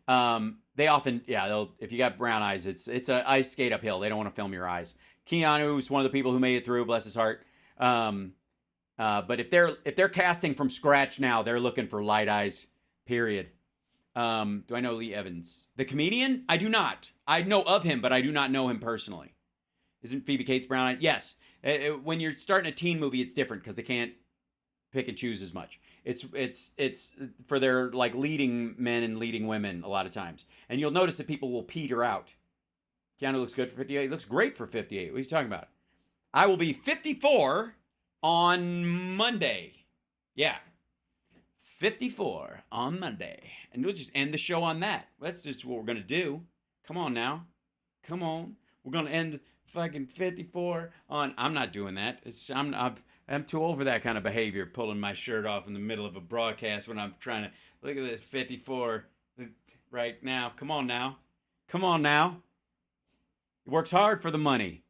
they often, if you got brown eyes, it's a ice skate uphill. They don't want to film your eyes. Keanu is one of the people who made it through, bless his heart. But if they're casting from scratch now, they're looking for light eyes, period. Do I know Lee Evans? The comedian? I do not. I know of him, but I do not know him personally. Isn't Phoebe Cates brown-eyed? Yes. When you're starting a teen movie, it's different because they can't pick and choose as much. It's for their like leading men and leading women a lot of times. And you'll notice that people will peter out. Keanu looks good for 58. He looks great for 58. What are you talking about? I will be 54 on Monday. Yeah. 54 on Monday. And we'll just end the show on that. That's just what we're going to do. Come on now. Come on. We're going to end fucking 54 on... I'm not doing that. I'm too over that kind of behavior, pulling my shirt off in the middle of a broadcast when I'm trying to... Look at this 54 right now. Come on now. Come on now. He works hard for the money.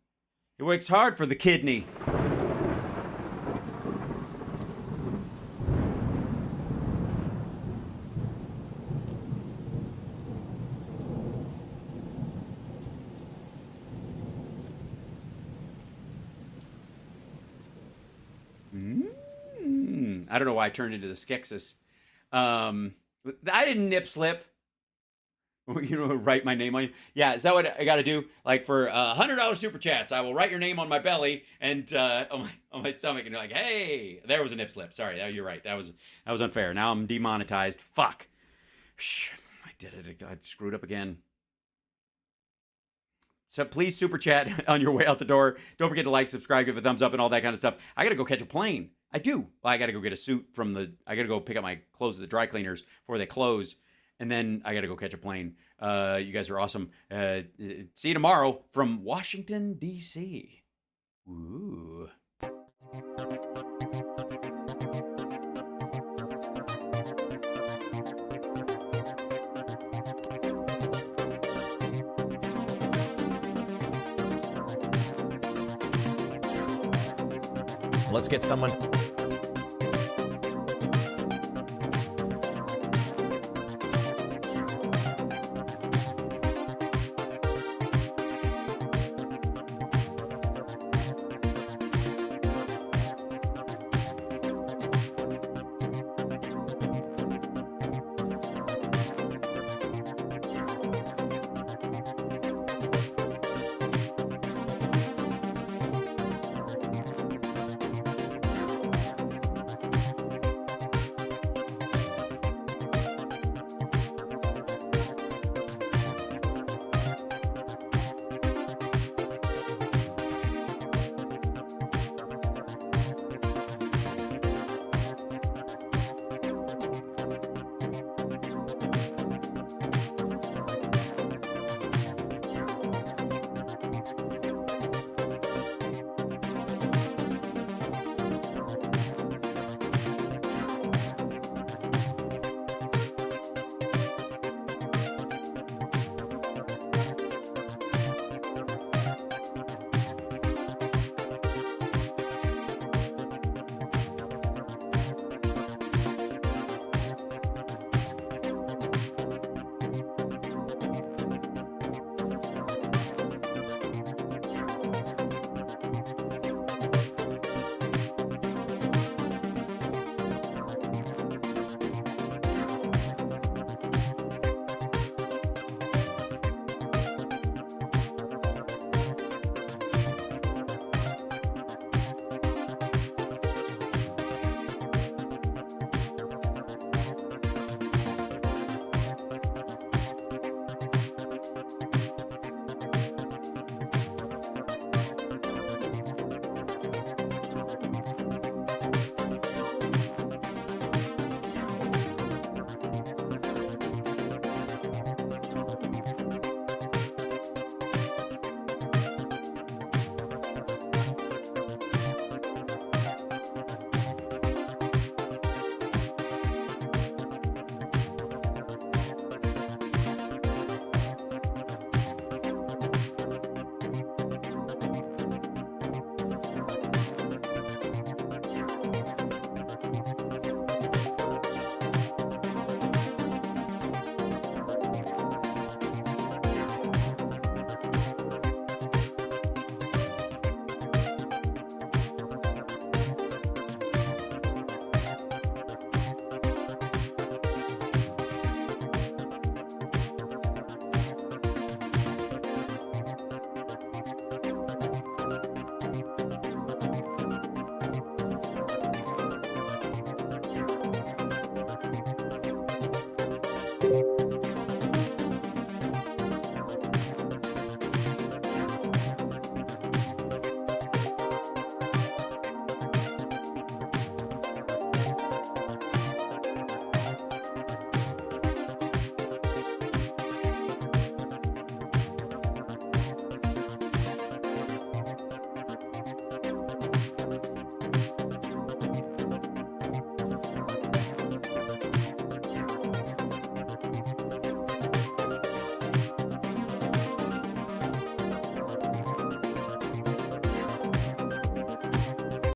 He works hard for the kidney. again. I don't know why I turned into the Skeksis. I didn't nip slip. You know, write my name on you. Yeah, is that what I got to do? Like for $100 super chats, I will write your name on my belly and on my stomach, and you're like, hey, there was a nip slip. Sorry, you're right. That was unfair. Now I'm demonetized. Fuck. Shit, I did it. I screwed up again. So please super chat on your way out the door. Don't forget to like, subscribe, give a thumbs up, and all that kind of stuff. I got to go catch a plane. I do. Well, I got to go get a suit I got to go pick up my clothes at the dry cleaners before they close. And then I got to go catch a plane. You guys are awesome. See you tomorrow from Washington, D.C. Ooh. Let's get someone